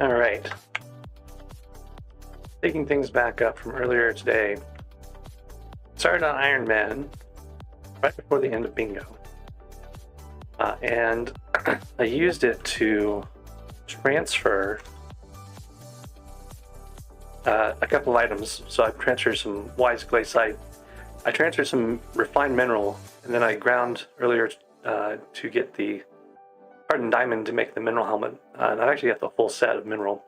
All right. Taking things back up from earlier today. Started on Ironman right before the end of bingo. And I used it to transfer a couple items. So I transferred some wise glaciite. I transferred some refined mineral, and then I ground earlier to get the hardened diamond to make the mineral helmet. And I actually got the full set of mineral.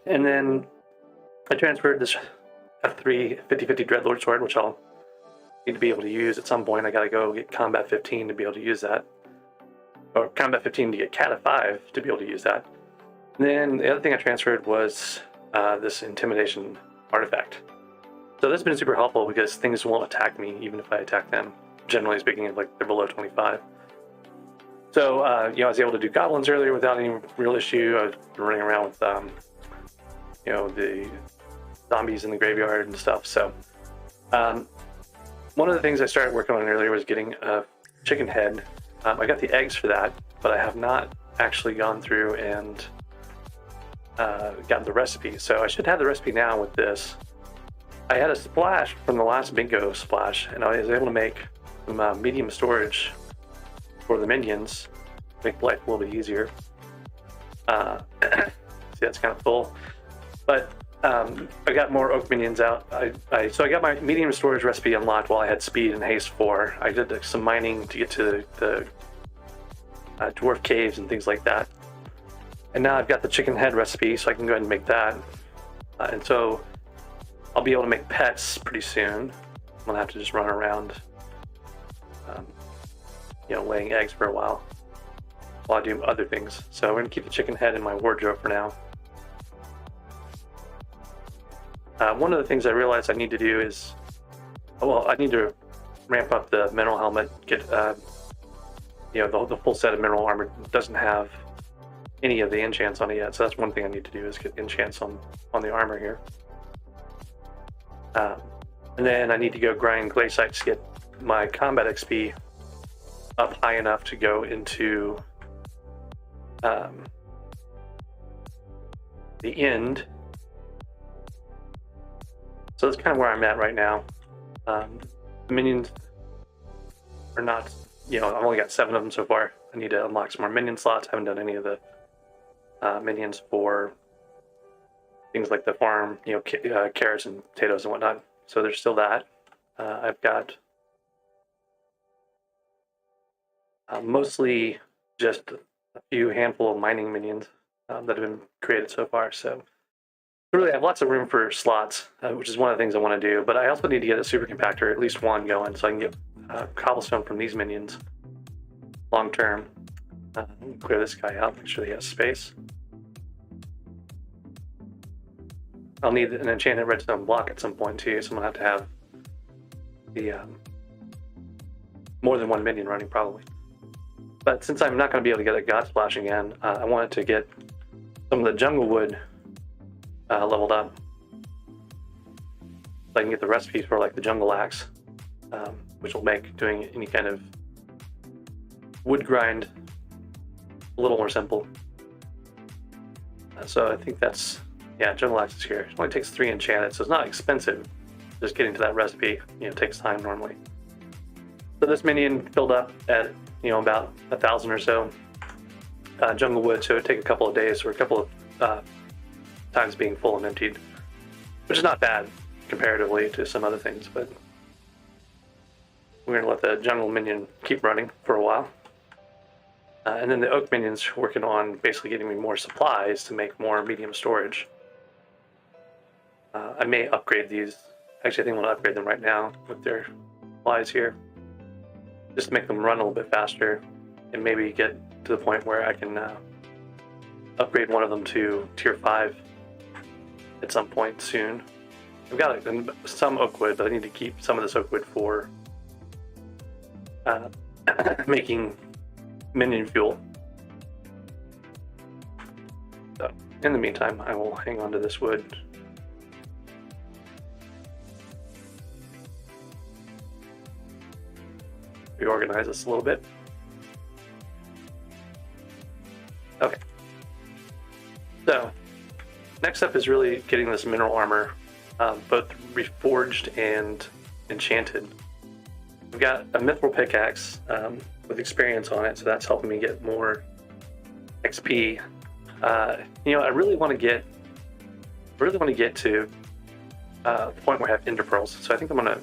And then I transferred this F3 50/50 Dreadlord sword, which I'll need to be able to use at some point. I gotta go get Combat 15 to be able to use that. Or Combat 15 to get Kata 5 to be able to use that. And then the other thing I transferred was this Intimidation artifact. So this has been super helpful because things won't attack me even if I attack them. Generally speaking, like they're below 25. So, I was able to do goblins earlier without any real issue. I was running around with, the zombies in the graveyard and stuff. So, one of the things I started working on earlier was getting a chicken head. I got the eggs for that, but I have not actually gone through and gotten the recipe. So I should have the recipe now with this. I had a splash from the last bingo splash, and I was able to make some medium storage for the minions, make life a little bit easier. See, that's kind of full, but I got more oak minions out. So I got my medium storage recipe unlocked while I had speed and haste 4. I did some mining to get to the dwarf caves and things like that, and now I've got the chicken head recipe, so I can go ahead and make that. And so I'll be able to make pets pretty soon. I'm gonna have to just run around laying eggs for a while I do other things. So we're gonna keep the chicken head in my wardrobe for now. One of the things I realized I need to do is, I need to ramp up the mineral helmet, get the full set of mineral armor. It doesn't have any of the enchants on it yet, so that's one thing I need to do is get enchants on the armor here. And then I need to go grind glaciite to get my combat XP up high enough to go into the end. So that's kind of where I'm at right now. The minions are not, I've only got 7 of them so far. I need to unlock some more minion slots. I haven't done any of the minions for things like the farm, carrots and potatoes and whatnot. So there's still that. I've got mostly just a few handful of mining minions that have been created so far. So really, I have lots of room for slots, which is one of the things I want to do. But I also need to get a super compactor, at least one going, so I can get cobblestone from these minions long term. Clear this guy out, make sure he has space. I'll need an enchanted redstone block at some point too, so I'm gonna have to have the more than one minion running probably. But since I'm not going to be able to get a God Splash again, I wanted to get some of the jungle wood leveled up, so I can get the recipes for like the jungle axe, which will make doing any kind of wood grind a little more simple. So I think that's, jungle axe is here. It only takes 3 enchanted, so it's not expensive. Just getting to that recipe, takes time normally. So this minion filled up at about 1,000 or so jungle wood, so it would take a couple of days or a couple of times being full and emptied, which is not bad comparatively to some other things. But we're gonna let the jungle minion keep running for a while, and then the oak minion's working on basically getting me more supplies to make more medium storage. I may upgrade these. Actually, I think I'm gonna upgrade them right now with their supplies here, just to make them run a little bit faster, and maybe get to the point where I can upgrade one of them to tier 5 at some point soon. I've got some oak wood, but I need to keep some of this oak wood for making minion fuel. So in the meantime, I will hang on to this wood. Reorganize this a little bit. Okay. next up is really getting this mineral armor, both reforged and enchanted. We've got a mithril pickaxe with experience on it, so that's helping me get more XP. You know, I really want to get to the point where I have ender pearls. So I think I'm gonna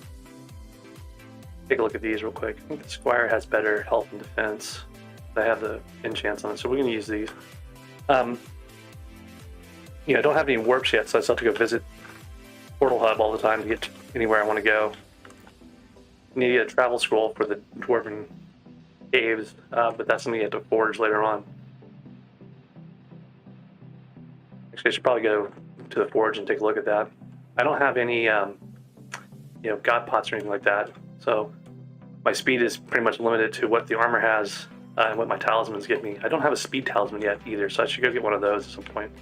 take a look at these real quick. I think the Squire has better health and defense. I have the enchants on it, so we're gonna use these. You know, I don't have any warps yet, so I still have to go visit Portal Hub all the time to get anywhere I want to go. I need a travel scroll for the Dwarven caves, but that's something you have to forge later on. Actually, I should probably go to the forge and take a look at that. I don't have any, you know, god pots or anything like that, so my speed is pretty much limited to what the armor has and what my talismans give me. I don't have a speed talisman yet either, so I should go get one of those at some point.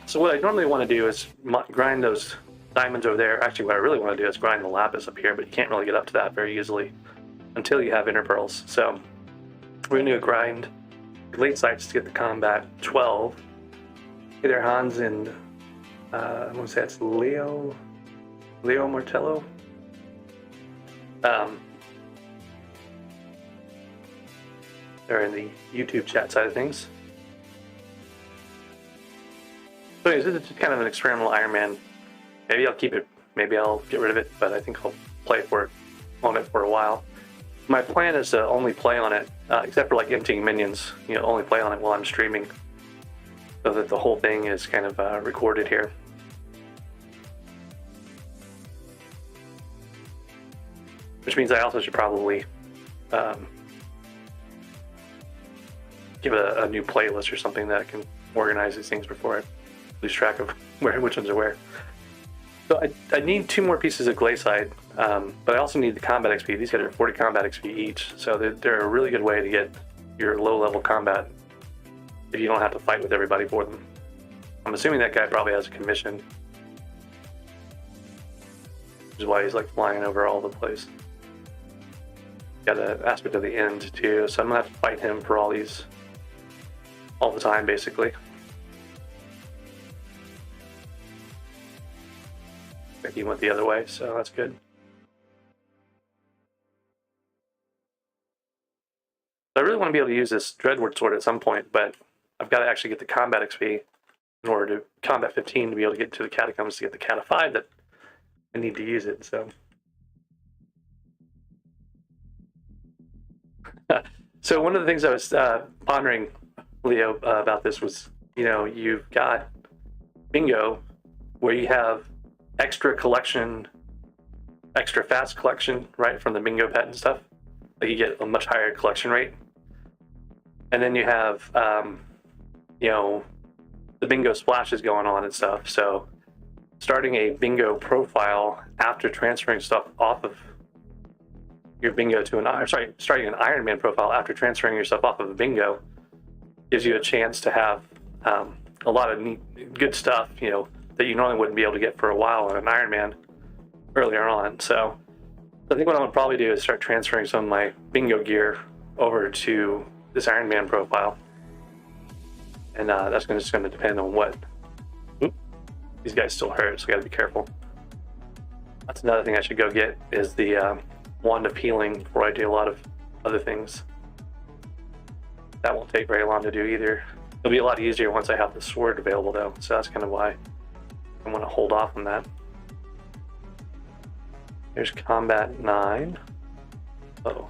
So what I normally want to do is grind those diamonds over there. Actually, what I really want to do is grind the lapis up here, but you can't really get up to that very easily until you have ender pearls. So we're going to grind late sites to get the combat 12. Hey there, Hans, and I want to say it's Leo Martello. They're in the YouTube chat side of things. So anyways, this is just kind of an experimental Ironman. Maybe I'll keep it, maybe I'll get rid of it, but I think I'll play on it for a while. My plan is to only play on it, except for like emptying minions, you know, only play on it while I'm streaming, so that the whole thing is kind of recorded here. Which means I also should probably give it a new playlist or something that can organize these things before I lose track of which ones are where. So I need 2 more pieces of glaciide, but I also need the combat XP. These guys are 40 combat XP each, so they're a really good way to get your low-level combat if you don't have to fight with everybody for them. I'm assuming that guy probably has a commission, which is why he's like flying over all the place. Got an aspect of the end too, so I'm gonna have to fight him for all the time basically. He went the other way, so that's good. I really want to be able to use this Dreadwort sword at some point, but I've got to actually get the combat XP in order to combat 15 to be able to get to the catacombs to get the Cata 5 that I need to use it. So, so one of the things I was pondering, Leo, about this was, you know, you've got bingo where you have extra collection, extra fast collection, right, from the bingo pet and stuff. Like you get a much higher collection rate. And then you have, you know, the bingo splashes going on and stuff. So starting a bingo profile after transferring stuff off of your bingo to starting an Ironman profile after transferring your stuff off of a bingo gives you a chance to have a lot of neat, good stuff, you know, that you normally wouldn't be able to get for a while on an Ironman earlier on. So I think what I'm gonna probably do is start transferring some of my bingo gear over to this Ironman profile. And that's just gonna depend on what, these guys still hurt, so I gotta be careful. That's another thing I should go get is the wand of healing before I do a lot of other things. That won't take very long to do either. It'll be a lot easier once I have the sword available though, so that's kind of why I want to hold off on that. Here's combat 9. Uh-oh.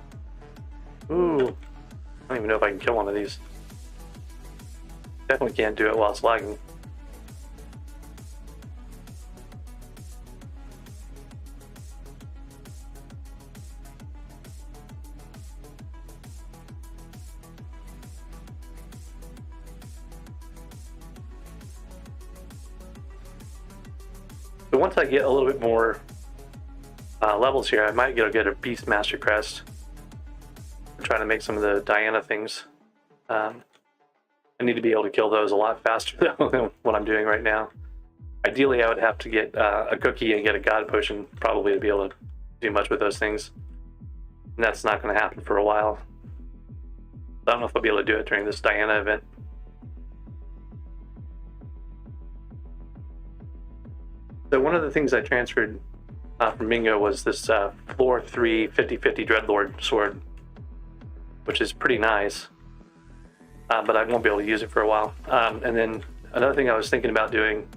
Ooh. I don't even know if I can kill one of these. Definitely can't do it while it's lagging. So once I get a little bit more levels here, I might get a Beastmaster crest. I'm trying to make some of the Diana things. I need to be able to kill those a lot faster than what I'm doing right now. Ideally, I would have to get a cookie and get a god potion probably to be able to do much with those things. And that's not going to happen for a while. I don't know if I'll be able to do it during this Diana event. So one of the things I transferred from Bingo was this Floor 3 50/50 Dreadlord sword, which is pretty nice, but I won't be able to use it for a while. And then another thing I was thinking about doing,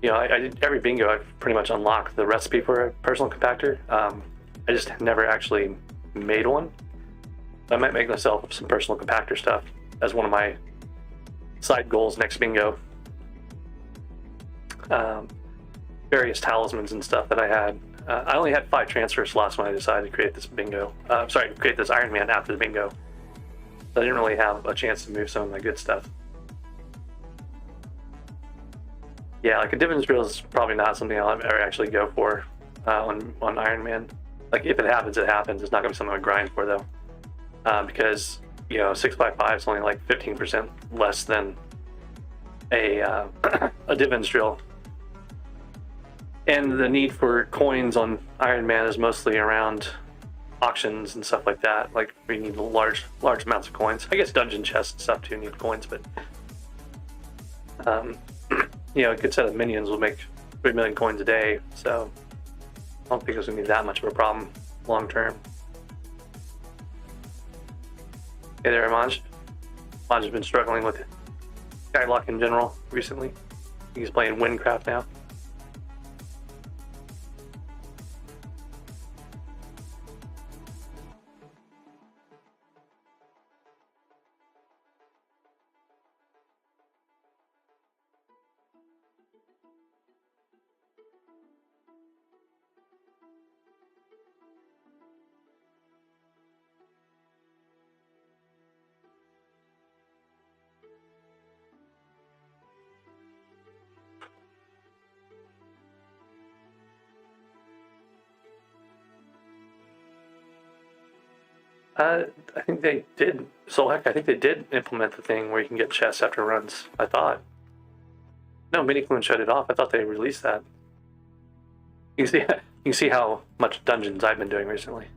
I did every Bingo, I've pretty much unlocked the recipe for a personal compactor. I just never actually made one. I might make myself some personal compactor stuff as one of my side goals next Bingo. Various talismans and stuff that I had. I only had 5 transfer slots when I decided to create this Bingo. Create this Ironman after the Bingo. So I didn't really have a chance to move some of my good stuff. Yeah, like a Divin's Drill is probably not something I'll ever actually go for on Ironman. Like if it happens, it happens. It's not going to be something I grind for though, because 6x5 is only like 15% less than a Divin's Drill. And the need for coins on Ironman is mostly around auctions and stuff like that. Like we need large amounts of coins. I guess dungeon chests and stuff too need coins, but a good set of minions will make 3 million coins a day. So I don't think it's gonna be that much of a problem long term. Hey there, Amanj. Amanj has been struggling with SkyBlock in general recently. He's playing Windcraft now. I think they did. So heck, I think they did implement the thing where you can get chests after runs. I thought. No, Minikloon shut it off. I thought they released that. You can see how much dungeons I've been doing recently.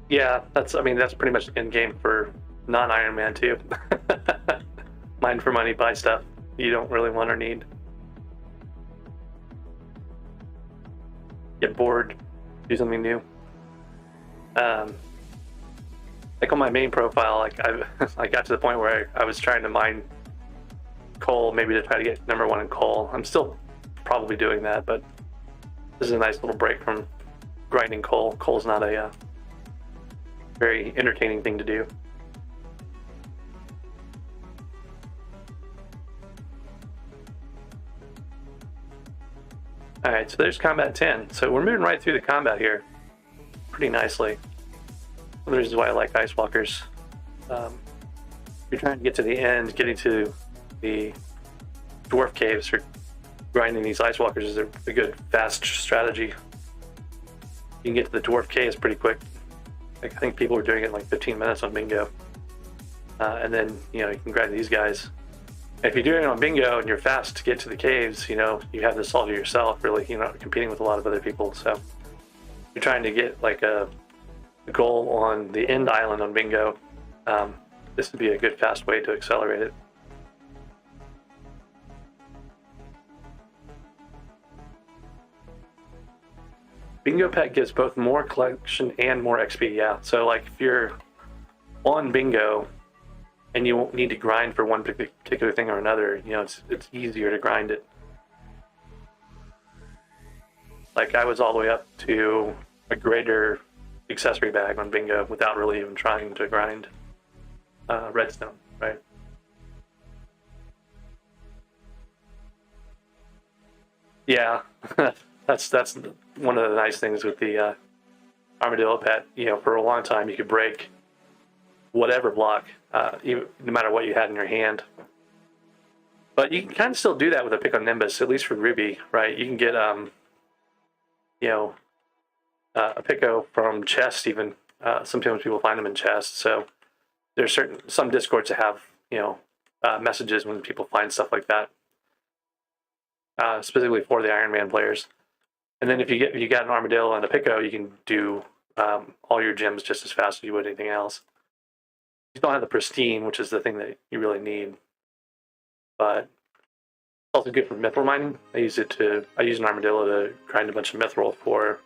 Yeah, that's pretty much the end game for non-Ironman too. Mine for money, buy stuff you don't really want or need. Get bored, do something new. Like on my main profile, like I got to the point where I was trying to mine coal, maybe to try to get #1 in coal. I'm still probably doing that, but this is a nice little break from grinding coal. Coal's not a very entertaining thing to do. Alright, so there's combat 10. So we're moving right through the combat here pretty nicely. One of the reasons why I like Ice Walkers. You're trying to get to the end, getting to the dwarf caves for grinding these Ice Walkers is a good fast strategy. You can get to the dwarf caves pretty quick. Like, I think people were doing it in like 15 minutes on Bingo. And then, you can grind these guys. If you're doing it on Bingo and you're fast to get to the caves, you have this all to yourself, really, competing with a lot of other people. So you're trying to get like a goal on the end island on Bingo. This would be a good fast way to accelerate it. Bingo Pet gives both more collection and more XP, yeah. So like if you're on Bingo and you won't need to grind for one particular thing or another, it's easier to grind it. Like I was all the way up to a greater accessory bag on Bingo without really even trying to grind redstone, right? Yeah. That's one of the nice things with the Armadillo Pet. For a long time you could break whatever block, no matter what you had in your hand. But you can kind of still do that with a pick on Nimbus, at least for Ruby, right? You can get, you know, a Pico from chest even. Sometimes people find them in chest. So there's some Discords that have, you know, messages when people find stuff like that, specifically for the Ironman players. And then if you got an Armadillo and a Pico, you can do all your gems just as fast as you would anything else. You don't have the pristine, which is the thing that you really need. But it's also good for mithril mining. I use an Armadillo to grind a bunch of mithril for,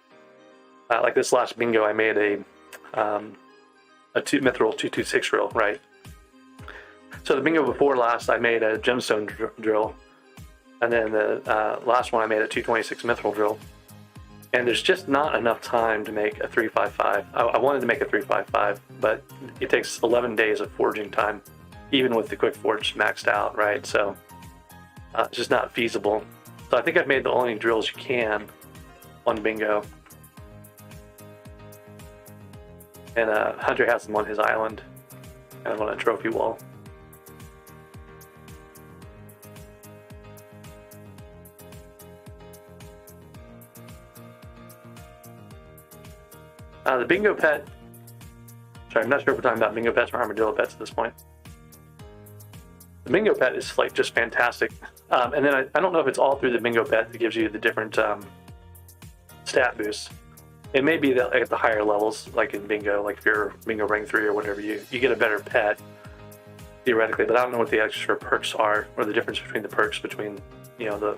like this last bingo, I made a mithril 226 drill, right? So the bingo before last, I made a gemstone drill, and then the last one I made a 226 mithril drill. And there's just not enough time to make a 355. I wanted to make a 355, but it takes 11 days of forging time, even with the quick forge maxed out, right? So it's just not feasible. So I think I've made the only drills you can on bingo. And Hunter has them on his island, kind of on a trophy wall. The bingo pet, sorry, I'm not sure if we're talking about bingo pets or armadillo pets at this point. The bingo pet is like just fantastic. And then I don't know if it's all through the bingo pet that gives you the different stat boosts. It may be that at the higher levels, like in bingo, like if you're bingo rank 3 or whatever, you get a better pet, theoretically, but I don't know what the extra perks are, or the difference between the perks between, you know,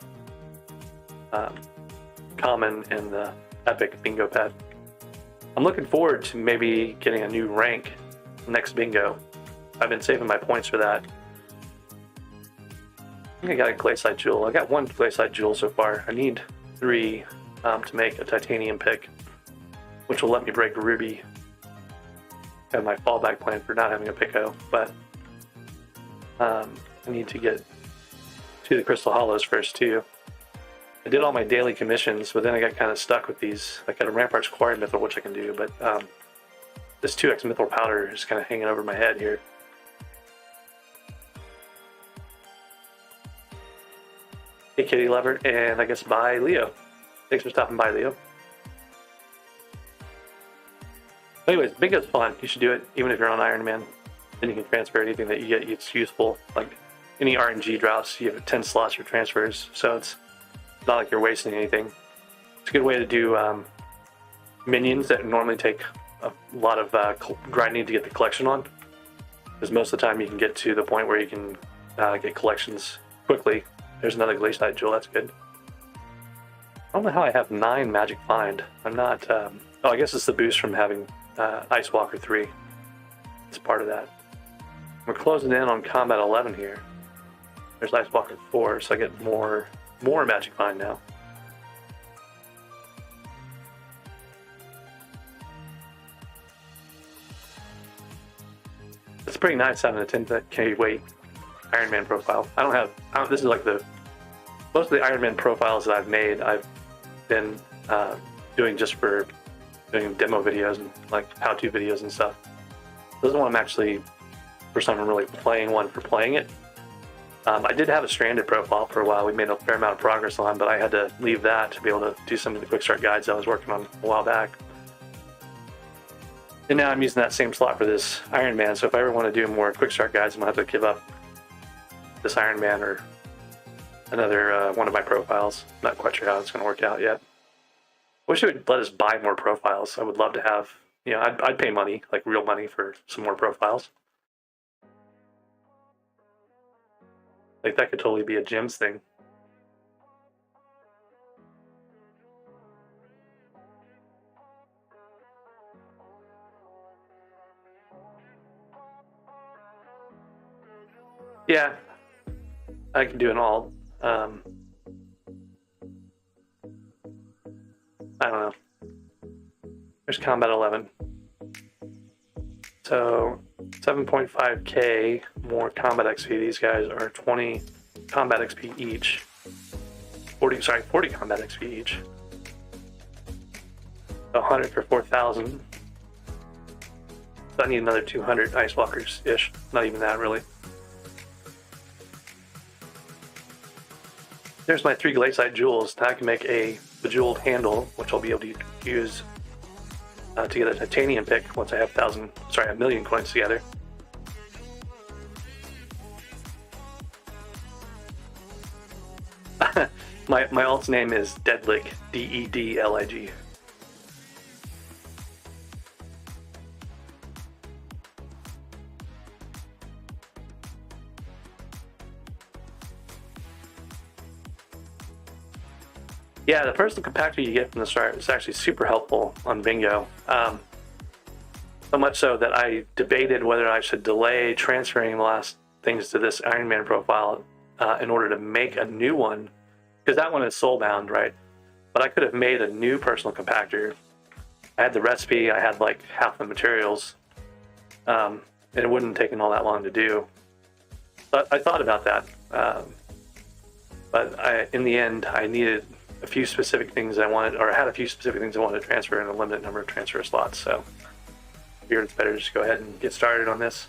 the common and the epic bingo pet. I'm looking forward to maybe getting a new rank next bingo. I've been saving my points for that. I think I got a glacial jewel. I got one glacial jewel so far. I need 3 to make a titanium pick, which will let me break ruby. Kind of my fallback plan for not having a Pico, but I need to get to the crystal hollows first too. I did all my daily commissions, but then I got kind of stuck with these. I got a Rampart's Quarry Mithril, which I can do, but this 2x Mithril Powder is kind of hanging over my head here. Hey Kitty Lover, and I guess bye Leo. Thanks for stopping by, Leo. Anyways, bingo's fun. You should do it even if you're on Ironman. Then you can transfer anything that you get. It's useful. Like any RNG drops, you have 10 slots for transfers, so it's not like you're wasting anything. It's a good way to do minions that normally take a lot of grinding to get the collection on, because most of the time you can get to the point where you can get collections quickly. There's another glacial jewel. That's good. I don't know how I have 9 magic find. I'm not. Oh, I guess it's the boost from having Ice Walker 3. It's part of that. We're closing in on combat 11 here. There's Ice Walker 4, so I get more magic find now. It's pretty nice having a 10k weight Ironman profile. This is like most of the Ironman profiles that I've made, I've been doing just for doing demo videos and like how-to videos and stuff. This is one I'm actually, for some, really playing one for playing it. I did have a stranded profile for a while. We made a fair amount of progress on, but I had to leave that to be able to do some of the quick start guides I was working on a while back. And now I'm using that same slot for this Ironman, so if I ever want to do more quick start guides, I'm going to have to give up this Ironman or another one of my profiles. Not quite sure how it's going to work out yet. Wish it would let us buy more profiles. I would love to have, you know, I'd pay money, like real money, for some more profiles. Like that could totally be a gyms thing. Yeah, I can do an alt. I don't know. There's combat 11. So 7.5k more combat XP. These guys are 20 combat XP each. 40 combat XP each. 100 for 4,000. So I need another 200 Ice Walkers-ish. Not even that, really. there's my 3 glaciite jewels. Now I can make a bejeweled handle, which I'll be able to use to get a titanium pick once I have a million coins together. my alt's name is Deadlig, D-E-D-L-I-G. Yeah, the personal compactor you get from the start is actually super helpful on Bingo. So much so that I debated whether I should delay transferring the last things to this Ironman profile in order to make a new one, because that one is soulbound, right? But I could have made a new personal compactor. I had the recipe, I had like half the materials, and it wouldn't have taken all that long to do. But I thought about that, but in the end, I needed a few specific things I wanted, or I had a few specific things I wanted to transfer in a limited number of transfer slots, so I figured it's better to just go ahead and get started on this.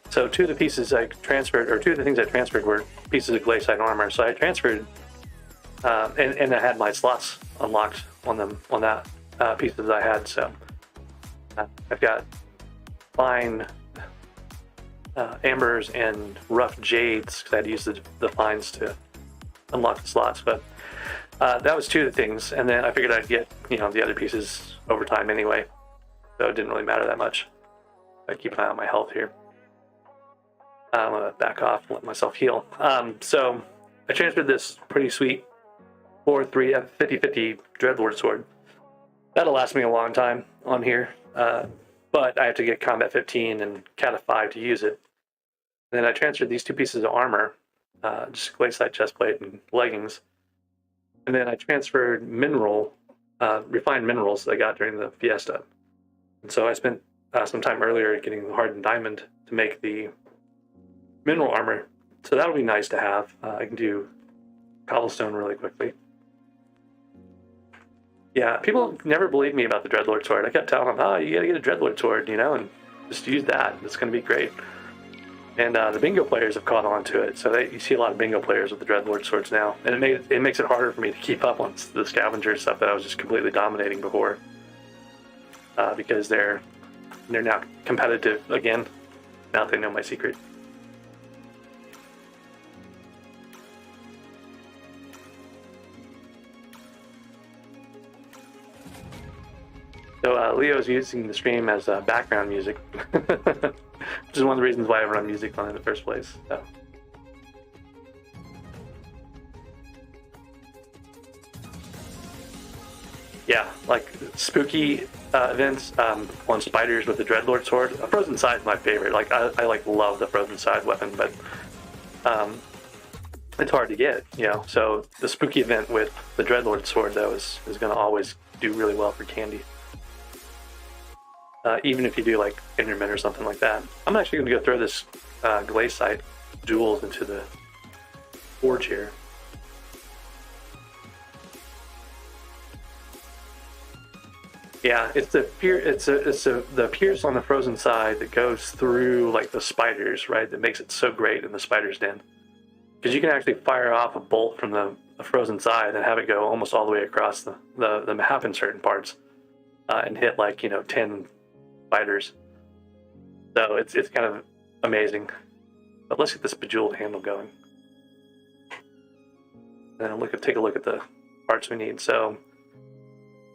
So two of the things I transferred were pieces of glaciite armor. So I transferred, and I had my slots unlocked on that pieces that I had. So I've got fine ambers and rough jades, because I had to use the fines to unlock the slots. But that was two of the things, and then I figured I'd get the other pieces over time anyway, so it didn't really matter that much. I keep an eye on my health here. I'm gonna back off and let myself heal. So I transferred this pretty sweet 4-3 50/50 Dreadlord sword. That'll last me a long time on here, but I have to get combat 15 and Cat 5 to use it. And then I transferred these two pieces of armor, just glaciite chestplate and leggings. And then I transferred refined minerals that I got during the Fiesta. And so I spent some time earlier getting the hardened diamond to make the mineral armor. So that'll be nice to have. I can do cobblestone really quickly. Yeah, people never believed me about the Dreadlord sword. I kept telling them, oh, you gotta get a Dreadlord sword, and just use that. It's gonna be great. And the bingo players have caught on to it. So you see a lot of bingo players with the Dreadlord swords now. And it makes it harder for me to keep up on the scavenger stuff that I was just completely dominating before. Because they're now competitive again. Now that they know my secret. So Leo's using the stream as background music, which is one of the reasons why I run music on in the first place. So. Yeah, like spooky events on spiders with the Dreadlord sword. A Frozen Scythe is my favorite. Like I love the Frozen Scythe weapon, but it's hard to get, So the spooky event with the Dreadlord sword though is going to always do really well for candy. Even if you do like Enderman or something like that. I'm actually going to go throw this glaciite jewels into the forge here. Yeah, it's the pierce on the Frozen side that goes through like the spiders, right? That makes it so great in the spider's den, because you can actually fire off a bolt from the Frozen side and have it go almost all the way across the map in certain parts, and hit like 10 spiders. So it's kind of amazing. But let's get this bejeweled handle going. And then take a look at the parts we need. So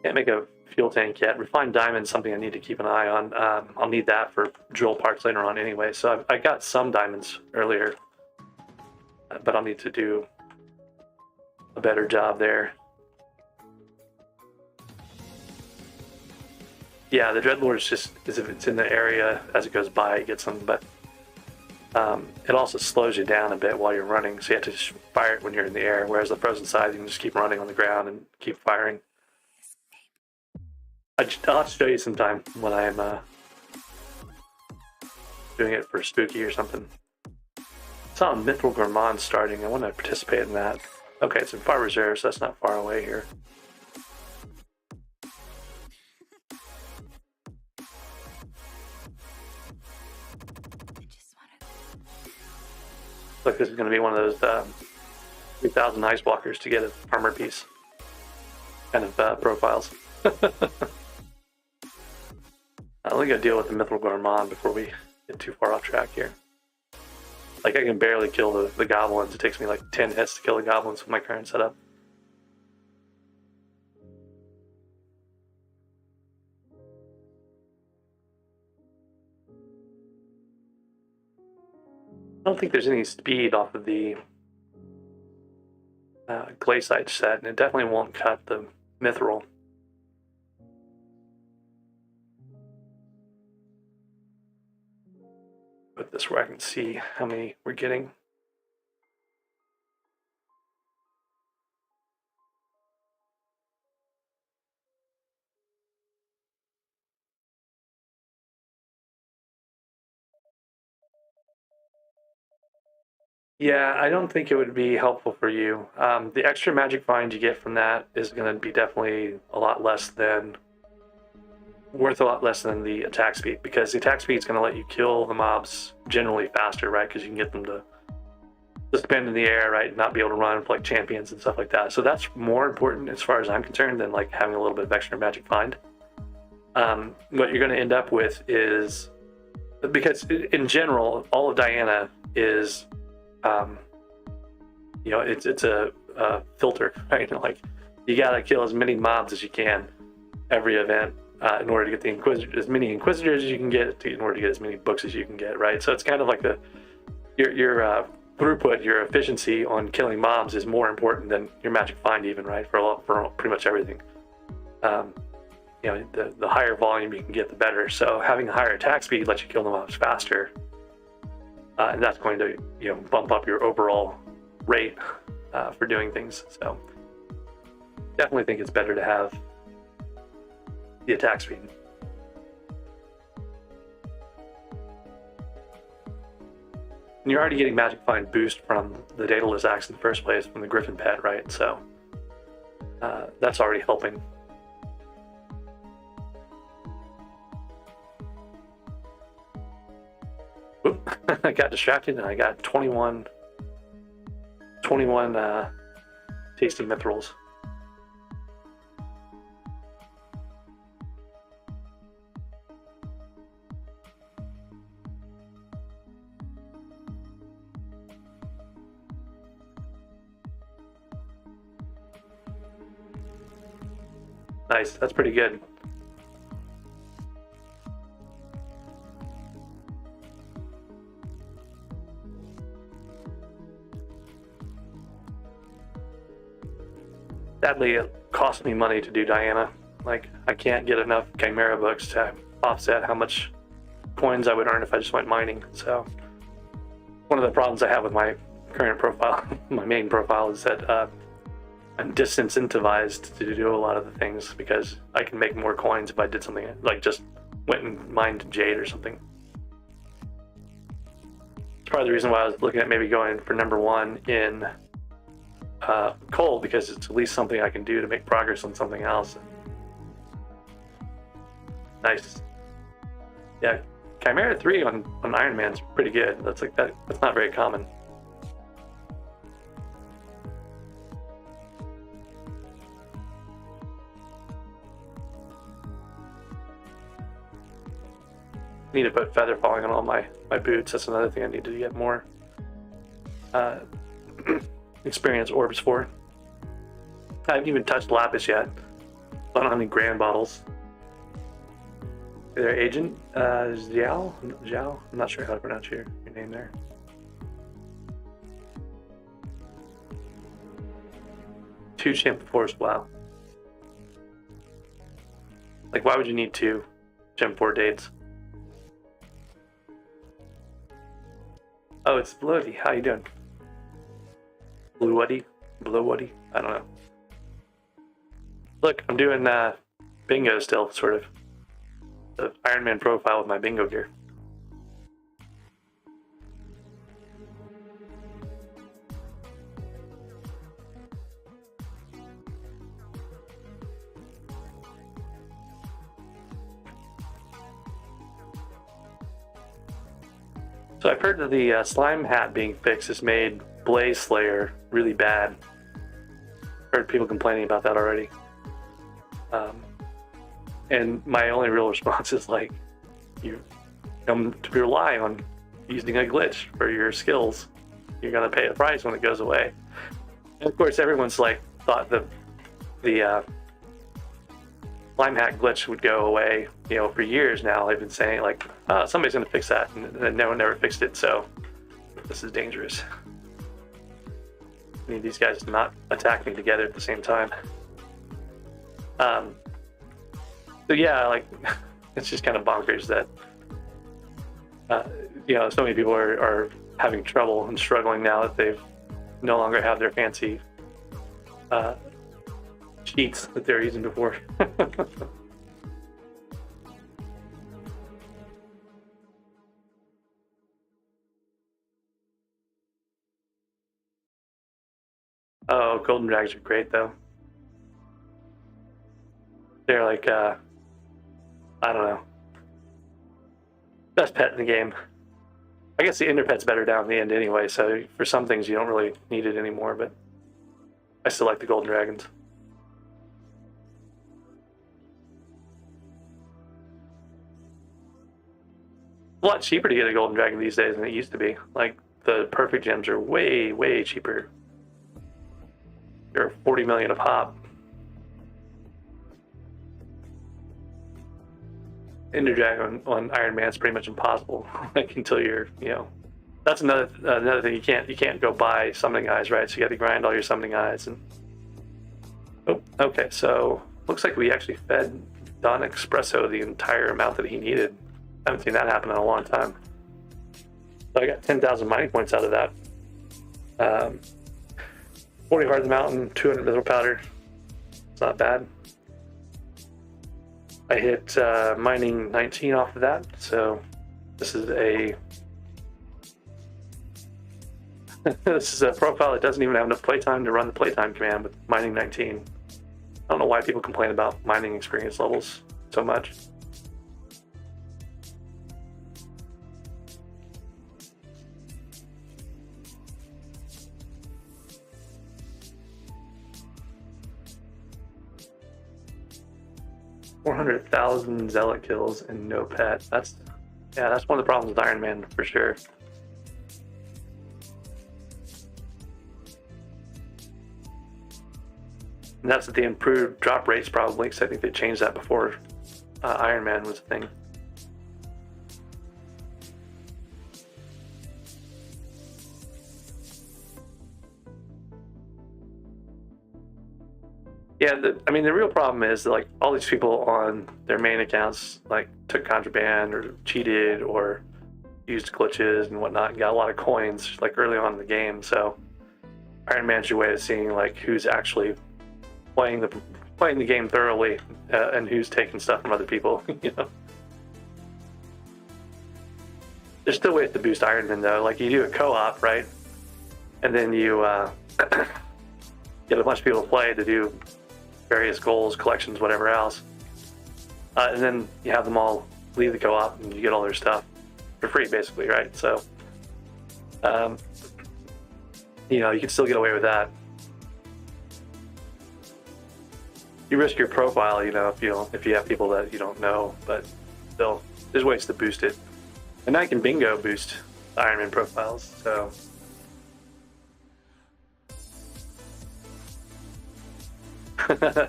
can't make a fuel tank yet. Refined diamond is something I need to keep an eye on. I'll need that for drill parts later on anyway. So I got some diamonds earlier, but I'll need to do a better job there. Yeah, the Dreadlord is just as if it's in the area as it goes by, it gets them, but it also slows you down a bit while you're running, so you have to just fire it when you're in the air, whereas the Frozen side, you can just keep running on the ground and keep firing. I'll have to show you sometime when I'm doing it for Spooky or something. I saw Mithril Gourmand starting. I want to participate in that. Okay, it's in Far Reserve, so that's not far away here. Look, this is going to be one of those 3,000 ice walkers to get an armor piece kind of profiles. We got to deal with the Mithril Gourmand before we get too far off track here. Like, I can barely kill the goblins. It takes me like 10 hits to kill the goblins with my current setup. I don't think there's any speed off of the Glaciite set, and it definitely won't cut the Mithril. Put this where I can see how many we're getting. Yeah, I don't think it would be helpful for you. The extra magic find you get from that is going to be definitely worth a lot less than the attack speed, because the attack speed is going to let you kill the mobs generally faster, right? Because you can get them to suspend in the air, right, and not be able to run like champions and stuff like that. So that's more important as far as I'm concerned than like having a little bit of extra magic find. What you're going to end up with is, because in general, all of Diana is it's a filter, right? Like, you gotta kill as many mobs as you can every event in order to get the as many Inquisitors as you can get, in order to get as many books as you can get, right? So it's kind of like your throughput, your efficiency on killing mobs is more important than your magic find, even, right? For pretty much everything. The higher volume you can get, the better. So having a higher attack speed lets you kill the mobs faster. And that's going to bump up your overall rate for doing things. So definitely think it's better to have the attack speed. And you're already getting magic find boost from the Daedalus axe in the first place, from the Griffin pet, right? So that's already helping. Whoop. I got distracted and I got 21 tasty mithrils. Nice, that's pretty good. Sadly, it cost me money to do Diana. Like, I can't get enough Chimera books to offset how much coins I would earn if I just went mining. So one of the problems I have with my current profile, my main profile, is that I'm disincentivized to do a lot of the things, because I can make more coins if I did something like just went and mined jade or something. It's part of the reason why I was looking at maybe going for #1 in coal, because it's at least something I can do to make progress on something else. Nice. Yeah, Chimera 3 on Ironman is pretty good. That's not very common. I need to put feather falling on all my boots. That's another thing I need to get more experience orbs for. I haven't even touched Lapis yet. I don't have any grand bottles. Hey there, Agent Zhao? I'm not sure how to pronounce your name there. Two Champ Force, wow. Like, why would you need 2 Gem 4 dates? Oh, it's Bloody. How you doing? Blue-woody? I don't know. Look, I'm doing bingo still, sort of. The Ironman profile with my bingo gear. So I've heard that the slime hat being fixed has made Blaze Slayer really bad. Heard people complaining about that already. And my only real response is like, you come to rely on using a glitch for your skills. You're gonna pay a price when it goes away. And of course, everyone's like thought that the slime hat glitch would go away, you know, for years now. They've been saying like, oh, somebody's gonna fix that, and no one ever fixed it. So this is dangerous. I need these guys to not attack me together at the same time. So yeah, like it's just kind of bonkers that you know, so many people are having trouble and struggling now that they've no longer have their fancy cheats that they're using before. Oh, golden dragons are great though. They're like I don't know, best pet in the game. I guess the ender pet's better down in the end anyway, so for some things you don't really need it anymore, but I still like the golden dragons. A lot cheaper to get a golden dragon these days than it used to be. Like the perfect gems are way, way cheaper. They're 40 million a pop. Ender dragon on Ironman is pretty much impossible. Like until you're, you know, that's another thing. You can't go buy summoning eyes, right? So you got to grind all your summoning eyes. And oh, okay. So looks like we actually fed Don Espresso the entire amount that he needed. I haven't seen that happen in a long time. So I got 10,000 mining points out of that. 40 Heart of the Mountain, 200 Mithril Powder. It's not bad. I hit mining 19 off of that, so this is a this is a profile that doesn't even have enough playtime to run the playtime command with mining 19. I don't know why people complain about mining experience levels so much. $400,000 zealot kills and no pet. That's one of the problems with Ironman for sure. And that's the improved drop rates probably, because I think they changed that before Ironman was a thing. Yeah, I mean, the real problem is that, like, all these people on their main accounts, like, took contraband or cheated or used glitches and whatnot and got a lot of coins, like, early on in the game. So Ironman's your way of seeing, like, who's actually playing the game thoroughly and who's taking stuff from other people, you know. There's still ways to boost Ironman, though. Like, you do a co-op, right? And then you get a bunch of people to play to do various goals, collections, whatever else. And then you have them all leave the co-op and you get all their stuff for free, basically, right? So, you know, you can still get away with that. You risk your profile, you know, if you have people that you don't know, but still, there's ways to boost it. And I can bingo boost Ironman profiles, so.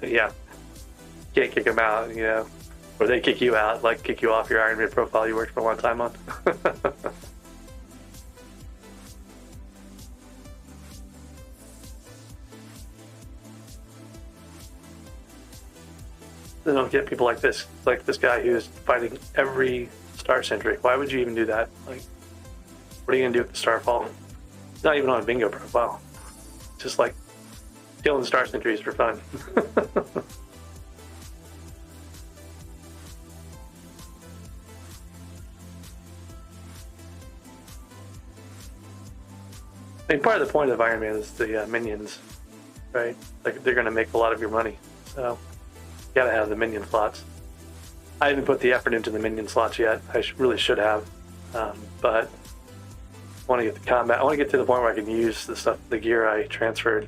Yeah, can't kick them out, you know, or they kick you out, like kick you off your Ironman profile you worked for a long time on. They don't get people like this guy who's fighting every star century. Why would you even do that? Like, what are you gonna do with the starfall? It's not even on a bingo profile. It's just like killing star centuries for fun. I mean, part of the point of Ironman is the minions, right? Like, they're going to make a lot of your money, so you got to have the minion slots. I haven't put the effort into the minion slots yet. I really should have, but want to get the combat. I want to get to the point where I can use the stuff, the gear I transferred.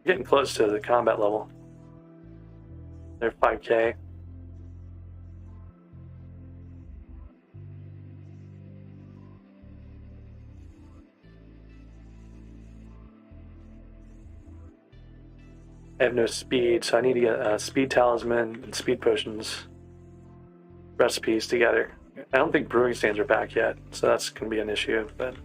Getting close to the combat level. They're 5K. I have no speed, so I need to get a speed talisman and speed potions recipes together. I don't think brewing stands are back yet, so that's going to be an issue. But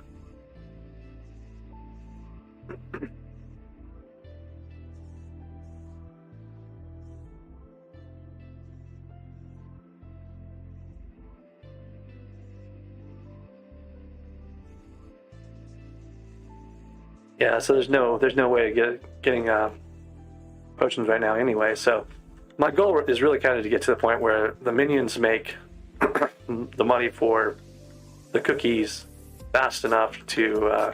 yeah, so there's no way of getting potions right now anyway. So my goal is really kind of to get to the point where the minions make the money for the cookies fast enough to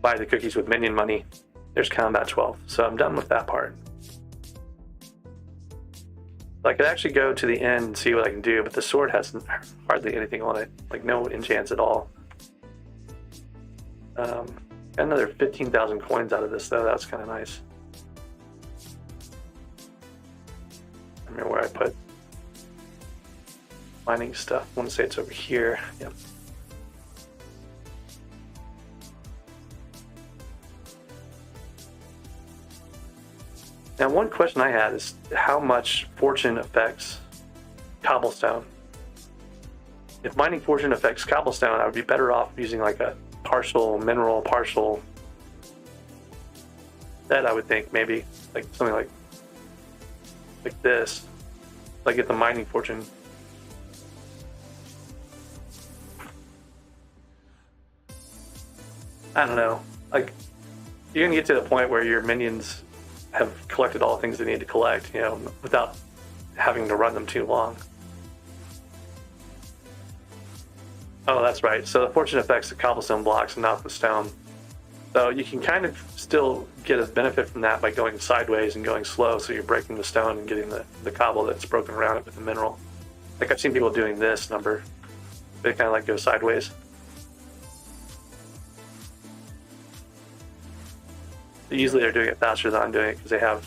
buy the cookies with minion money. There's combat 12, so I'm done with that part. I could actually go to the end and see what I can do, but the sword has hardly anything on it, like no enchants at all. Got another 15,000 coins out of this though. That's kind of nice. I remember where I put mining stuff. I want to say it's over here. Yep. Now, one question I had is how much fortune affects cobblestone. If mining fortune affects cobblestone, I would be better off using like a partial mineral, partial that I would think maybe like something like this. Like get the mining fortune. I don't know. Like you're gonna get to the point where your minions have collected all the things they need to collect, you know, without having to run them too long. Oh, that's right. So the fortune affects the cobblestone blocks and not the stone. So you can kind of still get a benefit from that by going sideways and going slow, so you're breaking the stone and getting the cobble that's broken around it with the mineral. Like I've seen people doing this number. They kind of like go sideways. Usually they're doing it faster than I'm doing it because they have...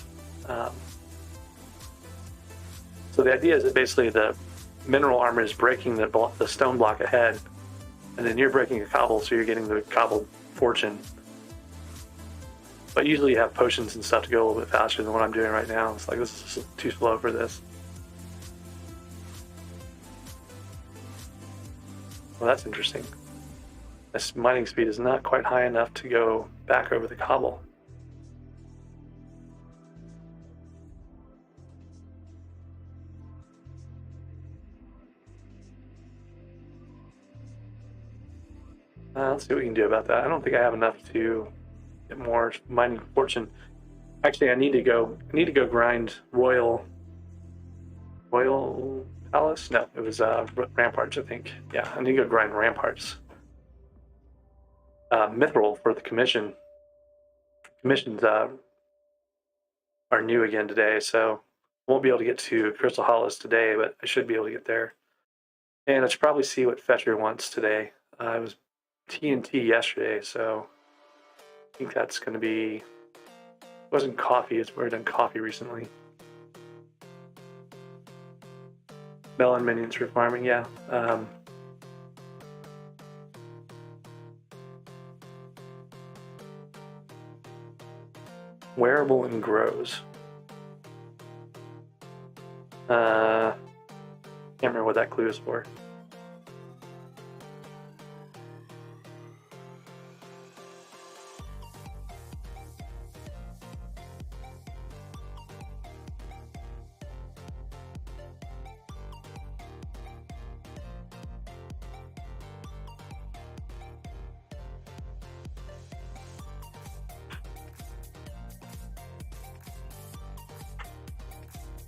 So the idea is that basically the mineral armor is breaking the stone block ahead, and then you're breaking a cobble, so you're getting the cobbled fortune. But usually you have potions and stuff to go a little bit faster than what I'm doing right now. It's like, this is too slow for this. Well, that's interesting. This mining speed is not quite high enough to go back over the cobble. Let's see what we can do about that. I don't think I have enough to get more mining fortune. Actually, I need to go grind Royal Palace? No, it was Ramparts, I think. Yeah, I need to go grind Ramparts. Mithril for the commission. Commissions are new again today, so I won't be able to get to Crystal Hollows today, but I should be able to get there. And I should probably see what Fetcher wants today. It was TNT yesterday, so I think that's going to be... It wasn't coffee, we've done coffee recently. Melon minions for farming, yeah. Wearable and grows. Can't remember what that clue is for.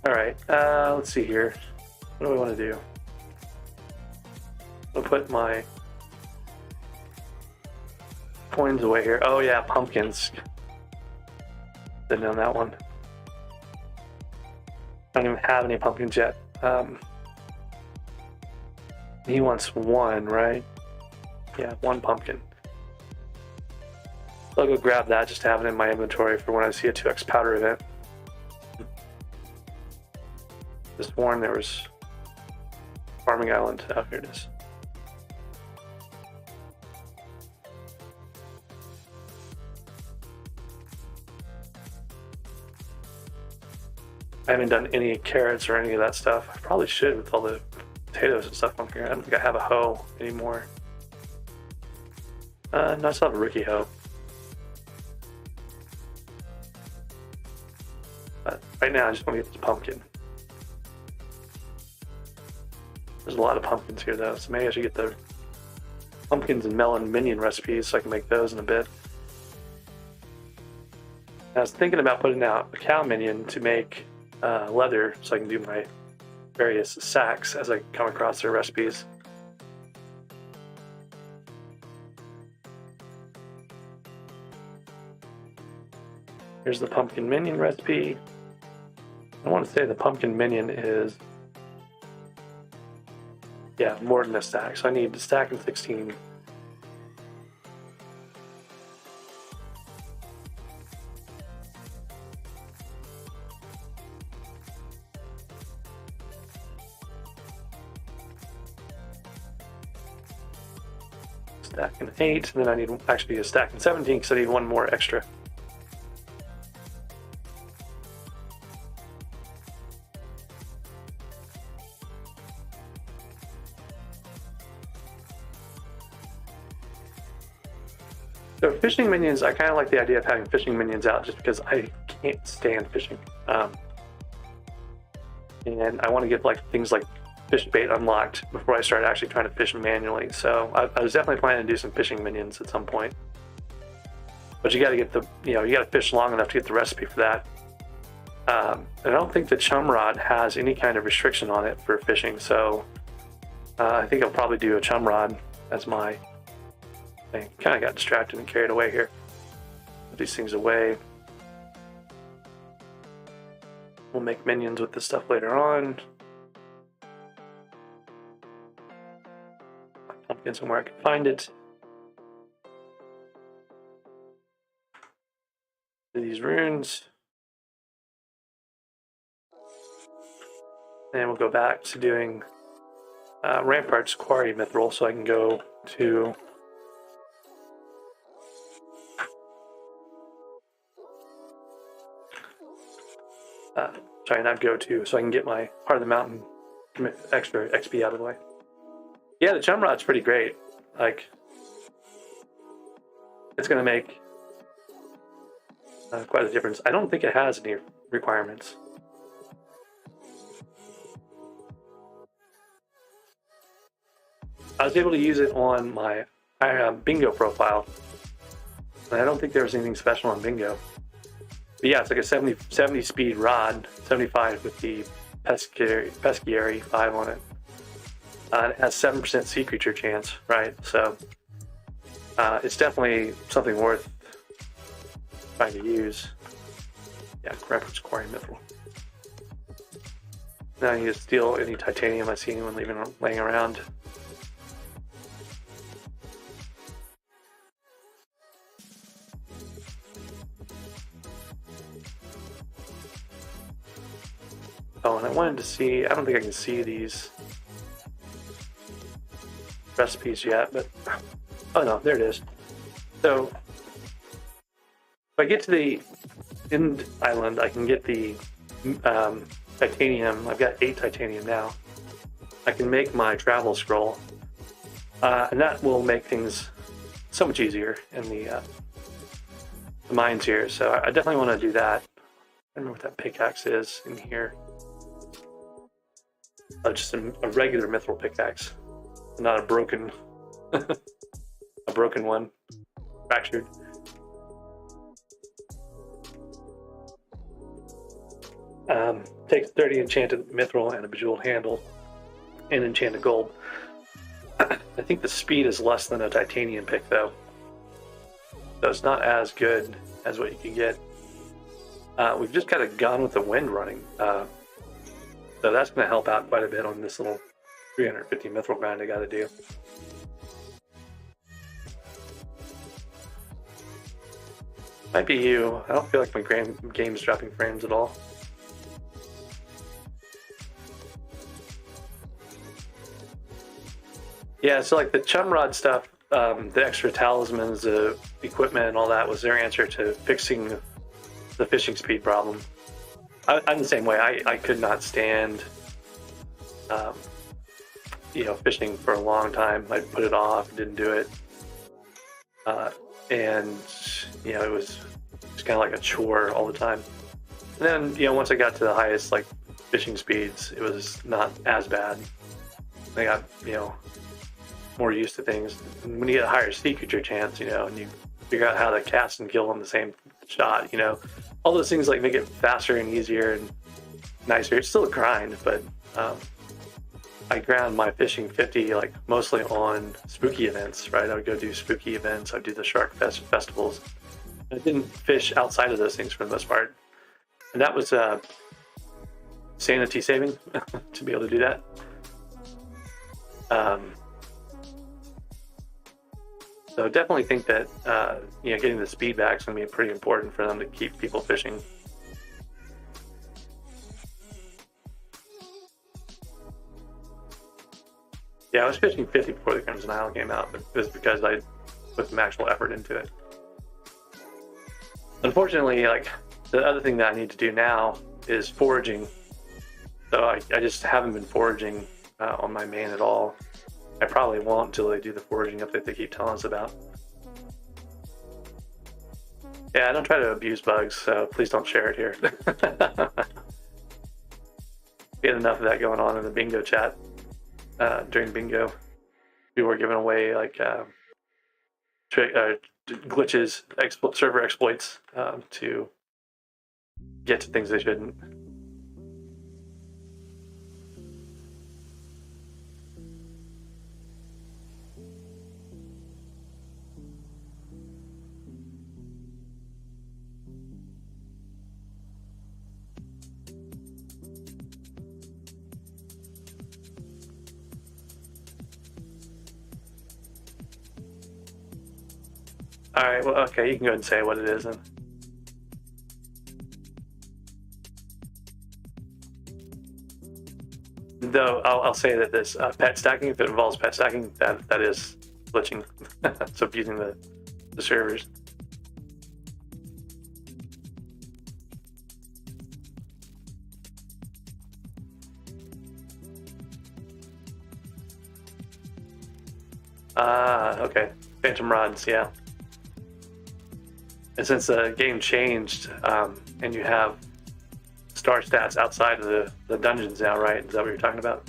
All right, let's see here. What do I want to do? I'll put my coins away here. Oh yeah, pumpkins. Didn't know that one. I don't even have any pumpkins yet. He wants one, right? Yeah, one pumpkin. So I'll go grab that just to have it in my inventory for when I see a 2x powder event. This one, there was Farming Island. Oh, here it is. I haven't done any carrots or any of that stuff. I probably should with all the potatoes and stuff on here. I don't think I have a hoe anymore. No, I still have a rookie hoe. But right now I just want to get this pumpkin. There's a lot of pumpkins here though, so maybe I should get the pumpkins and melon minion recipes so I can make those in a bit. I was thinking about putting out a cow minion to make leather so I can do my various sacks as I come across their recipes. Here's the pumpkin minion recipe. I want to say the pumpkin minion is, yeah, more than a stack. So I need a stack and 16. Stack and 8, and then I need actually a stack and 17 because I need one more extra. So fishing minions, I kind of like the idea of having fishing minions out just because I can't stand fishing. And I want to get like things like fish bait unlocked before I start actually trying to fish manually. So I was definitely planning to do some fishing minions at some point. But you got to get the, you got to fish long enough to get the recipe for that. I don't think the chum rod has any kind of restriction on it for fishing. So I think I'll probably do a chum rod as my thing. Kind of got distracted and carried away here. Put these things away. We'll make minions with this stuff later on. Pumpkin somewhere I can find it. Do these runes. And we'll go back to doing Rampart's Quarry Mithril so I can go to so I can get my Heart of the Mountain extra XP out of the way. Yeah, the chum rod's pretty great. Like, it's going to make quite a difference. I don't think it has any requirements. I was able to use it on my bingo profile. And I don't think there was anything special on bingo. But yeah, it's like a 70 speed rod, 75 with the Pescieri 5 on it. It has 7% sea creature chance, right? So it's definitely something worth trying to use. Yeah, Rampart's Quarry Mithril. Now I need to steal any titanium I see anyone laying around. Oh, and I wanted to see, I don't think I can see these recipes yet, but, oh no, there it is. So, if I get to the end island, I can get the titanium. I've got 8 titanium now. I can make my travel scroll, and that will make things so much easier in the mines here, so I definitely want to do that. I don't know what that pickaxe is in here. Just a regular mithril pickaxe, not a broken, a broken one, fractured. Takes 30 enchanted mithril and a bejeweled handle, and enchanted gold. I think the speed is less than a titanium pick though, so it's not as good as what you can get. We've just kind of gone with the wind running. So that's going to help out quite a bit on this little 350 mithril grind I gotta do. Might be you. I don't feel like my game's dropping frames at all. Yeah, so like the chum rod stuff, the extra talismans, the equipment and all that was their answer to fixing the fishing speed problem. I'm the same way. I could not stand, fishing for a long time. I'd put it off, didn't do it. And, it was kind of like a chore all the time. And then, once I got to the highest, like, fishing speeds, it was not as bad. I got, more used to things. And when you get a higher sea creature chance, and you figure out how to cast and kill on the same shot, all those things, like, make it faster and easier and nicer. It's still a grind, but I ground my fishing 50 like mostly on spooky events, right? I would go do spooky events. I'd do the shark festivals. I didn't fish outside of those things for the most part, and that was sanity saving to be able to do that. So definitely think that getting the speed back is going to be pretty important for them to keep people fishing. Yeah, I was fishing 50 before the Crimson Isle came out, but it was because I put some actual effort into it. Unfortunately, like, the other thing that I need to do now is foraging. So I just haven't been foraging on my main at all. I probably won't until they do the foraging update they keep telling us about. Yeah, I don't try to abuse bugs, so please don't share it here. We had enough of that going on in the bingo chat. During bingo, we were giving away like glitches, server exploits to get to things they shouldn't. All right, well, okay, you can go ahead and say what it is then. Though I'll say that this pet stacking, if it involves pet stacking, that is glitching. So abusing the servers. Okay, phantom rods, yeah. And since the game changed, and you have star stats outside of the dungeons now, right? Is that what you're talking about?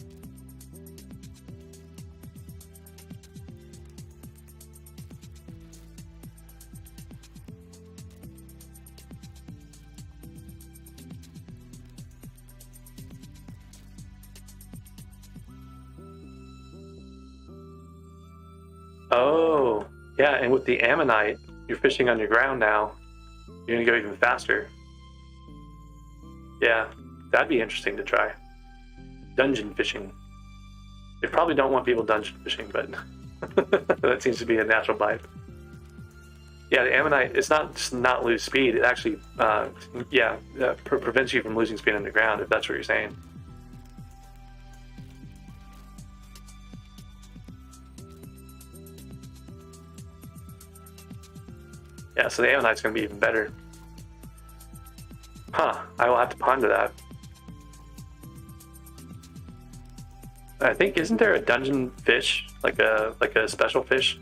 Oh, yeah, and with the ammonite, you're fishing on your ground now. You're gonna go even faster. Yeah, that'd be interesting to try. Dungeon fishing. They probably don't want people dungeon fishing, but that seems to be a natural bite. Yeah, the ammonite, it's not just not lose speed. It actually, prevents you from losing speed underground, if that's what you're saying. Yeah, so the ammonite's going to be even better. Huh, I will have to ponder that. I think, isn't there a dungeon fish? Like a special fish?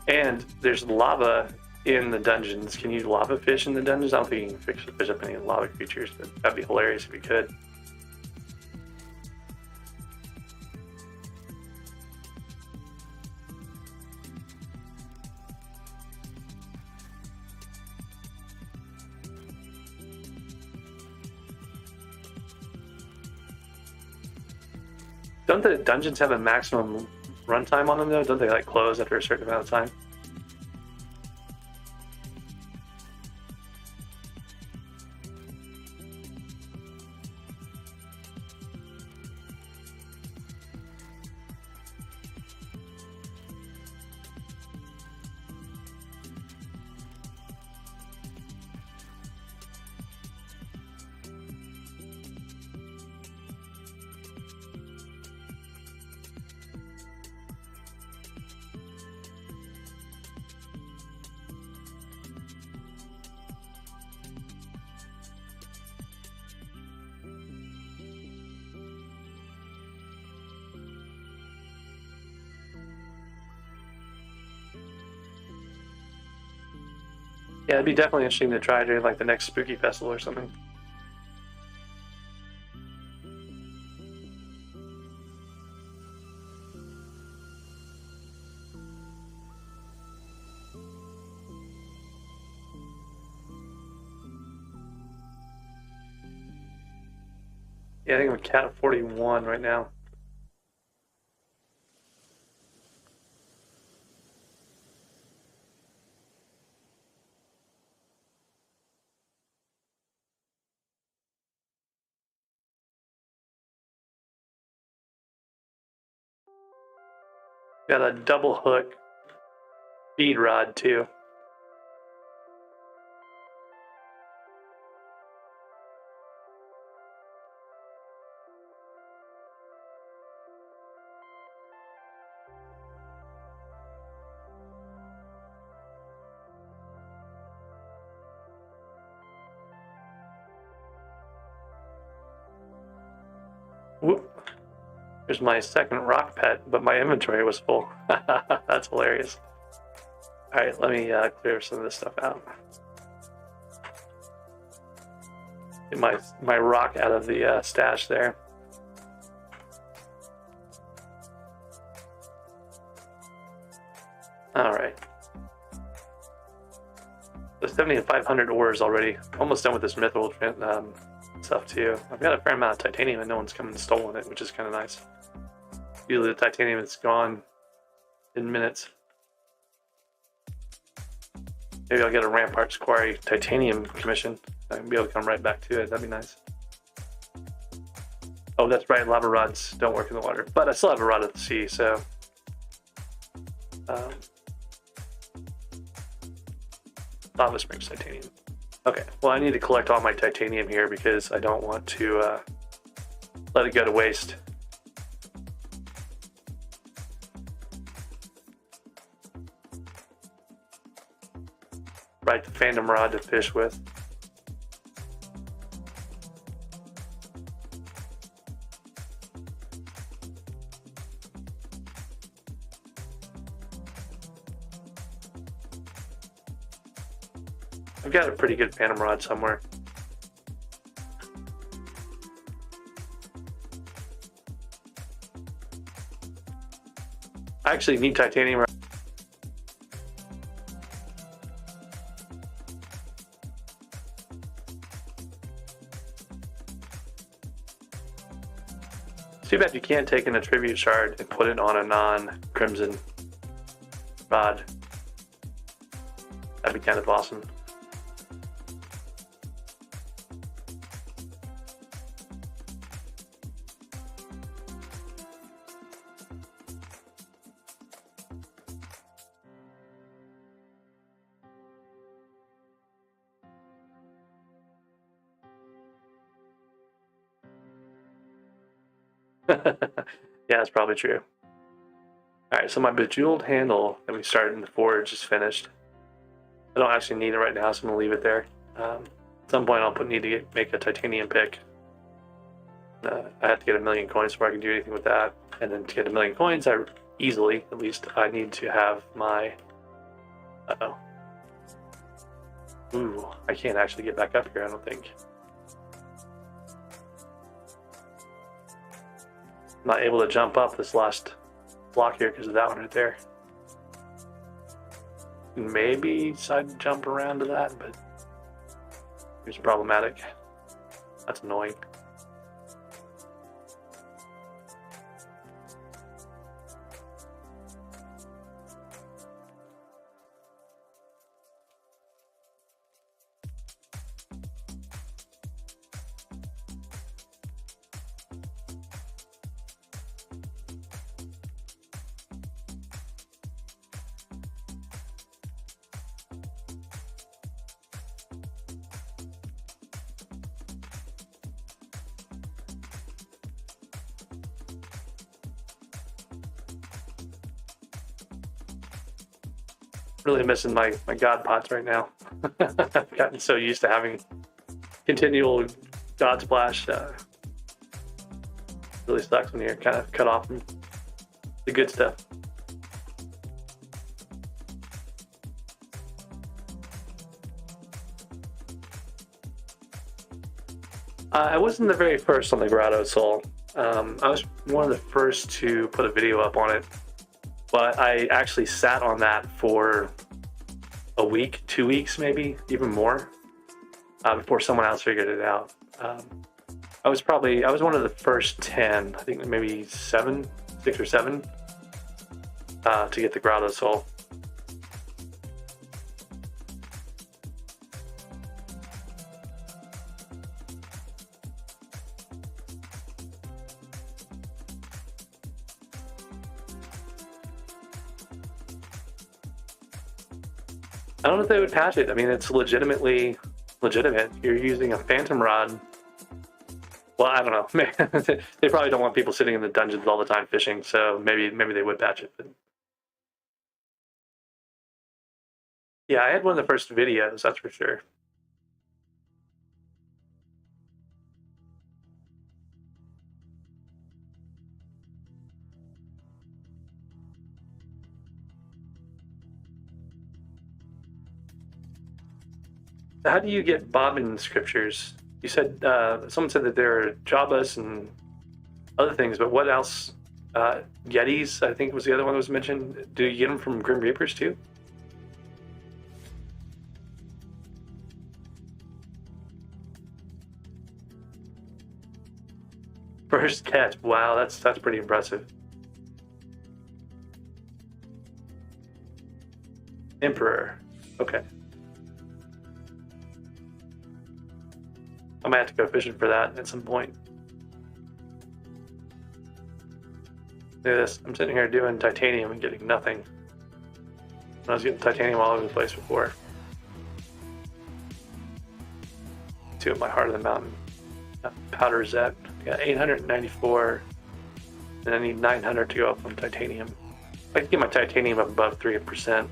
And there's lava in the dungeons. Can you lava fish in the dungeons? I don't think you can fish up any lava creatures, but that'd be hilarious if you could. Don't the dungeons have a maximum runtime on them though? Don't they like close after a certain amount of time? Yeah, it'd be definitely interesting to try during like the next spooky festival or something. Yeah, I think I'm a cat 41 right now. Got a double hook feed rod too. Whoop. There's my second rock pet, but my inventory was full. That's hilarious. All right, let me clear some of this stuff out. Get my rock out of the stash there. All right. So 7,500 ores already. Almost done with this mithril stuff too. I've got a fair amount of titanium and no one's come and stolen it, which is kind of nice. Usually the titanium is gone in minutes. Maybe I'll get a Rampart's Quarry titanium commission. I can be able to come right back to it. That'd be nice. Oh, that's right. Lava rods don't work in the water, but I still have a rod at the sea, so. Lava Springs titanium. Okay, well, I need to collect all my titanium here because I don't want to let it go to waste. Right, the Phantom Rod to fish with. I've got a pretty good Phantom Rod somewhere. I actually need titanium. Too bad you can't take an attribute shard and put it on a non-crimson rod. That'd be kind of awesome. Yeah, that's probably true. Alright, so my bejeweled handle that we started in the forge is finished. I don't actually need it right now, so I'm going to leave it there. At some point I'll need to make a titanium pick. I have to get 1,000,000 coins before I can do anything with that. And then to get 1,000,000 coins, at least, I need to have my... Uh-oh. Ooh, I can't actually get back up here, I don't think. I'm not able to jump up this last block here because of that one right there. Maybe side jump around to that, but it's problematic. That's annoying. Really missing my God pots right now. I've gotten so used to having continual God splash. Really sucks when you're kind of cut off from the good stuff. I wasn't the very first on the Grotto Soul. I was one of the first to put a video up on it, but I actually sat on that for a week, 2 weeks, maybe even more, before someone else figured it out. I was one of the first 10, I think maybe 6 or 7, to get the Grotto Soul. I don't know if they would patch it. I mean, it's legitimately legitimate. You're using a phantom rod. Well, I don't know. They probably don't want people sitting in the dungeons all the time fishing, so maybe they would patch it. But yeah, I had one of the first videos, that's for sure. How do you get bobbin scriptures? You said someone said that there are Jabas and other things, but what else? Yetis, I think was the other one that was mentioned. Do you get them from Grim Reapers too? First catch. Wow, that's pretty impressive. Emperor. Okay. I might have to go fishing for that at some point. Look at this. I'm sitting here doing titanium and getting nothing. I was getting titanium all over the place before. Two at my heart of the mountain. Powder Zet. I got 894. And I need 900 to go up on titanium. I can get my titanium up above 3%.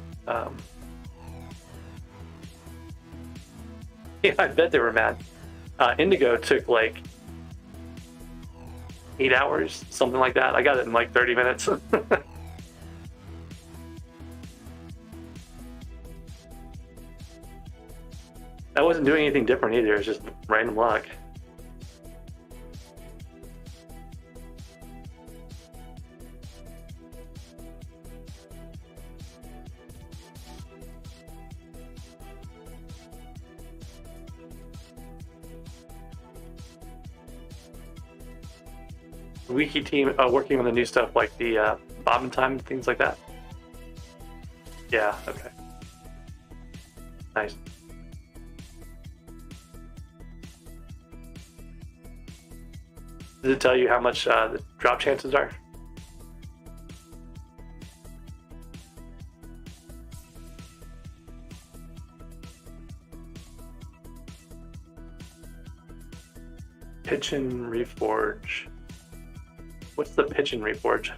Yeah, I bet they were mad. Indigo took like 8 hours, something like that. I got it in like 30 minutes. I wasn't doing anything different either. It was just random luck. Wiki team working on the new stuff like the bobbin time, things like that. Yeah, okay. Nice. Does it tell you how much the drop chances are? Pitch and reforge. What's the pitch and reforge?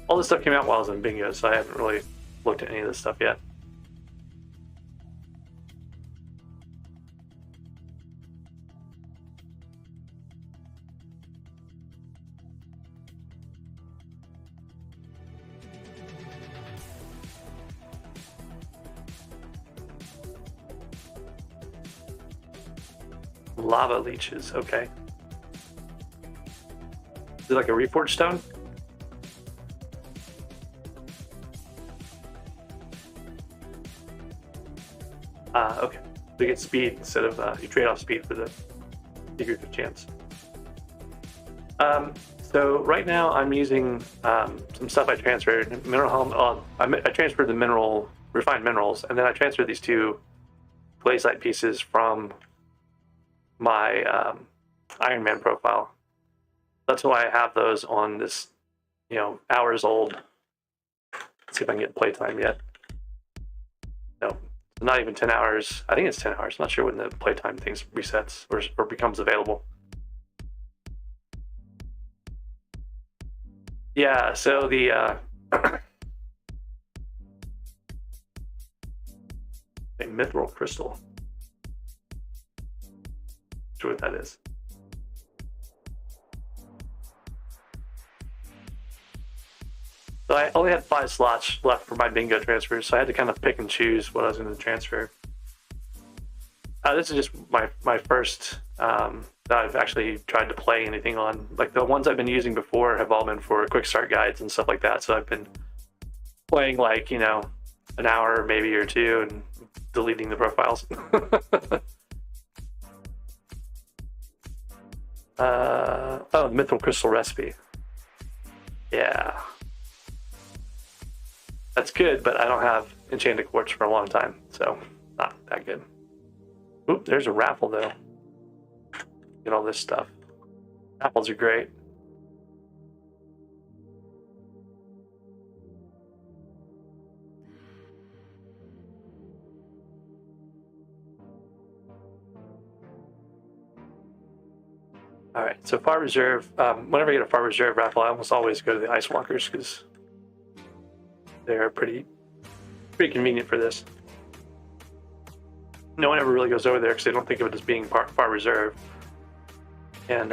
All this stuff came out while I was in bingo, so I haven't really looked at any of this stuff yet. Lava leeches, okay. Is it like a reforged stone? Okay. So you get speed instead of, you trade off speed for the decrease chance. So right now I'm using some stuff I transferred. Mineral helm, I transferred the refined minerals, and then I transferred these 2 glazite pieces from my Ironman profile. That's why I have those on this, hours old. Let's see if I can get playtime yet. No, not even 10 hours. I think it's 10 hours. I'm not sure when the playtime thing resets or becomes available. Yeah, so the A mithril crystal. Not sure what that is. So I only had 5 slots left for my bingo transfers, so I had to kind of pick and choose what I was going to transfer. This is just my first that I've actually tried to play anything on. Like the ones I've been using before have all been for quick start guides and stuff like that. So I've been playing like, you know, an hour maybe or two and deleting the profiles. Oh, the mithril crystal recipe. Yeah. That's good, but I don't have enchanted quartz for a long time, so not that good. Oop, there's a raffle though. Get all this stuff. Raffles are great. All right, so Far Reserve. Whenever I get a Far Reserve raffle, I almost always go to the Ice Walkers because they're pretty convenient for this. No one ever really goes over there because they don't think of it as being Far Reserve. And,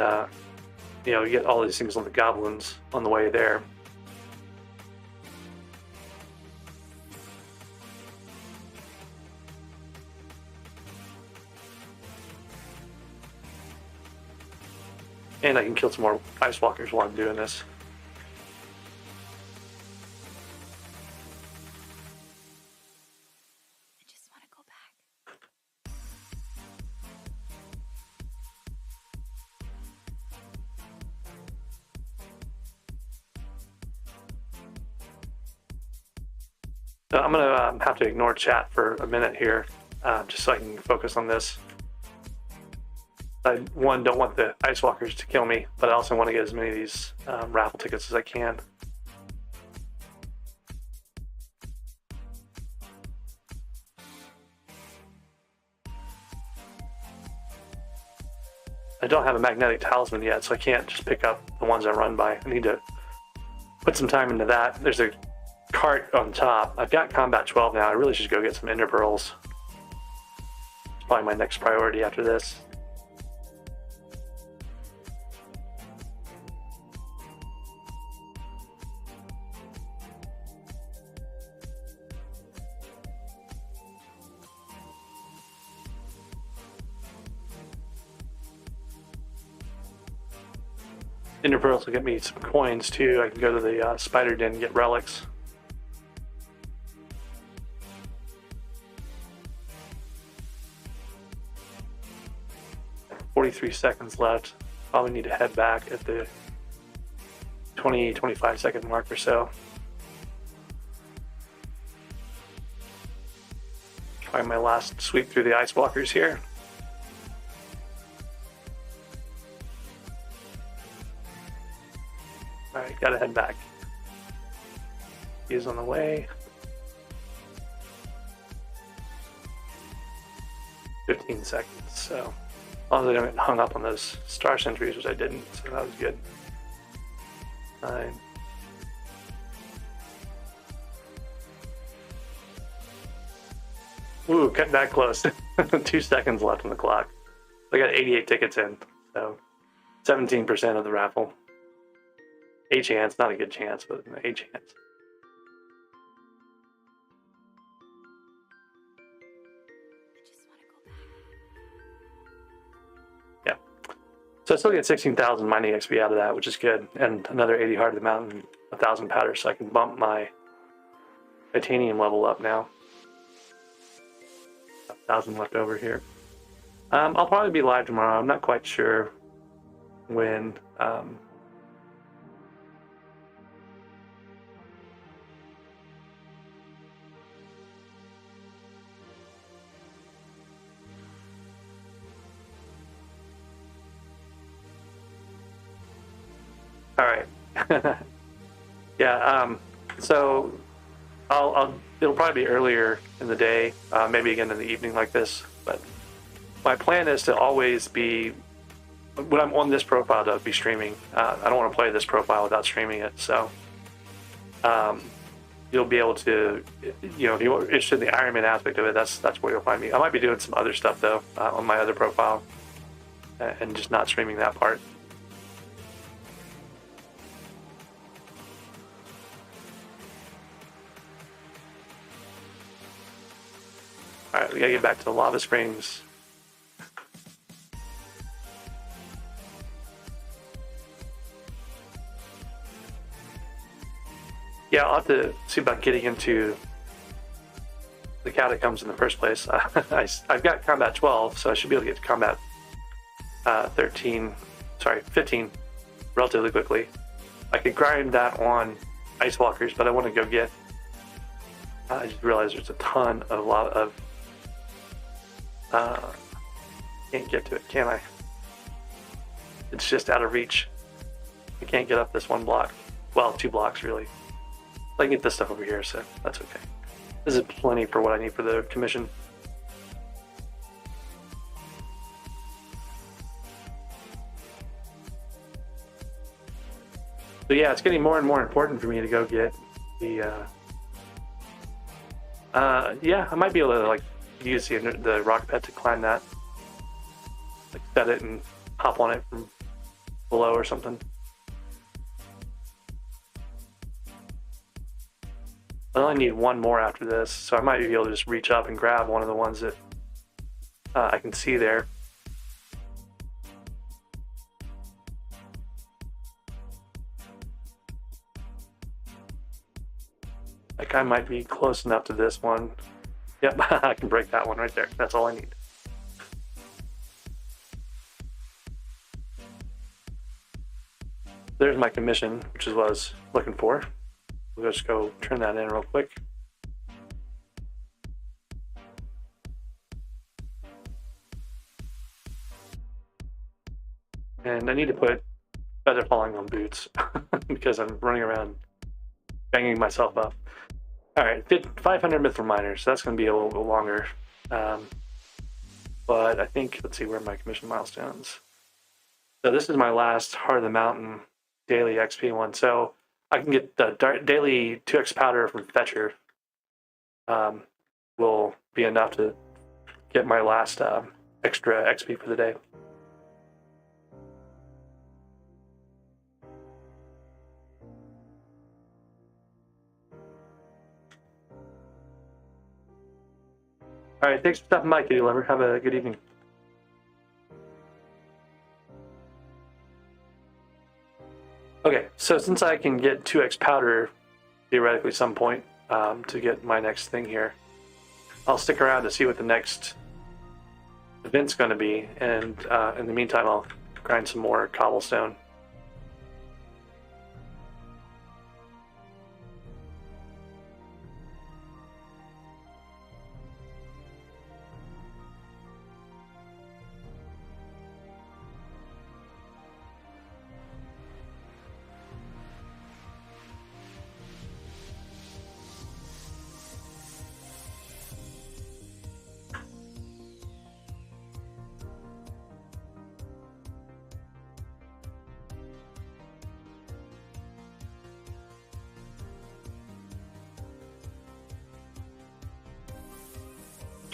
you know, you get all these things on the goblins on the way there. And I can kill some more Ice Walkers while I'm doing this. So I'm going to have to ignore chat for a minute here, just so I can focus on this. I, one, don't want the Ice Walkers to kill me, but I also want to get as many of these raffle tickets as I can. I don't have a magnetic talisman yet, so I can't just pick up the ones I run by. I need to put some time into that. There's a cart on top. I've got combat 12 now. I really should go get some ender pearls. It's probably my next priority after this. Ender pearls will get me some coins too. I can go to the spider den and get relics. Seconds left. Probably need to head back at the 20-25 second mark or so. Try my last sweep through the Ice Walkers here. Alright, gotta head back. He's on the way. 15 seconds, so as long as I don't get hung up on those star sentries, which I didn't, so that was good. 9. Ooh, cut that close. 2 seconds left on the clock. I got 88 tickets in, so 17% of the raffle. A chance, not a good chance, but a chance. So I still get 16,000 mining XP out of that, which is good, and another 80 Heart of the Mountain, 1,000 powder, so I can bump my titanium level up now. 1,000 left over here. I'll probably be live tomorrow. I'm not quite sure when. All right. Yeah. So it'll probably be earlier in the day, maybe again in the evening like this. But my plan is to always be, when I'm on this profile, to be streaming. I don't want to play this profile without streaming it. So, you'll be able to, if you're interested in the Ironman aspect of it, that's where you'll find me. I might be doing some other stuff though on my other profile, and just not streaming that part. All right, we gotta get back to the lava springs. Yeah, I'll have to see about getting into the catacombs in the first place. I've got combat 12, so I should be able to get to combat 15 relatively quickly. I could grind that on ice walkers, but I want to go get. I just realized there's a ton of can't get to it, can I? It's just out of reach. I can't get up this one block. Well, 2 blocks really. I can get this stuff over here, so that's okay. This is plenty for what I need for the commission. So yeah, it's getting more and more important for me to go get the. Yeah, I might be able to like use the rocket pet to climb that, like set it and hop on it from below or something. I only need one more after this, so I might be able to just reach up and grab one of the ones that I can see there. Like I might be close enough to this one. Yep, I can break that one right there. That's all I need. There's my commission, which is what I was looking for. We'll just go turn that in real quick. And I need to put feather falling on boots because I'm running around banging myself up. All right, 500 mithril miners. So that's going to be a little bit longer. But I think, let's see, where are my commission milestones? So this is my last Heart of the Mountain daily XP one. So I can get the daily 2x powder from Fetcher. Will be enough to get my last extra XP for the day. All right, thanks for stopping by, Kitty Lover. Have a good evening. Okay, so since I can get 2x powder theoretically some point to get my next thing here, I'll stick around to see what the next event's going to be, and in the meantime I'll grind some more cobblestone.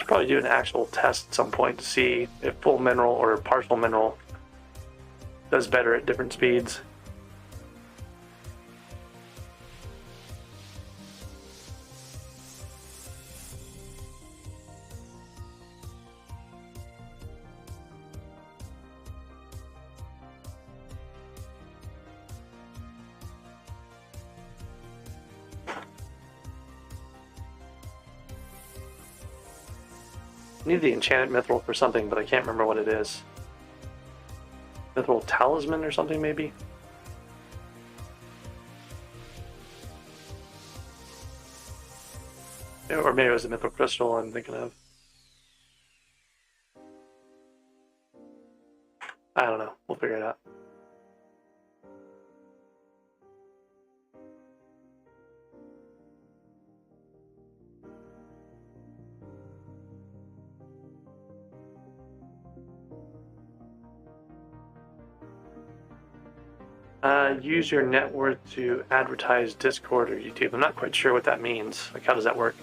Probably do an actual test at some point to see if full mineral or partial mineral does better at different speeds. I need the enchanted mithril for something, but I can't remember what it is. Mithril talisman or something, maybe? Or maybe it was the mithril crystal I'm thinking of. I don't know. We'll figure it out. Use your net worth to advertise Discord or YouTube. I'm not quite sure what that means. Like, how does that work?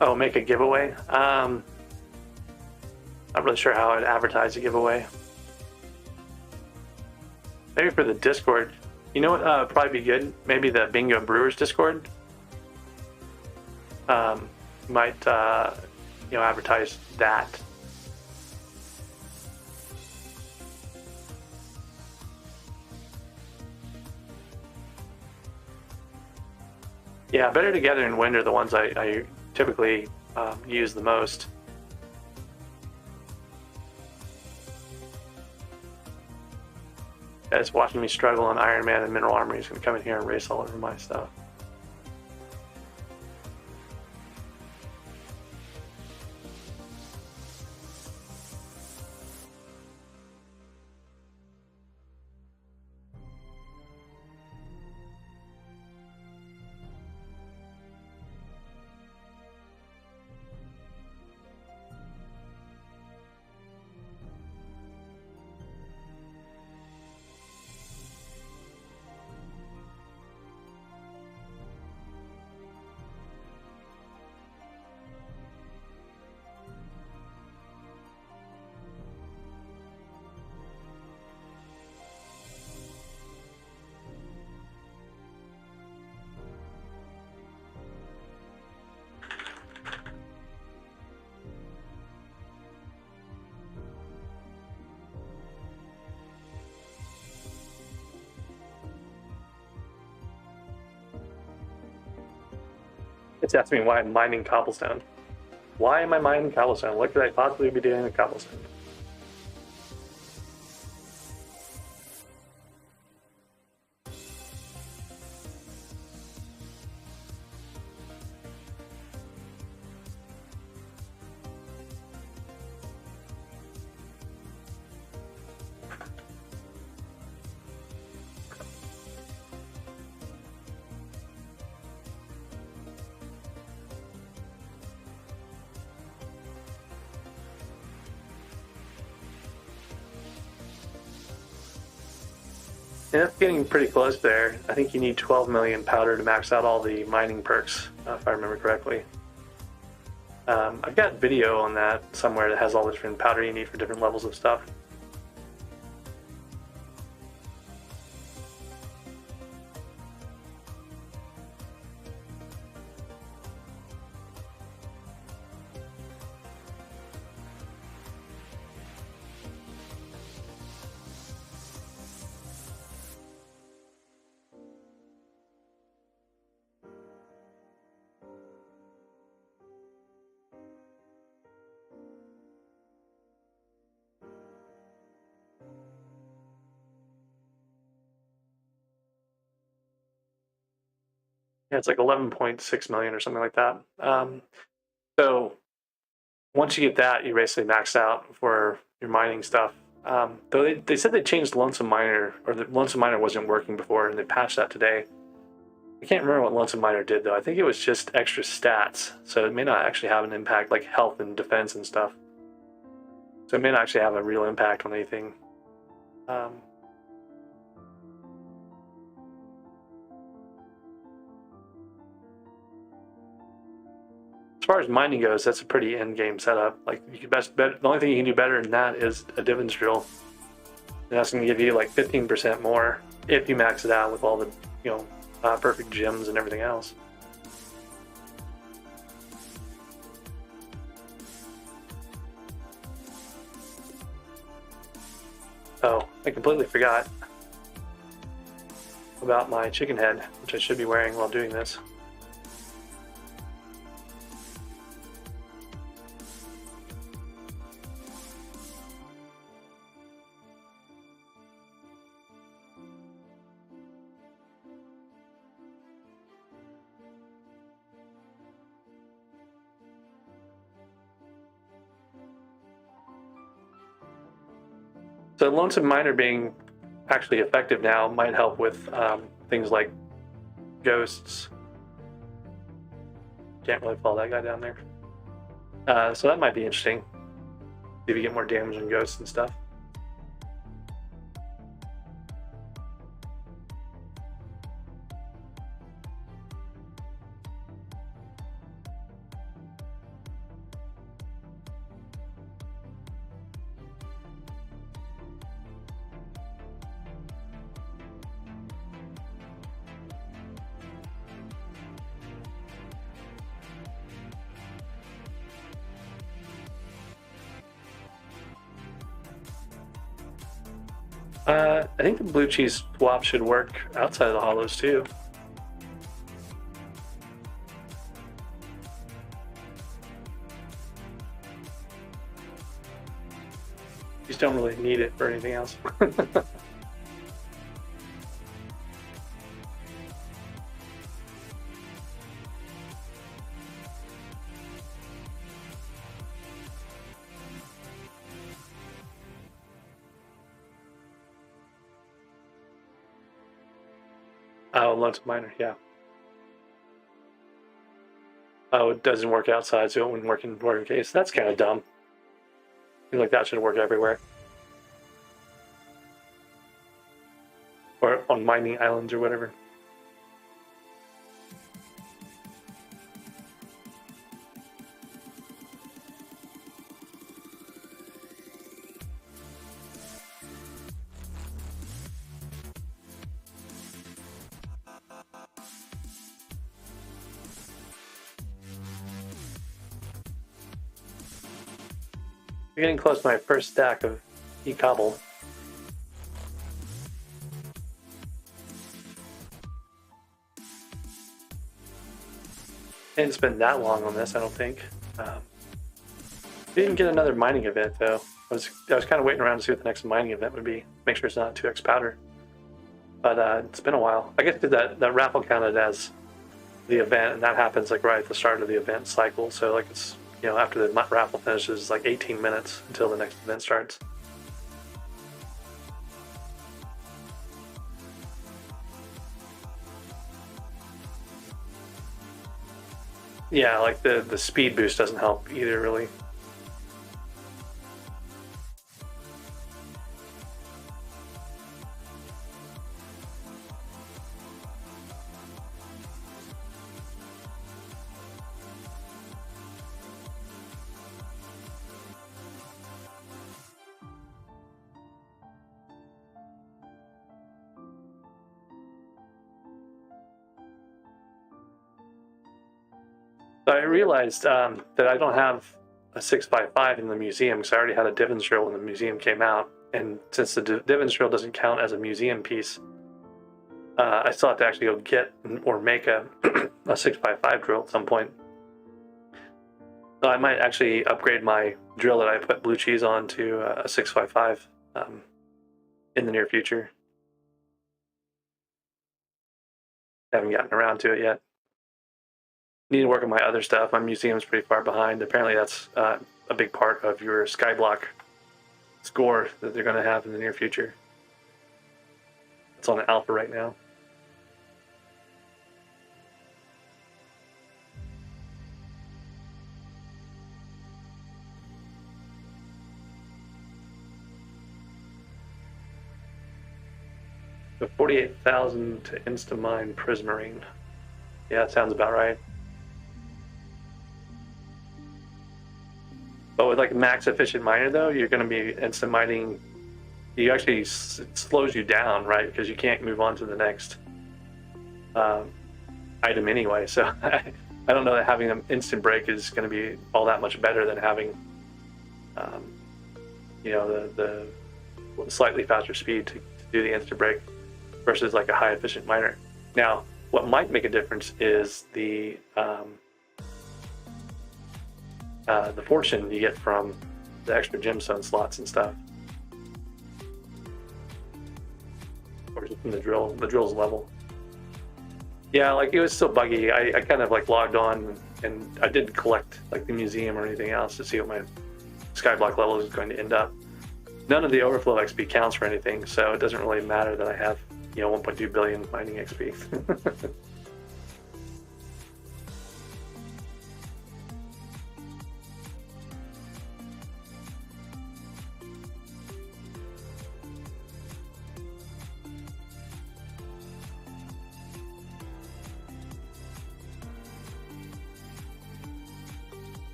Oh, make a giveaway? Not really sure how I'd advertise a giveaway. Maybe for the Discord. You know what would probably be good? Maybe the Bingo Brewers Discord. Might you know, advertise that. Yeah, Better Together and Wind are the ones I typically use the most. Guys watching me struggle on Ironman and Mineral Armory is going to come in here and race all over my stuff. It's asking me why I'm mining cobblestone. Why am I mining cobblestone? What could I possibly be doing with cobblestone? Yeah, it's getting pretty close there. I think you need 12 million powder to max out all the mining perks, if I remember correctly. I've got video on that somewhere that has all the different powder you need for different levels of stuff. Yeah, it's like 11.6 million or something like that. So once you get that, you basically max out for your mining stuff. Though they said they changed Lonesome Miner, or the Lonesome Miner wasn't working before, and they patched that today. I can't remember what Lonesome Miner did though. I think it was just extra stats, so it may not actually have an impact like health and defense and stuff. So it may not actually have a real impact on anything. As far as mining goes, that's a pretty end game setup. Like you could the only thing you can do better than that is a Divins drill. And that's going to give you like 15% more if you max it out with all the, you know, perfect gems and everything else. Oh, I completely forgot about my chicken head, which I should be wearing while doing this. So Lonesome Miner being actually effective now might help with things like ghosts. Can't really follow that guy down there. So that might be interesting. See if you get more damage on ghosts and stuff. I think the blue cheese swap should work outside of the hollows too. You just don't really need it for anything else. Oh, Longterm Miner, yeah. Oh, it doesn't work outside, so it wouldn't work in working case. That's kind of dumb. I feel like that should work everywhere. Or on mining islands or whatever. We're getting close to my first stack of e-cobble. Didn't spend that long on this, I don't think. Didn't get another mining event though. I was kind of waiting around to see what the next mining event would be. Make sure it's not 2x powder. But it's been a while. I guess that raffle counted as the event, and that happens like right at the start of the event cycle. So like it's, you know, after the raffle finishes, it's like 18 minutes until the next event starts. Yeah, like the speed boost doesn't help either, really. So I realized that I don't have a 6x5 in the museum because I already had a Divins drill when the museum came out. And since the Divins drill doesn't count as a museum piece, I still have to actually go get or make a 6x5 drill at some point. So I might actually upgrade my drill that I put blue cheese on to a 6x5 in the near future. Haven't gotten around to it yet. Need to work on my other stuff. My museum's pretty far behind. Apparently that's a big part of your SkyBlock score that they're going to have in the near future. It's on the alpha right now. So 48,000 to insta-mine Prismarine. Yeah, that sounds about right. But with like a max efficient miner though, you're going to be instant mining. You actually, it slows you down, right? Because you can't move on to the next item anyway. So I don't know that having an instant break is going to be all that much better than having, you know, the slightly faster speed to do the instant break versus like a high efficient miner. Now, what might make a difference is the fortune you get from the extra gemstone slots and stuff, or just from the drill's level. Yeah, like it was still buggy. I kind of like logged on and I didn't collect like the museum or anything else to see what my SkyBlock level is going to end up. none of the overflow XP counts for anything, so it doesn't really matter that I have, 1.2 billion mining XP.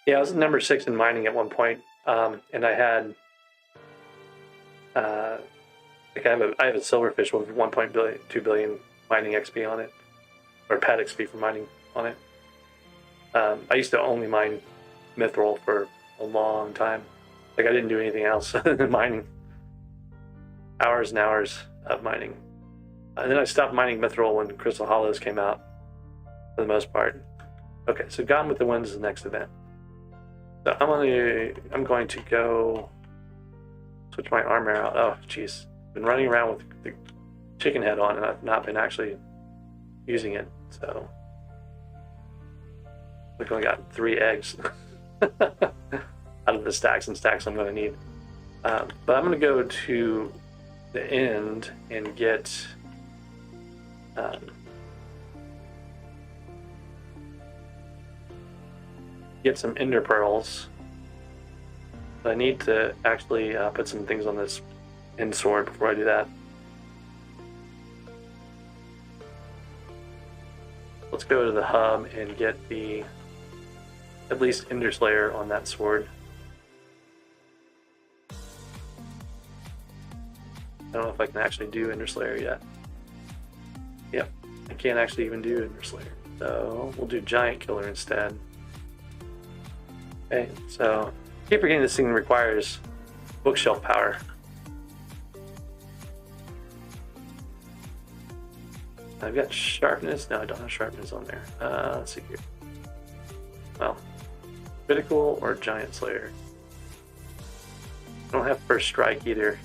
Yeah, I was number 6 in mining at one point, and I had, I have a silverfish with 1.2 billion mining XP on it, or pad XP for mining on it. I used to only mine mithril for a long time. Like, I didn't do anything else than mining. Hours and hours of mining. And then I stopped mining mithril when Crystal Hollows came out, for the most part. Okay, so Gone with the Wind is the next event. So I'm going to go switch my armor out. Oh, jeez. Been running around with the chicken head on, and I've not been actually using it. So I've only got 3 eggs out of the stacks and stacks I'm going to need. But I'm going to go to the end and get some ender pearls. But I need to actually put some things on this end sword before I do that. Let's go to the hub and get at least Ender Slayer on that sword. I don't know if I can actually do Ender Slayer yet. Yep, I can't actually even do Ender Slayer. So we'll do Giant Killer instead. Okay, so I keep forgetting this thing requires bookshelf power. I've got sharpness. No, I don't have sharpness on there. Let's see here. Well, critical or Giant Slayer. I don't have first strike either.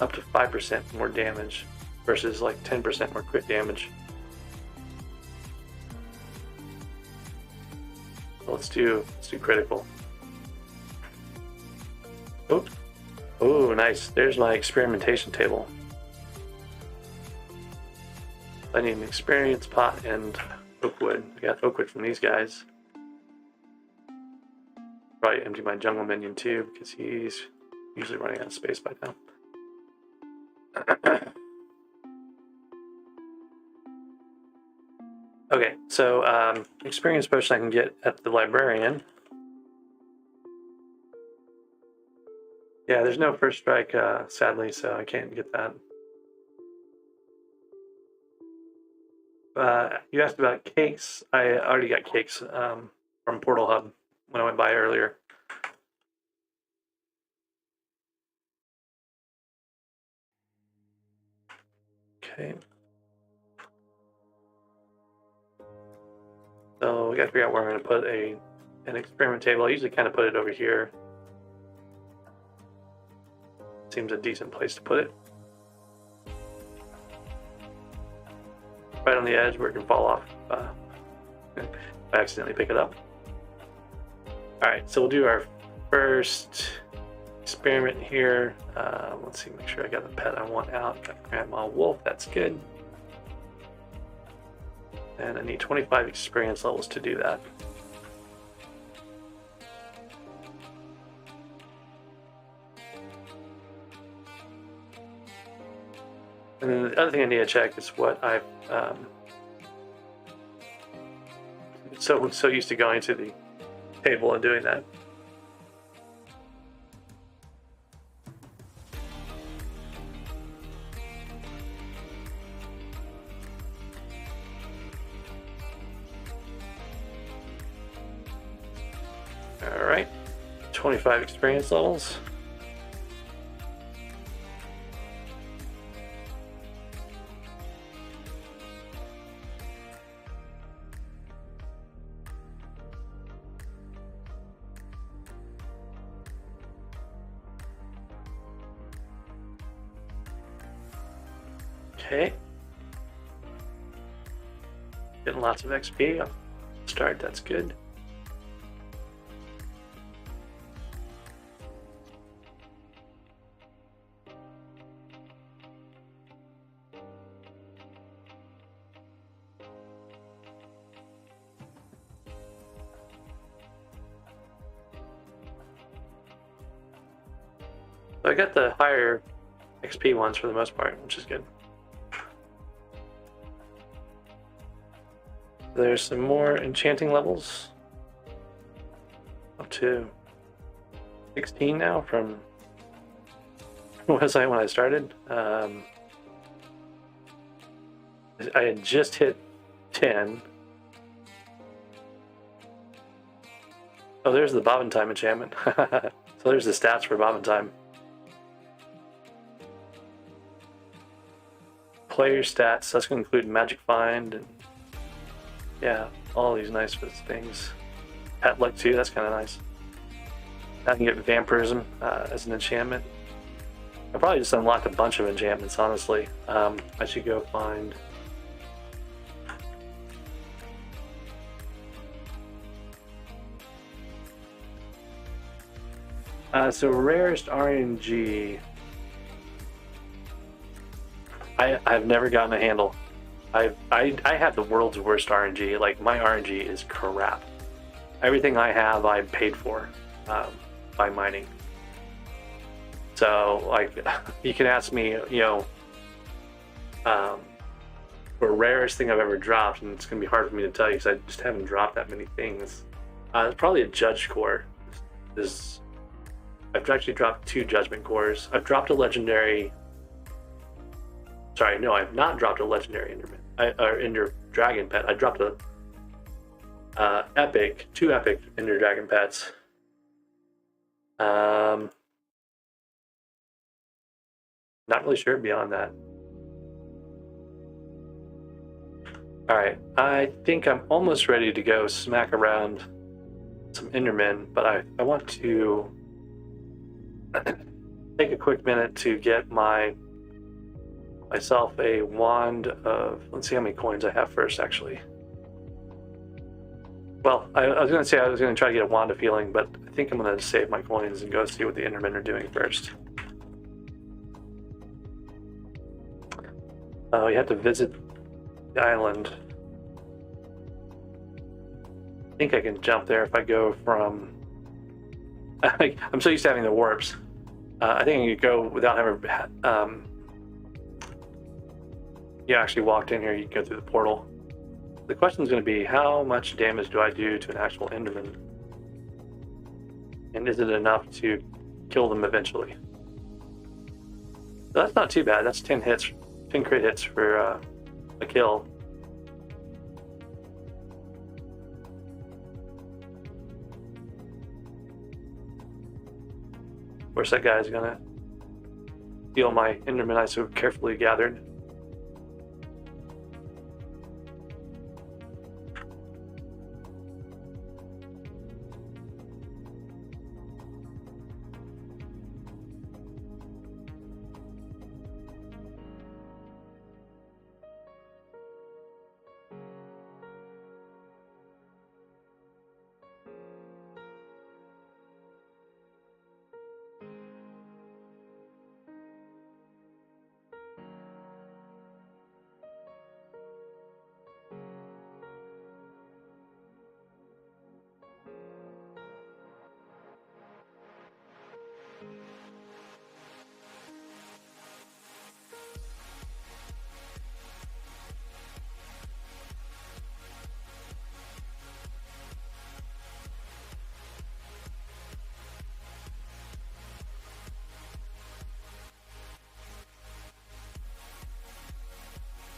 Up to 5% more damage versus like 10% more crit damage. Let's do critical. Oh, nice. There's my experimentation table. I need an experience pot and oak wood. I got oak wood from these guys. Probably empty my jungle minion too, because he's usually running out of space by now. Okay, so experience potion I can get at the librarian. Yeah, there's no first strike, sadly, so I can't get that. You asked about cakes. I already got cakes from Portal Hub when I went by earlier. Okay. So we got to figure out where I'm going to put an experiment table. I usually kind of put it over here. Seems a decent place to put it. Right on the edge where it can fall off if I accidentally pick it up. Alright, so we'll do our first experiment here. Let's see, make sure I got the pet I want out. Got Grandma Wolf, that's good. And I need 25 experience levels to do that. And then the other thing I need to check is what I've so used to going to the table and doing that. All right, 25 experience levels. Okay. Getting lots of XP. I'll start, that's good. So I got the higher XP ones for the most part, which is good. There's some more enchanting levels. Up to 16 now from what was I when I started? I had just hit 10. Oh, there's the Bobbin Time enchantment. So there's the stats for Bobbin Time. Player stats, that's going to include Magic Find and yeah, all these nice things. Pet Luck too, that's kind of nice. I can get Vampirism as an enchantment. I probably just unlocked a bunch of enchantments, honestly. I should go find... so rarest RNG... I've never gotten a handle. I have the world's worst RNG. Like, my RNG is crap. Everything I have, I paid for by mining. So, like, you can ask me, you know, for rarest thing I've ever dropped, and it's going to be hard for me to tell you because I just haven't dropped that many things. It's probably a Judge Core. I've actually dropped 2 Judgment Cores. I've dropped a legendary... Sorry, no, I have not dropped a legendary Enderman, or Ender Dragon pet. I dropped a 2 epic Ender Dragon pets. Not really sure beyond that. All right, I think I'm almost ready to go smack around some Endermen, but I want to take a quick minute to get myself a wand of, let's see how many coins I have first, actually. Well, I was going to say I was going to try to get a wand of healing, but I think I'm going to save my coins and go see what the Endermen are doing first. Oh, you have to visit the island. I think I can jump there if I go from... I'm so used to having the warps. I think I could go without having... you actually walked in here, you can go through the portal. The question is going to be, how much damage do I do to an actual Enderman? And is it enough to kill them eventually? So that's not too bad. That's 10 hits, 10 crit hits for a kill. Of course, that guy's going to steal my Enderman I so carefully gathered.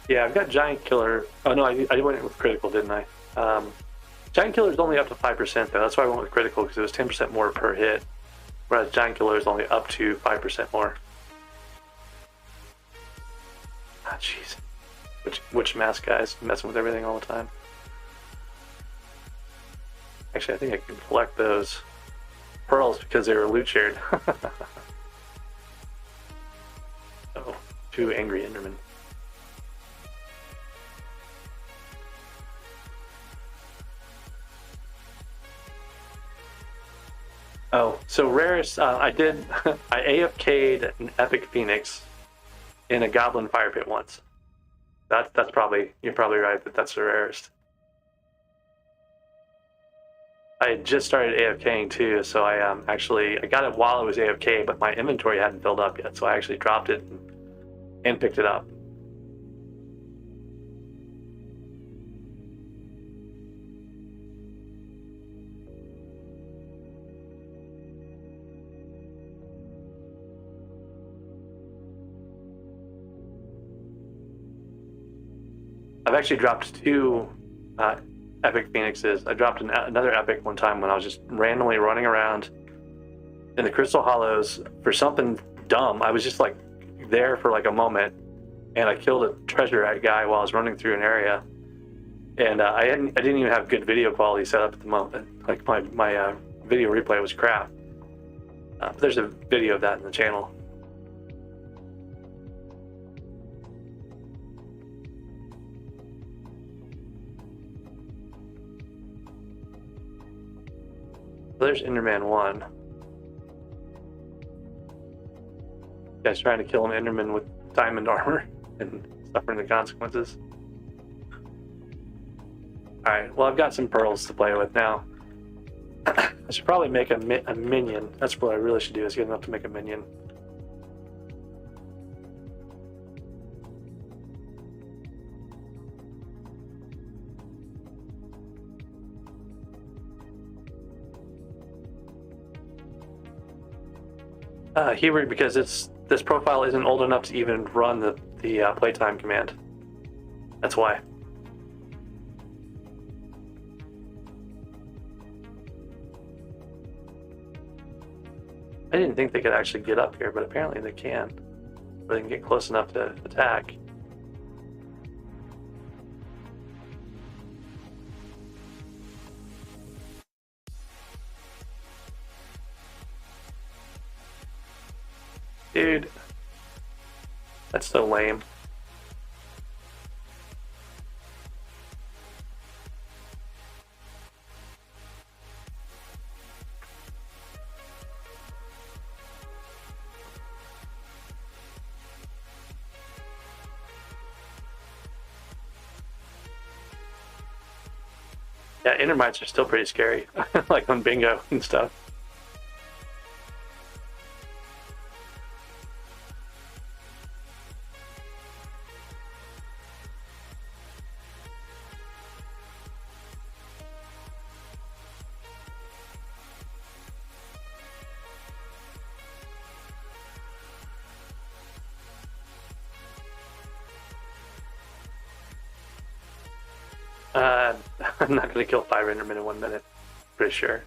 Yeah, I've got Giant Killer. Oh no, I went with critical, didn't I? Giant Killer is only up to 5% though. That's why I went with critical, because it was 10% more per hit, whereas Giant Killer is only up to 5% more. Ah, jeez. Which mask guys messing with everything all the time. Actually, I think I can collect those pearls because they were loot shared. Oh, 2 angry Endermen. So rarest, I did, I AFK'd an Epic Phoenix in a Goblin Fire Pit once. That's probably, you're probably right that that's the rarest. I had just started AFKing too, so I I got it while it was AFK, but my inventory hadn't filled up yet, so I actually dropped it and picked it up. I've actually dropped 2 Epic Phoenixes. I dropped another Epic one time when I was just randomly running around in the Crystal Hollows for something dumb. I was just like there for like a moment, and I killed a treasure guy while I was running through an area. And I didn't even have good video quality set up at the moment. Like my video replay was crap. But there's a video of that in the channel. There's Enderman 1. Guy's trying to kill an Enderman with diamond armor and suffering the consequences. Alright, well, I've got some pearls to play with now. I should probably make a minion. That's what I really should do, is get enough to make a minion. Hubert, because this profile isn't old enough to even run the playtime command. That's why. I didn't think they could actually get up here, but apparently they can. Or they can get close enough to attack. Dude, that's so lame. Yeah, Endermites are still pretty scary, like on bingo and stuff. I'm not going to kill 5 Endermen in 1 minute. Pretty sure.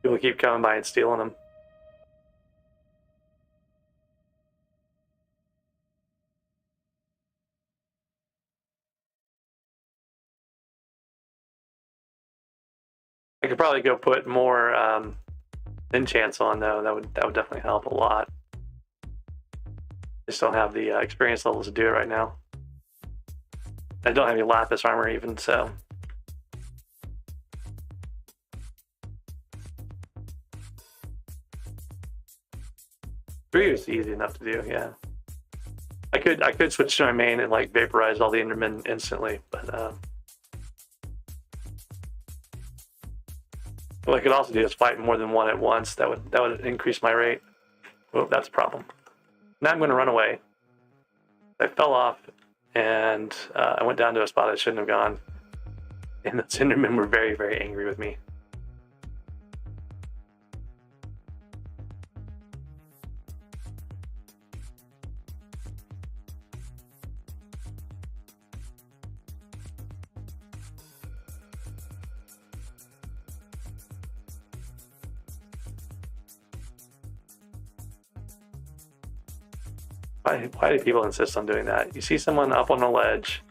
People keep coming by and stealing them. I could probably go put more enchants on though. That would definitely help a lot. Just don't have the experience levels to do it right now. I don't have any lapis armor even, so. Three is easy enough to do, yeah. I could switch to my main and like vaporize all the Endermen instantly, but what I could also do is fight more than one at once. That would increase my rate. Oh, that's a problem. Now I'm going to run away. I fell off. And I went down to a spot I shouldn't have gone. And the Endermen were very, very angry with me. Why do people insist on doing that? You see someone up on a ledge,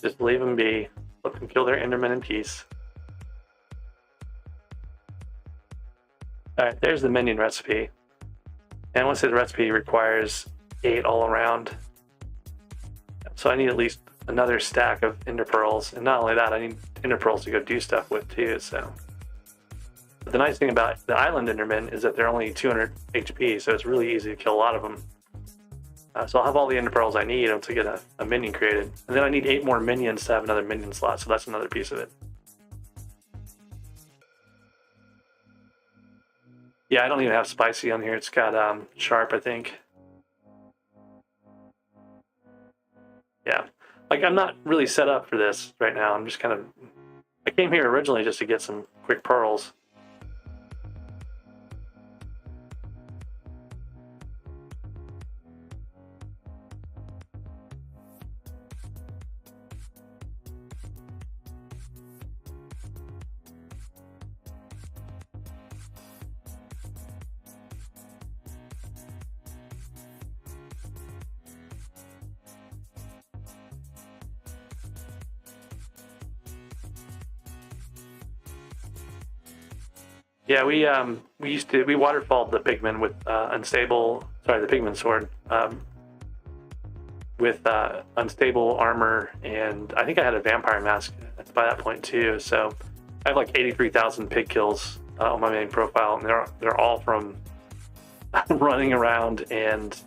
just leave them be, let them kill their Enderman in peace. Alright, there's the minion recipe. And I want to say the recipe requires 8 all around. So I need at least another stack of ender pearls. And not only that, I need ender pearls to go do stuff with too, so. But the nice thing about the island Endermen is that they're only 200 HP, so it's really easy to kill a lot of them. So I'll have all the Ender Pearls I need to get a minion created. And then I need 8 more minions to have another minion slot, so that's another piece of it. Yeah, I don't even have Spicy on here. It's got Sharp, I think. Yeah. Like, I'm not really set up for this right now. I'm just kind of... I came here originally just to get some quick pearls. Yeah, we waterfalled the pigman with the pigman sword with unstable armor, and I think I had a vampire mask by that point too. So I have like 83,000 pig kills on my main profile, and they're all from running around and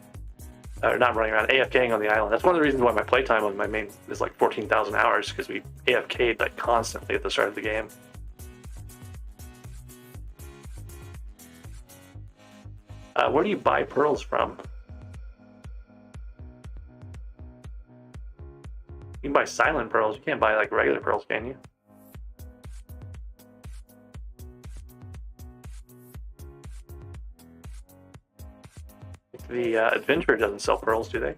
not running around, AFKing on the island. That's one of the reasons why my playtime on my main is like 14,000 hours, because we AFK'd like constantly at the start of the game. Where do you buy pearls from? You can buy silent pearls. You can't buy like regular pearls, can you? The Adventurer doesn't sell pearls, do they?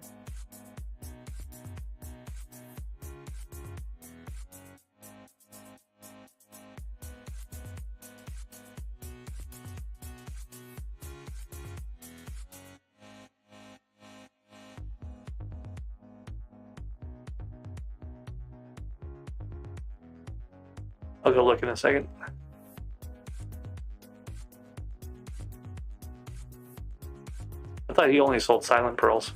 I'll go look in a second. I thought he only sold silent pearls.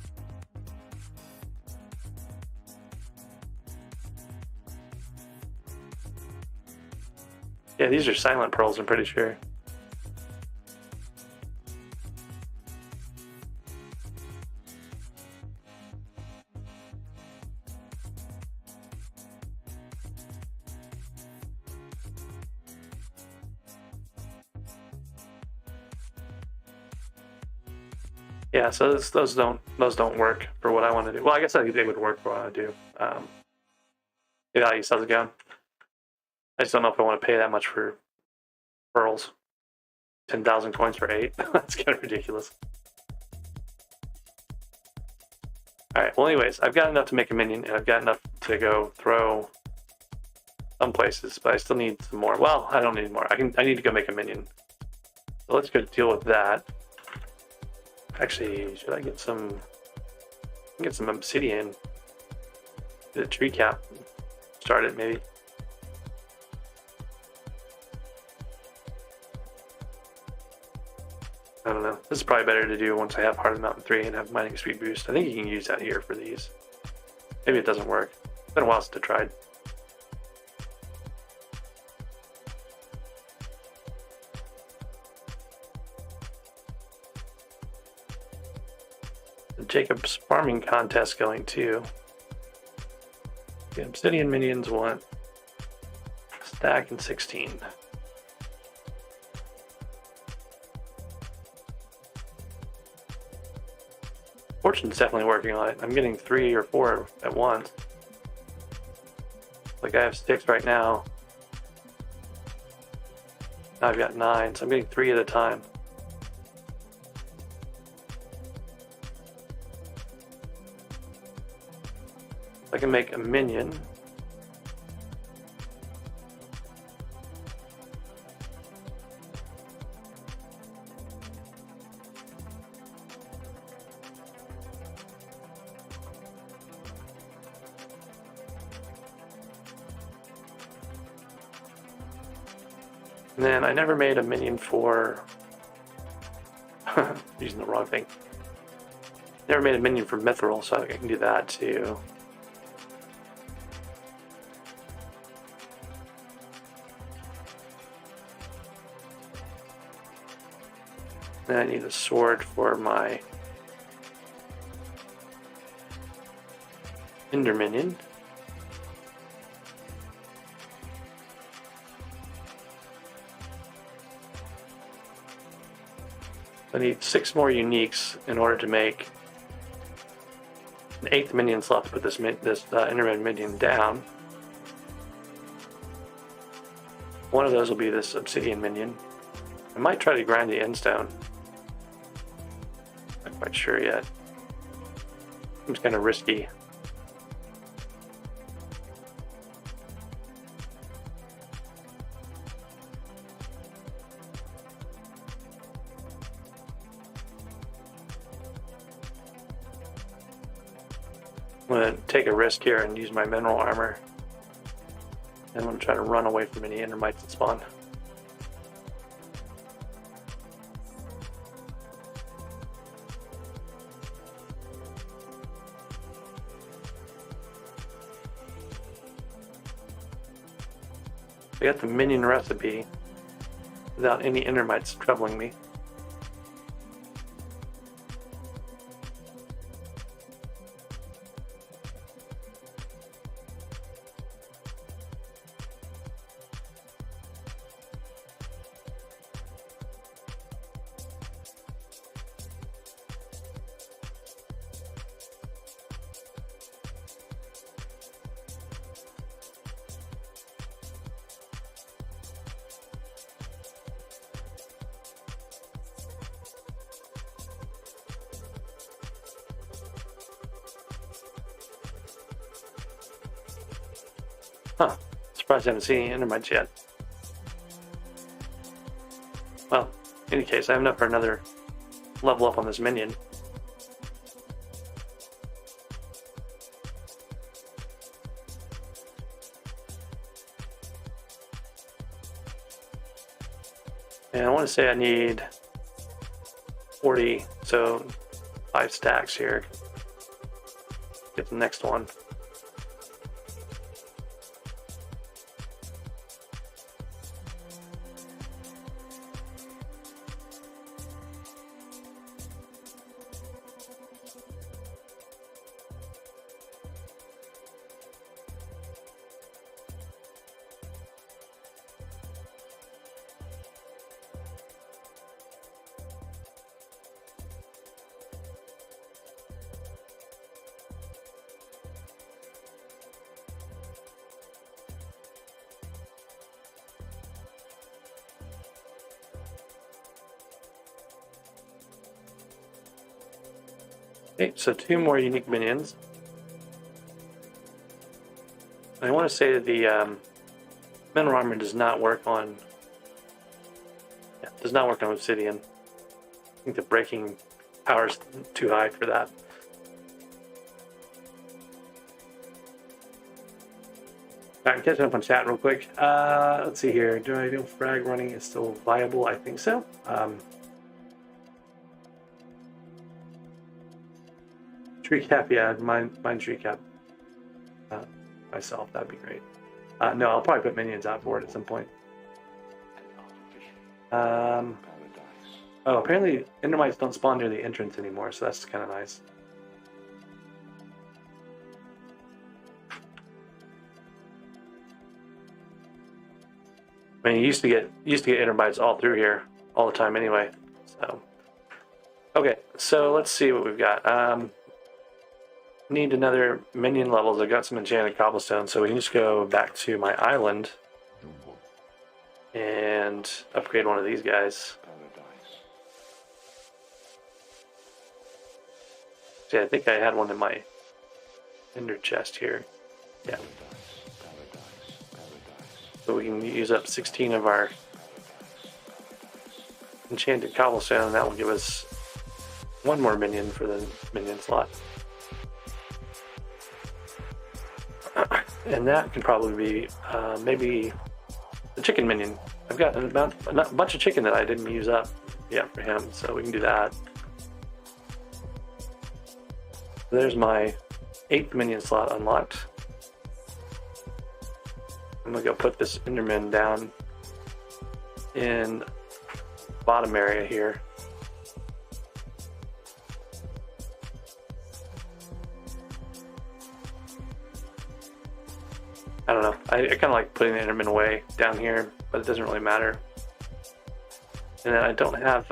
Yeah, these are silent pearls, I'm pretty sure. Yeah, so those don't work for what I want to do. Well, I guess they would work for what I want to do. Yeah, how's it going? I just don't know if I want to pay that much for pearls. 10,000 coins for 8. That's kind of ridiculous. Alright, well anyways, I've got enough to make a minion, and I've got enough to go throw some places, but I still need some more. Well, I don't need more. I need to go make a minion. So let's go deal with that. Actually, should I get some... get some obsidian. Get a tree cap. Start it, maybe. I don't know. This is probably better to do once I have Heart of the Mountain 3 and have mining speed boost. I think you can use that here for these. Maybe it doesn't work. It's been a while since I tried. Jacob's farming contest going too. The obsidian minions want stack and 16. Fortune's definitely working on it. I'm getting 3 or 4 at once. Like I have 6 right now. Now I've got 9, so I'm getting 3 at a time. I can make a minion. And then I never made a minion for using the wrong thing. Never made a minion for Mithril, so I can do that too. Then I need a sword for my Ender minion. I need 6 more uniques in order to make an 8th minion slot to put this Enderman minion down. One of those will be this obsidian minion. I might try to grind the end stone. Not quite sure yet. Seems kind of risky. I'm going to take a risk here and use my mineral armor. And I'm going to try to run away from any endermites that spawn. I got the minion recipe without any endermites troubling me. Huh. Surprised I haven't seen any endermites yet. Well, in any case, I have enough for another level up on this minion. And I want to say I need 40, so 5 stacks here. Get the next one. Okay, so 2 more unique minions. I want to say that the mineral armor does not work on obsidian. I think the breaking power is too high for that. Alright, catching up on chat real quick. Let's see here. Do I know frag running is still viable? I think so. Tree cap, yeah, mine tree cap myself. That'd be great. No, I'll probably put minions out for it at some point. Oh, apparently endermites don't spawn near the entrance anymore, so that's kind of nice. I mean, you used to get endermites all through here all the time anyway. So, okay, so let's see what we've got. Need another minion levels. I've got some enchanted cobblestone, so we can just go back to my island and upgrade one of these guys. See, I think I had one in my ender chest here. Yeah. So we can use up 16 of our enchanted cobblestone, and that will give us 1 more minion for the minion slot. And that can probably be maybe the chicken minion. I've got a bunch of chicken that I didn't use up yet for him, so we can do that. There's my 8th minion slot unlocked. I'm gonna go put this Enderman down in the bottom area here. I don't know. I kind of like putting the Enderman away down here, but it doesn't really matter. And then I don't have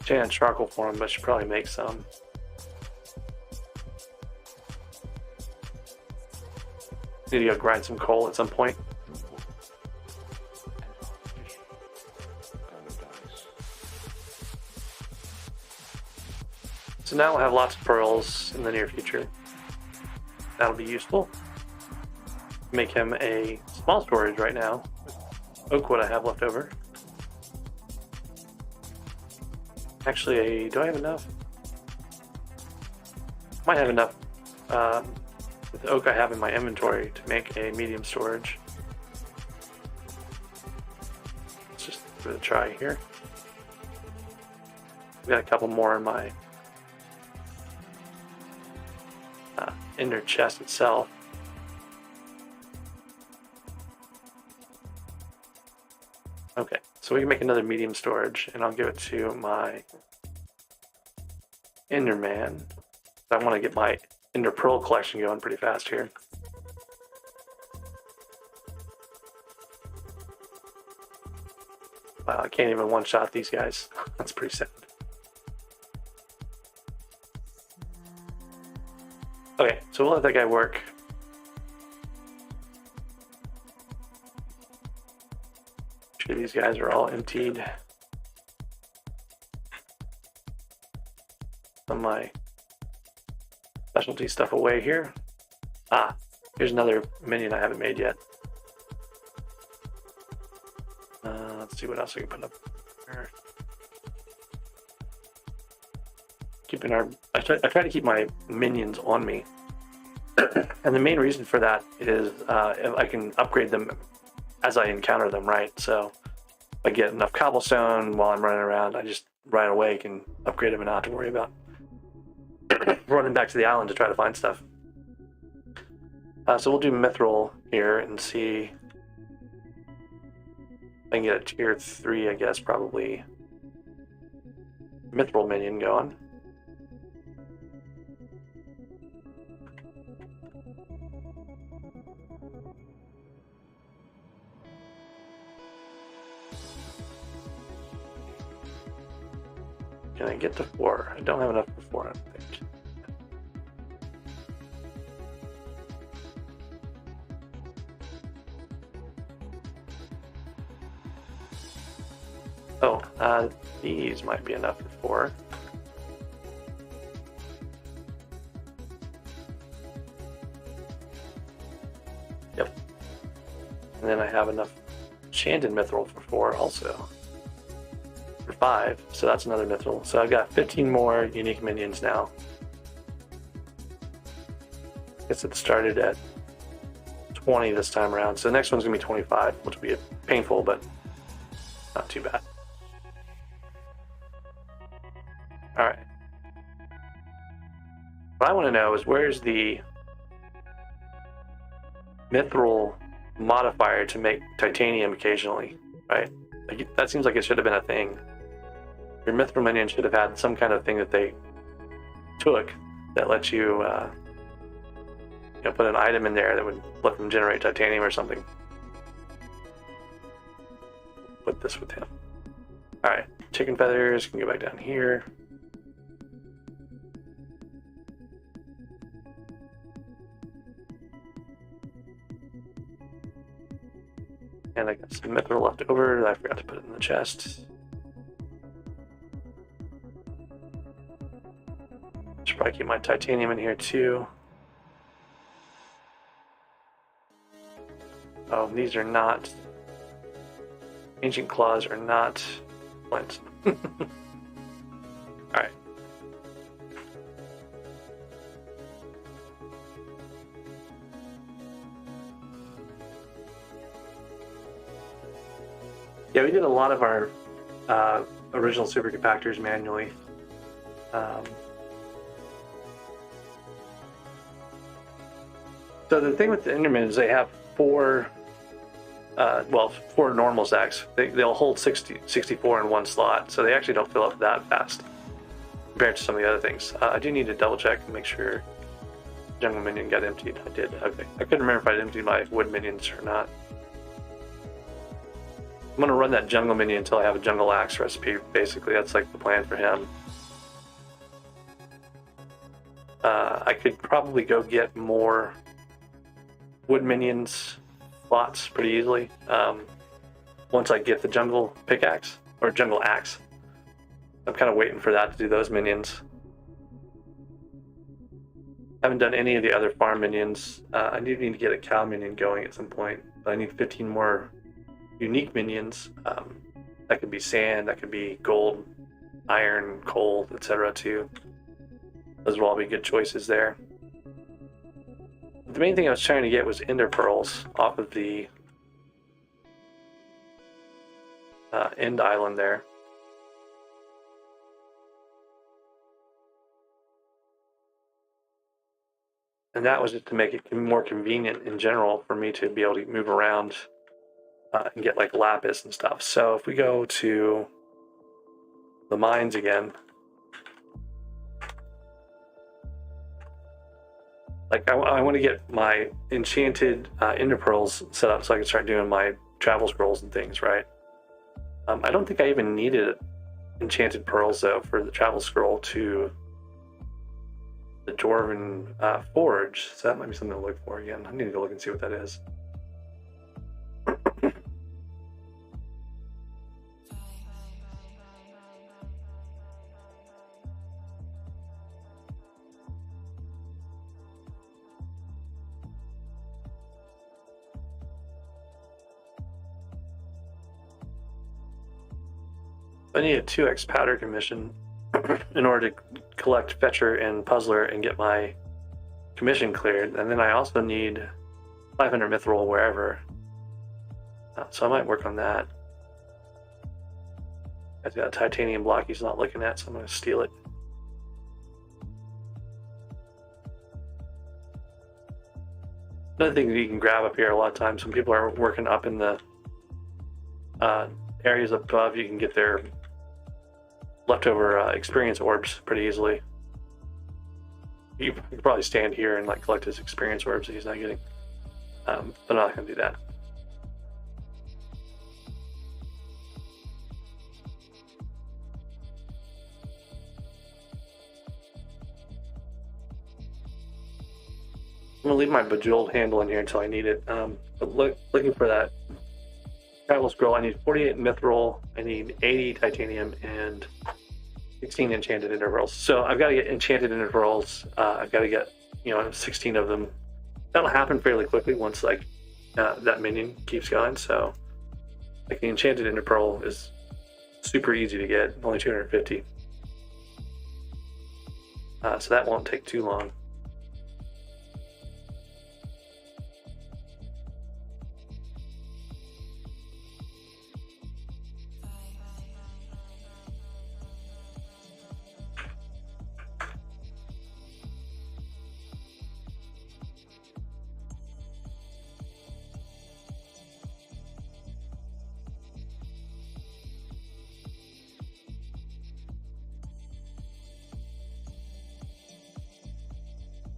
Jan charcoal for him, but I should probably make some. Need to go grind some coal at some point. So now we'll have lots of pearls in the near future. That'll be useful. Make him a small storage right now. Oak wood I have left over. Actually, do I have enough? Might have enough with the oak I have in my inventory to make a medium storage. Let's just give it a try here. We got a couple more in my inner chest itself. Okay, so we can make another medium storage, and I'll give it to my Enderman. I want to get my Ender Pearl collection going pretty fast here. Wow, I can't even one-shot these guys. That's pretty sad. Okay, so we'll let that guy work. Sure, these guys are all emptied. Some of my specialty stuff away here. Ah, here's another minion I haven't made yet. Let's see what else we can put up there. I try to keep my minions on me. And the main reason for that is if I can upgrade them as I encounter them, right? So if I get enough cobblestone while I'm running around, I just right away can upgrade them and not have to worry about running back to the island to try to find stuff. So we'll do mithril here and see if I can get a tier 3, I guess, probably mithril minion going. Can I get to 4? I don't have enough for 4, I don't think. Oh, these might be enough for 4. Yep. And then I have enough enchanted mithril for 4 also. For 5, so that's another mithril. So I've got 15 more unique minions now. I guess it started at 20 this time around. So the next one's gonna be 25, which will be painful, but not too bad. All right. What I want to know is where's the mithril modifier to make titanium occasionally, right? Like, that seems like it should have been a thing. Your mithril minion should have had some kind of thing that they took that lets you, put an item in there that would let them generate titanium or something. Put this with him. All right, chicken feathers can go back down here. And I got some mithril left over that I forgot to put it in the chest. Should probably keep my titanium in here too. Oh, these are not. Ancient claws are not flint. Alright. Yeah, we did a lot of our original supercompactors manually. So the thing with the Enderman is they have 4 normal stacks. They'll hold 64 in one slot, so they actually don't fill up that fast compared to some of the other things. I do need to double check and make sure jungle minion got emptied. I did. Okay. I couldn't remember if I'd emptied my wood minions or not. I'm going to run that jungle minion until I have a jungle axe recipe. Basically, that's like the plan for him. I could probably go get more wood minions slots pretty easily once I get the jungle pickaxe or jungle axe. I'm kind of waiting for that to do those minions. Haven't done any of the other farm minions. I need to get a cow minion going at some point, but I need 15 more unique minions. That could be sand, that could be gold, iron, coal, etc. too. Those will all be good choices there. The main thing I was trying to get was ender pearls off of the end island there. And that was just to make it more convenient in general for me to be able to move around and get like lapis and stuff. So if we go to the mines again, like I want to get my enchanted ender pearls set up so I can start doing my travel scrolls and things, right? I don't think I even needed enchanted pearls though for the travel scroll to the Dwarven Forge, so that might be something to look for again. I need to go look and see what that is. I need a 2x powder commission in order to collect Fetcher and Puzzler and get my commission cleared. And then I also need 500 mithril wherever. So I might work on that. I've got a titanium block he's not looking at, so I'm going to steal it. Another thing that you can grab up here a lot of times when people are working up in the areas above, you can get their leftover experience orbs pretty easily. You can probably stand here and like collect his experience orbs that he's not getting, but I'm not going to do that. I'm going to leave my bejeweled handle in here until I need it. But looking for that travel scroll, I need 48 mithril, I need 80 titanium, and 16 enchanted intervals. So I've got to get enchanted intervals. I've got to get 16 of them. That'll happen fairly quickly once like that minion keeps going. So like the enchanted interpearl is super easy to get, only 250. So that won't take too long.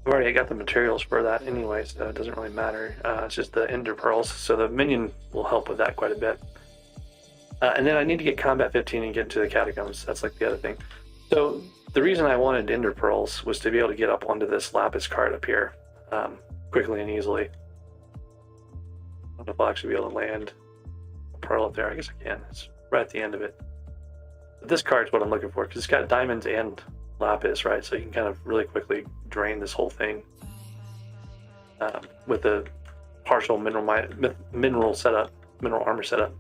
I've already got the materials for that anyway, so it doesn't really matter. It's just the ender pearls, so the minion will help with that quite a bit. And then I need to get combat 15 and get into the catacombs. That's like the other thing. So the reason I wanted ender pearls was to be able to get up onto this lapis cart up here quickly and easily. I don't know if I'll actually be able to land a pearl up there. I guess I can. It's right at the end of it. But this cart's what I'm looking for because it's got diamonds and lapis, right? So you can kind of really quickly drain this whole thing with the partial mineral armor setup.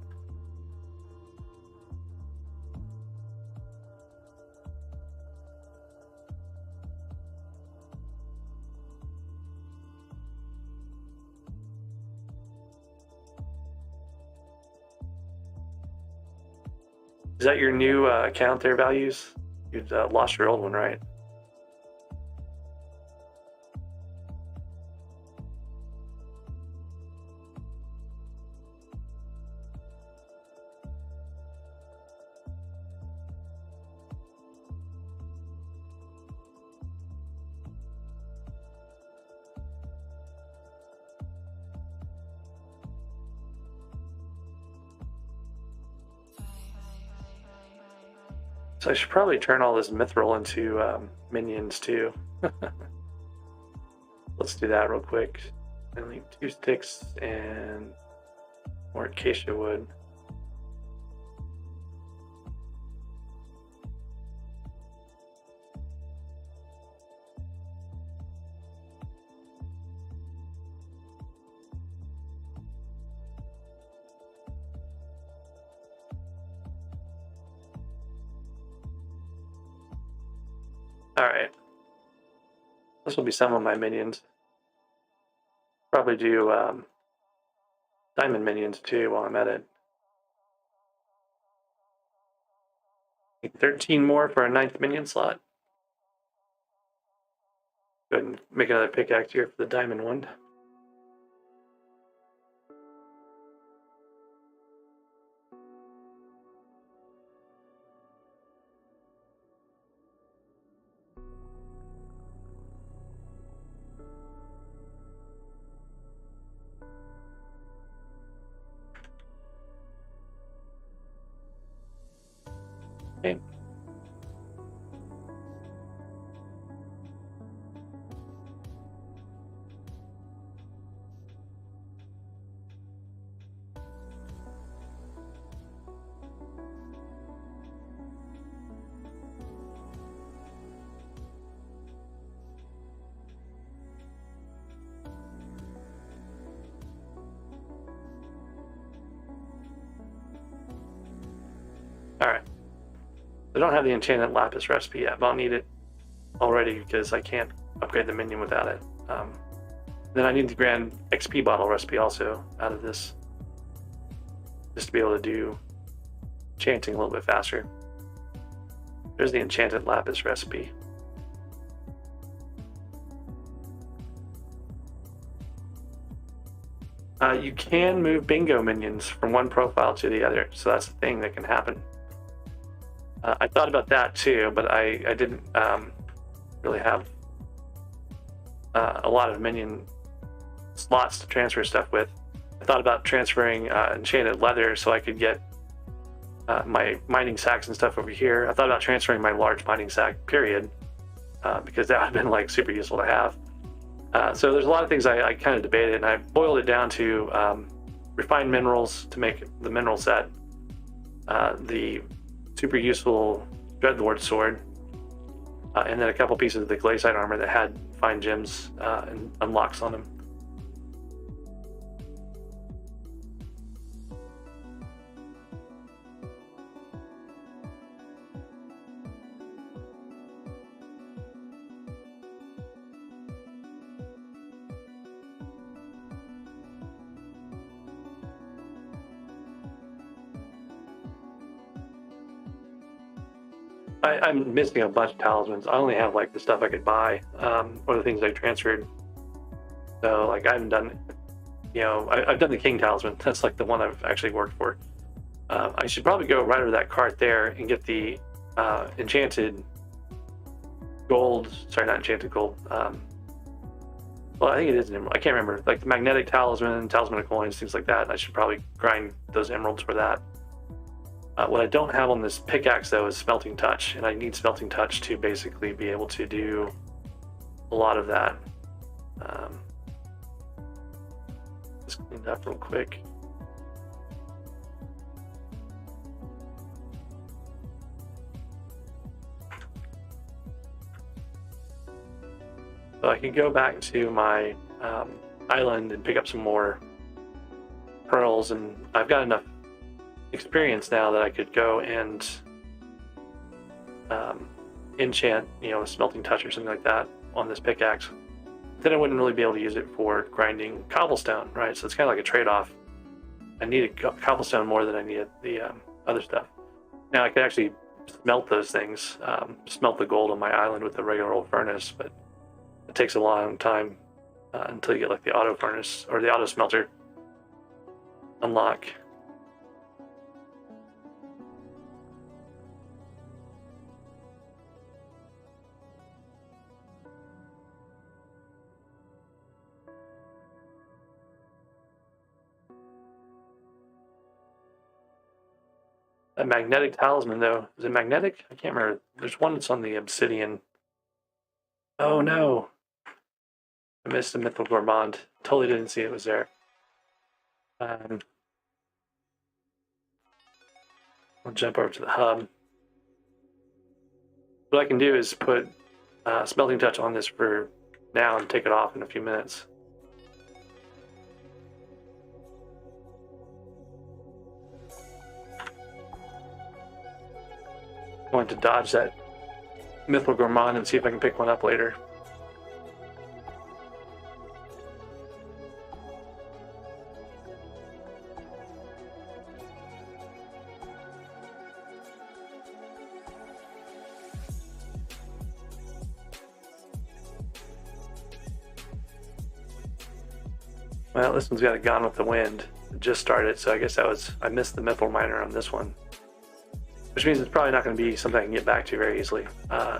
Is that your new account there, Values? You'd lost your old one, right? So I should probably turn all this mithril into minions too. Let's do that real quick. I need 2 sticks and more acacia wood. Alright. This will be some of my minions. Probably do diamond minions too while I'm at it. Need 13 more for a 9th minion slot. Go ahead and make another pickaxe here for the diamond one. Okay. Alright. I don't have the enchanted lapis recipe yet, but I'll need it already because I can't upgrade the minion without it. Then I need the grand XP bottle recipe also out of this, just to be able to do enchanting a little bit faster. There's the enchanted lapis recipe. You can move bingo minions from one profile to the other, so that's the thing that can happen. I thought about that too, but I didn't really have a lot of minion slots to transfer stuff with. I thought about transferring enchanted leather so I could get my mining sacks and stuff over here. I thought about transferring my large mining sack, period, because that would have been like super useful to have. So there's a lot of things I kind of debated, and I boiled it down to refined minerals to make the mineral set, the super useful Dreadlord sword, and then a couple pieces of the glaciite armor that had fine gems and unlocks on them. I'm missing a bunch of talismans. I only have like the stuff I could buy, or the things I transferred. So like I haven't done, I've done the king talisman. That's like the one I've actually worked for. I should probably go right over that cart there and get the enchanted gold. Sorry, not enchanted gold. Well, I think it is an emerald. I can't remember. Like the magnetic talisman, talisman of coins, things like that. I should probably grind those emeralds for that. What I don't have on this pickaxe, though, is smelting touch, and I need smelting touch to basically be able to do a lot of that. Let's clean it up real quick. So I can go back to my island and pick up some more pearls, and I've got enough experience now that I could go and enchant, a smelting touch or something like that on this pickaxe. Then I wouldn't really be able to use it for grinding cobblestone, right? So it's kind of like a trade-off. I needed cobblestone more than I needed the other stuff. Now I could actually smelt those things, smelt the gold on my island with a regular old furnace, but it takes a long time until you get like the auto furnace or the auto smelter unlock. That magnetic talisman, though, is it magnetic? I can't remember. There's one that's on the obsidian. Oh no! I missed the Mythical Gourmand. Totally didn't see it was there. I'll jump over to the hub. What I can do is put Smelting Touch on this for now and take it off in a few minutes. I want to dodge that Mythical Gourmand and see if I can pick one up later. Well, this one's got a Gone with the Wind. It just started, so I guess I missed the Mithril Miner on this one. Which means it's probably not going to be something I can get back to very easily.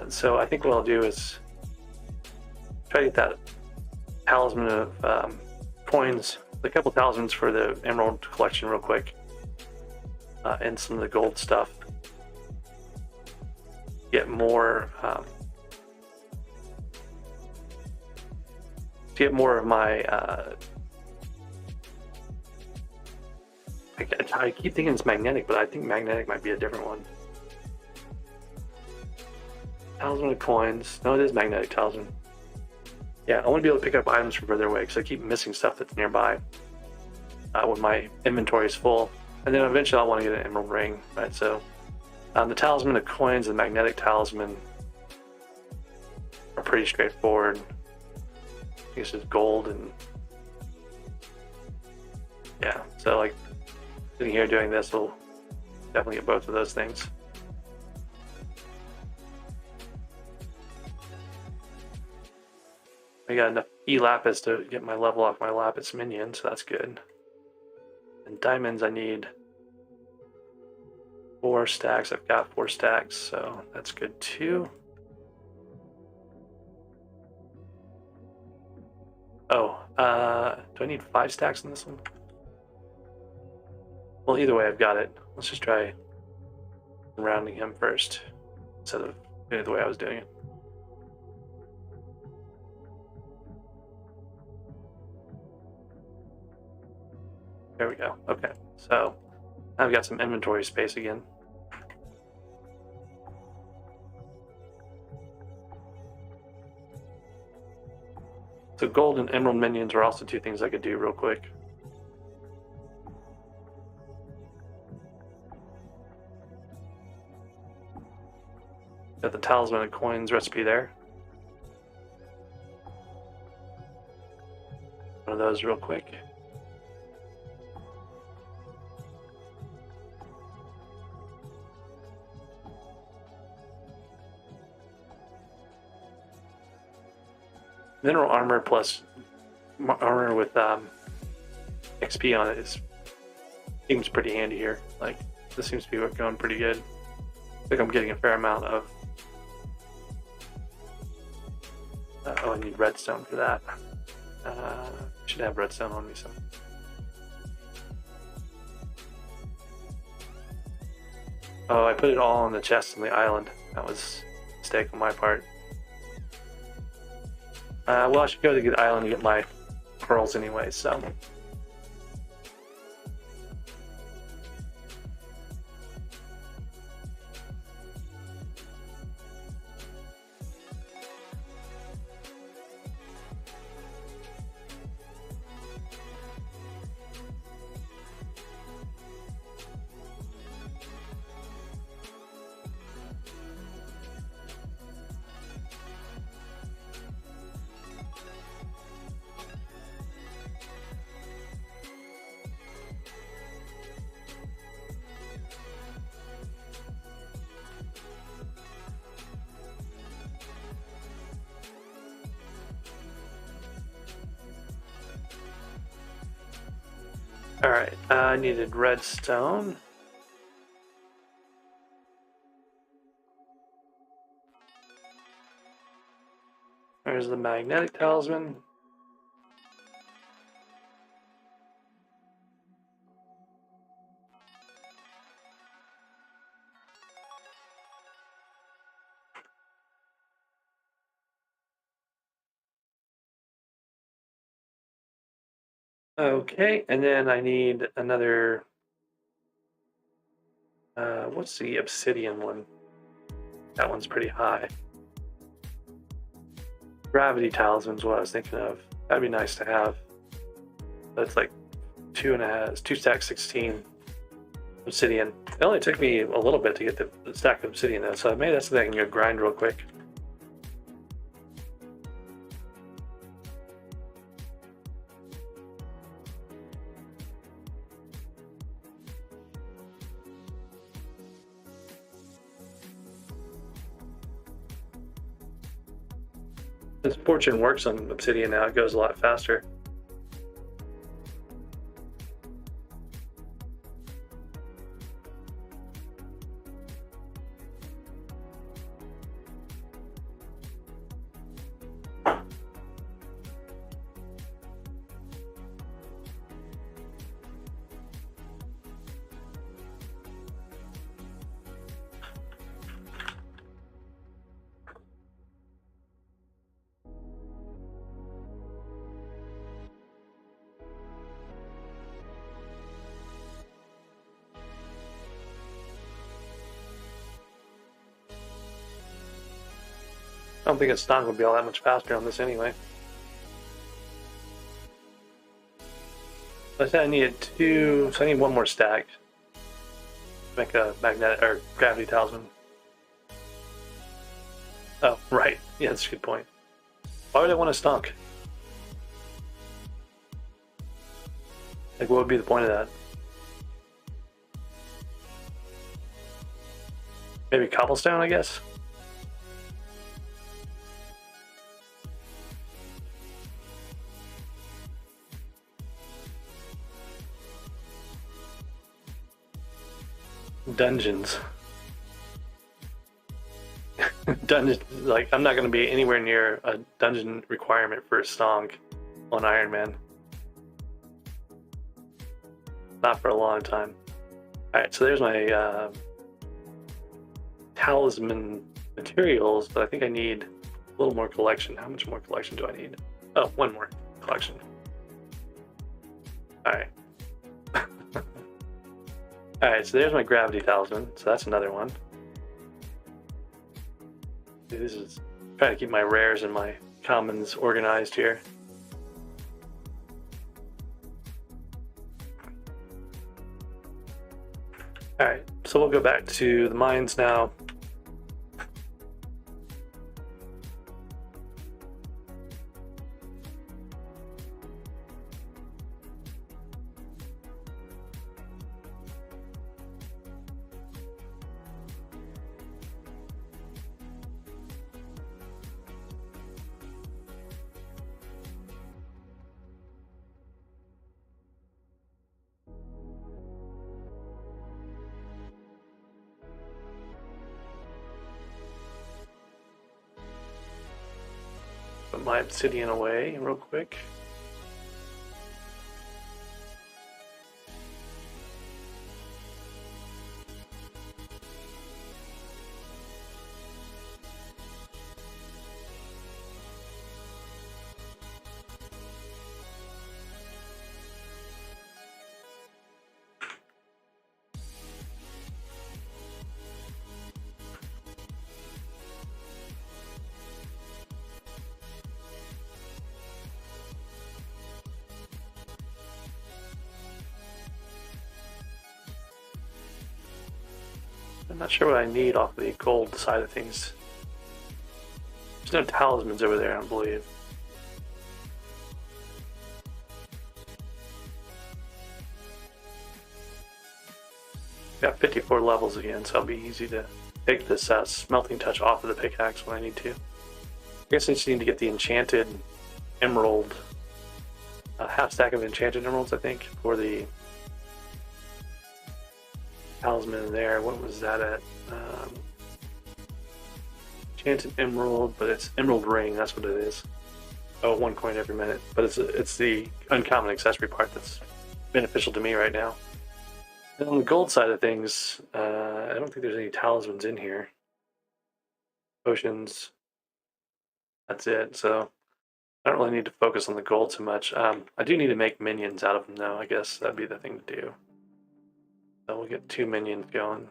So I think what I'll do is try to get that talisman of coins, a couple talismans for the Emerald collection real quick, and some of the gold stuff. Get more of my I keep thinking it's magnetic, but I think magnetic might be a different one. Talisman of coins. No, it is magnetic talisman. Yeah, I want to be able to pick up items from further away because I keep missing stuff that's nearby when my inventory is full. And then eventually I want to get an emerald ring, right? So the talisman of coins and magnetic talisman are pretty straightforward. I think it's just gold and yeah, so like sitting here doing this will definitely get both of those things. I got enough E-Lapis to get my level off my Lapis minion, so that's good. And diamonds I need 4 stacks. I've got 4 stacks, so that's good too. Oh, do I need 5 stacks in this one? Well, either way, I've got it. Let's just try rounding him first instead of doing it the way I was doing it. There we go. Okay, so I've got some inventory space again. So gold and emerald minions are also 2 things I could do real quick. Got the talisman and coins recipe there. One of those real quick. Mineral armor plus armor with XP on it seems pretty handy here. Like this seems to be going pretty good. I think I'm getting a fair amount of. Oh, I need redstone for that. Should have redstone on me somewhere. Oh, I put it all on the chest on the island. That was a mistake on my part. Well, I should go to the island to get my pearls anyway, so. Alright, I needed redstone. There's the magnetic talisman. Okay, and then I need another. What's the obsidian one? That one's pretty high. Gravity talisman's what I was thinking of. That'd be nice to have. That's like 2.5, it's 2 stacks 16 obsidian. It only took me a little bit to get the stack of obsidian though, so maybe that's the thing I can go grind real quick. This fortune works on obsidian now, it goes a lot faster. I don't think a stock would be all that much faster on this anyway. I said I needed 2, so I need 1 more stack to make a magnetic or gravity talisman. Oh, right. Yeah, that's a good point. Why would I want a stonk? Like, what would be the point of that? Maybe cobblestone, I guess? Dungeons. Dungeon, like, I'm not going to be anywhere near a dungeon requirement for a stonk on Ironman. Not for a long time. Alright, so there's my talisman materials, but I think I need a little more collection. How much more collection do I need? Oh, 1 more collection. Alright. Alright, so there's my gravity talisman, so that's another one. This is trying to keep my rares and my commons organized here. Alright, so we'll go back to the mines now. Put my obsidian away real quick. I'm not sure what I need off the gold side of things. There's no talismans over there, I don't believe. Got 54 levels again, so it'll be easy to take this smelting touch off of the pickaxe when I need to. I guess I just need to get the enchanted emerald, half stack of enchanted emeralds, I think, for the talisman there. What was that at? Enchanted emerald, but it's emerald ring. That's what it is. Oh, 1 coin every minute. But it's the uncommon accessory part that's beneficial to me right now. And on the gold side of things, I don't think there's any talismans in here. Potions. That's it. So I don't really need to focus on the gold too much. I do need to make minions out of them, though. I guess that'd be the thing to do. So we'll get 2 minions going.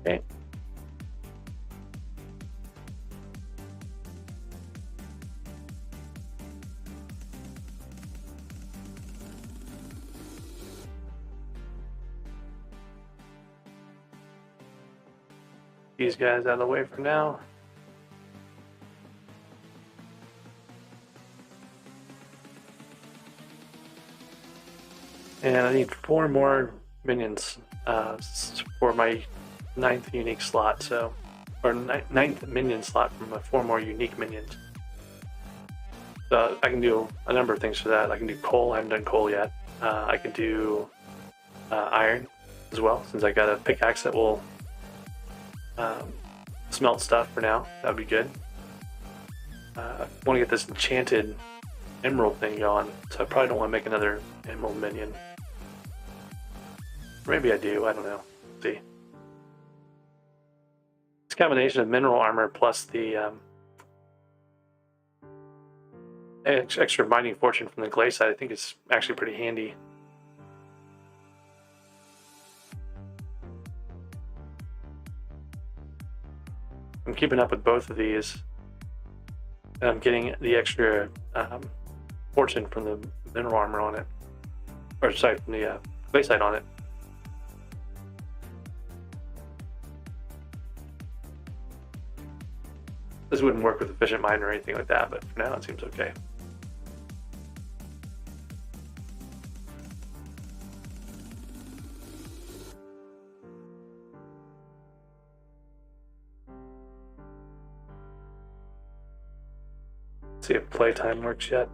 Okay. These guys out of the way for now. And I need 4 more minions for my 9th unique slot, so, or 9th minion slot from 4 more unique minions. So I can do a number of things for that. I can do coal. I haven't done coal yet. I can do iron as well, since I got a pickaxe that will smelt stuff for now. That would be good. I want to get this enchanted emerald thing going, so I probably don't want to make another emerald minion. Or maybe I do, I don't know. Let's see. This combination of mineral armor plus the extra binding fortune from the glaciate, I think is actually pretty handy. I'm keeping up with both of these. And I'm getting the extra fortune from the mineral armor on it. Or sorry, from the glaciate on it. This wouldn't work with efficient mine or anything like that, but for now it seems okay. See if playtime works yet.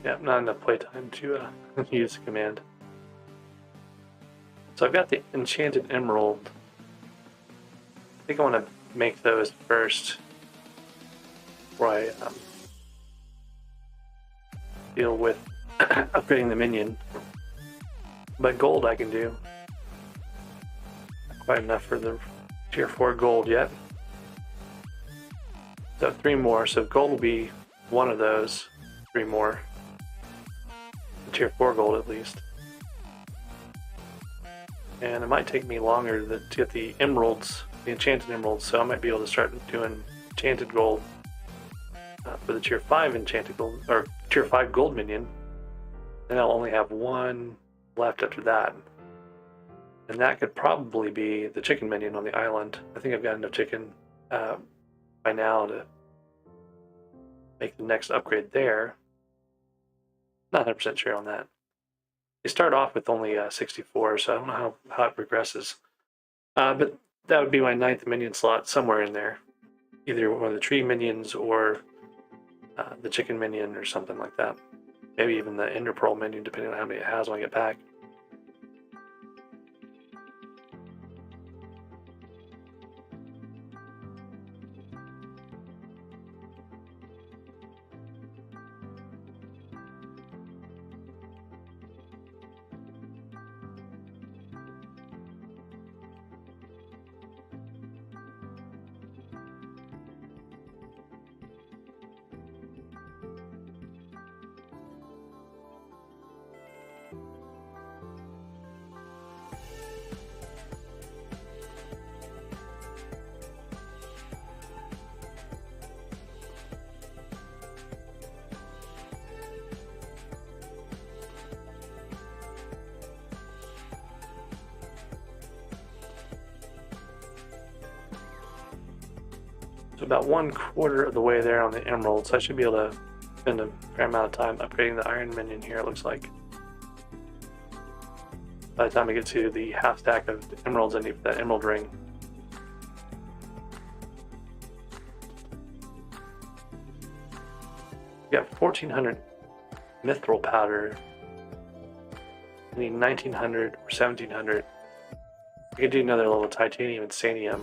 Yeah, not enough playtime to use the command. So I've got the enchanted emerald. I think I want to make those first before I deal with upgrading the minion. But gold I can do. Not quite enough for the tier 4 gold yet. So 3 more, so gold will be one of those. 3 more. Tier 4 gold at least. And it might take me longer to get the emeralds, the enchanted emeralds, so I might be able to start doing enchanted gold for the tier 5 enchanted gold, or tier 5 gold minion. Then I'll only have 1 left after that. And that could probably be the chicken minion on the island. I think I've got enough chicken by now to make the next upgrade there. Not 100% sure on that. They start off with only 64, so I don't know how it progresses. But that would be my 9th minion slot somewhere in there. Either one of the tree minions or the chicken minion or something like that. Maybe even the ender pearl minion, depending on how many it has when I get back. about 1/4 of the way there on the emeralds. I should be able to spend a fair amount of time upgrading the Ironman in here, it looks like. By the time I get to the half stack of emeralds I need for that emerald ring. We got 1400 mithril powder. I need 1900 or 1700. I could do another level of titanium and sanium.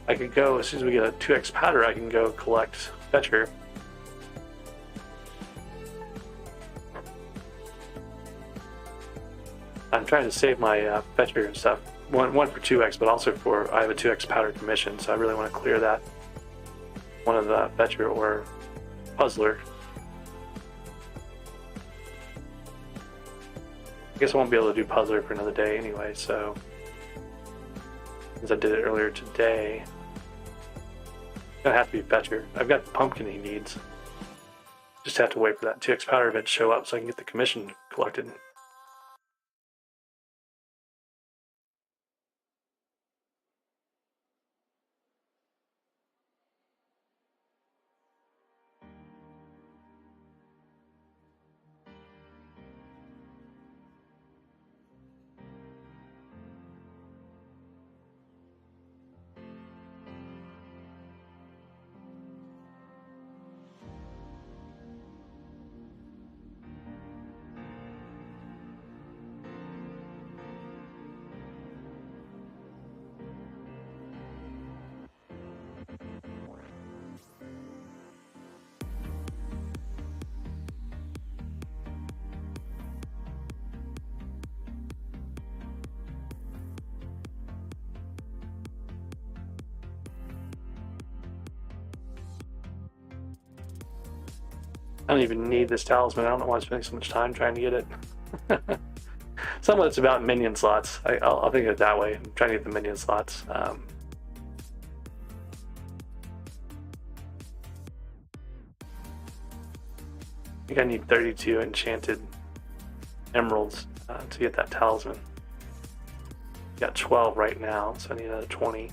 I could go, as soon as we get a 2x powder, I can go collect fetcher. I'm trying to save my fetcher and stuff. One for 2x, but also for, I have a 2x powder commission, so I really want to clear that. One of the fetcher or puzzler. I guess I won't be able to do puzzler for another day anyway, so since I did it earlier today, it's gonna have to be fetcher. I've got the pumpkin he needs. Just have to wait for that 2x powder event to show up so I can get the commission collected. I don't even need this talisman. I don't know why I'm spending so much time trying to get it. Some of it's about minion slots. I'll think of it that way. I'm trying to get the minion slots. I think I need 32 enchanted emeralds to get that talisman. Got 12 right now, so I need another 20.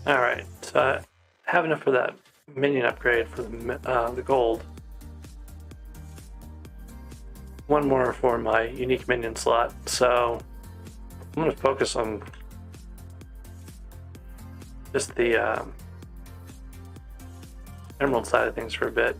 Alright, so I have enough for that minion upgrade for the gold. One more for my unique minion slot, so I'm going to focus on just the emerald side of things for a bit.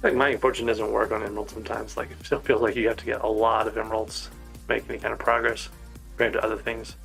Like mining fortune doesn't work on emeralds sometimes. Like it still feels like you have to get a lot of emeralds to make any kind of progress compared to other things.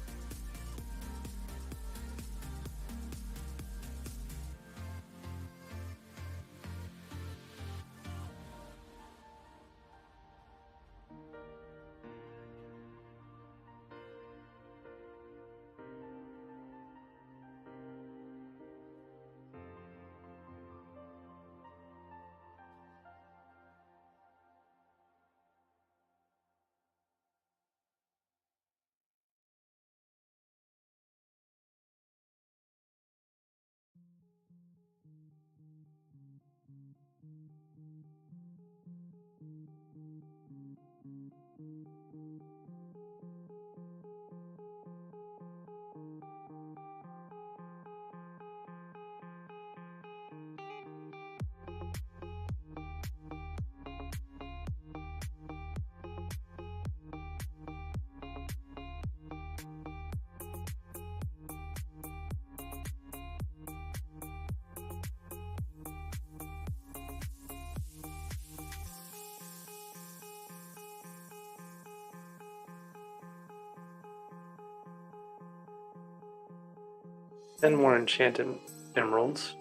10 more enchanted emeralds.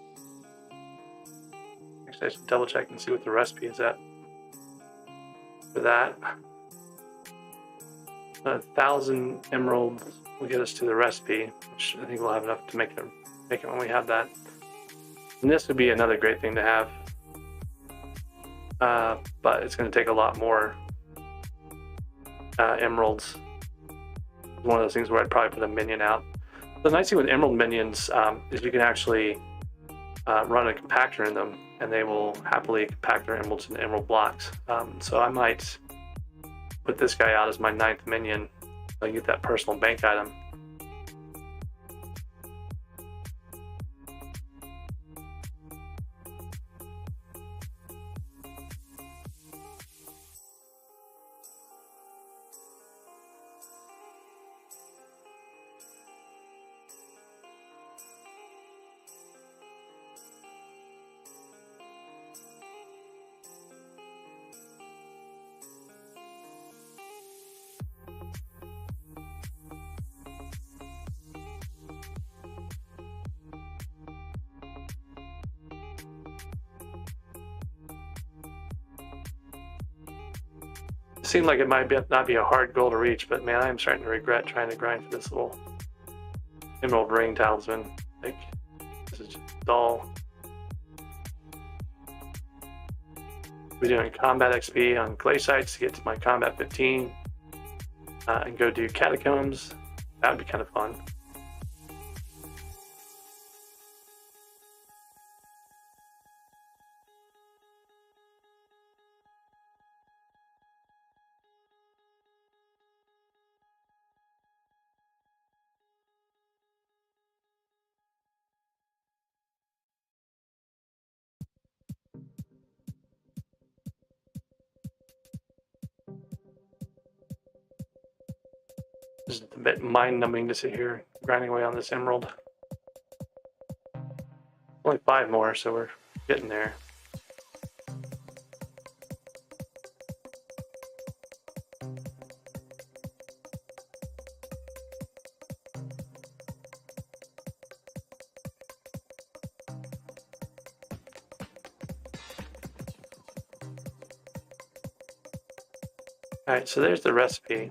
Actually, I should double check and see what the recipe is at for that. 1,000 emeralds will get us to the recipe, which I think we'll have enough to make it when we have that. And this would be another great thing to have, but it's going to take a lot more emeralds. One of those things where I'd probably put a minion out. The nice thing with emerald minions is you can actually run a compactor in them, and they will happily compact their emeralds into emerald blocks. So I might put this guy out as my 9th minion. I get that personal bank item. Seemed like it might not be a hard goal to reach, but man, I am starting to regret trying to grind for this little emerald ring talisman. Like, this is just dull. We're doing combat XP on clay sites to get to my combat 15 and go do catacombs. That would be kind of fun. It's a bit mind-numbing to sit here grinding away on this emerald. Only 5 more, so we're getting there. All right, so there's the recipe.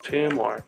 Two more.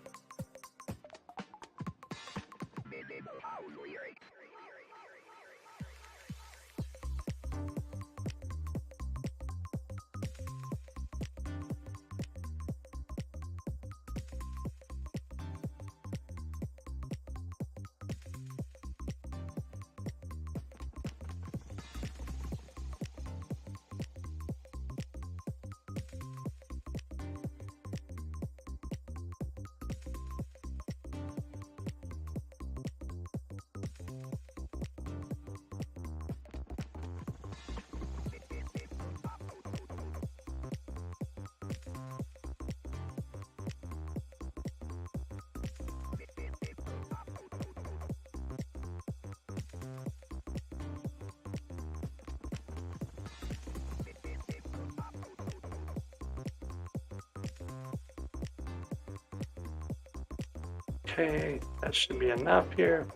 Okay, that should be enough here.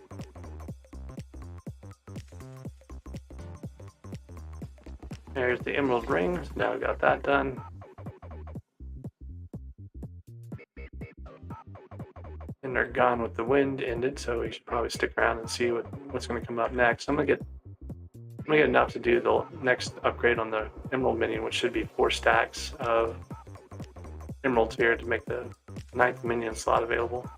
There's the emerald ring. So now we got that done. And they're gone with the wind ended, so we should probably stick around and see what's going to come up next. I'm gonna get enough to do the next upgrade on the emerald minion, which should be 4 stacks of emeralds here to make the 9th minion slot available.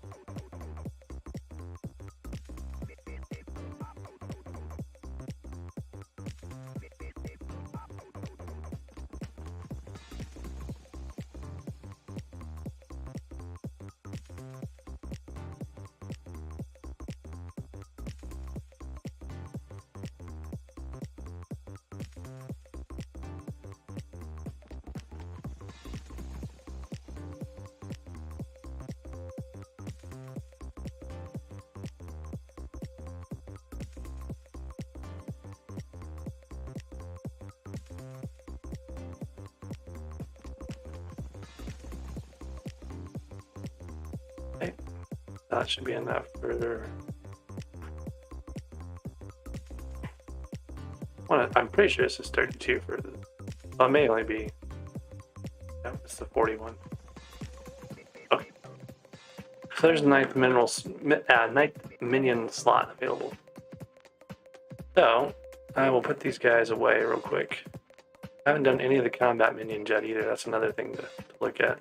Okay, that should be enough further. I'm pretty sure this is 32 for the. Well, it may only be. No, it's the 41. Okay. So there's the 9th minion slot available. So I will put these guys away real quick. I haven't done any of the combat minions yet either. That's another thing to look at.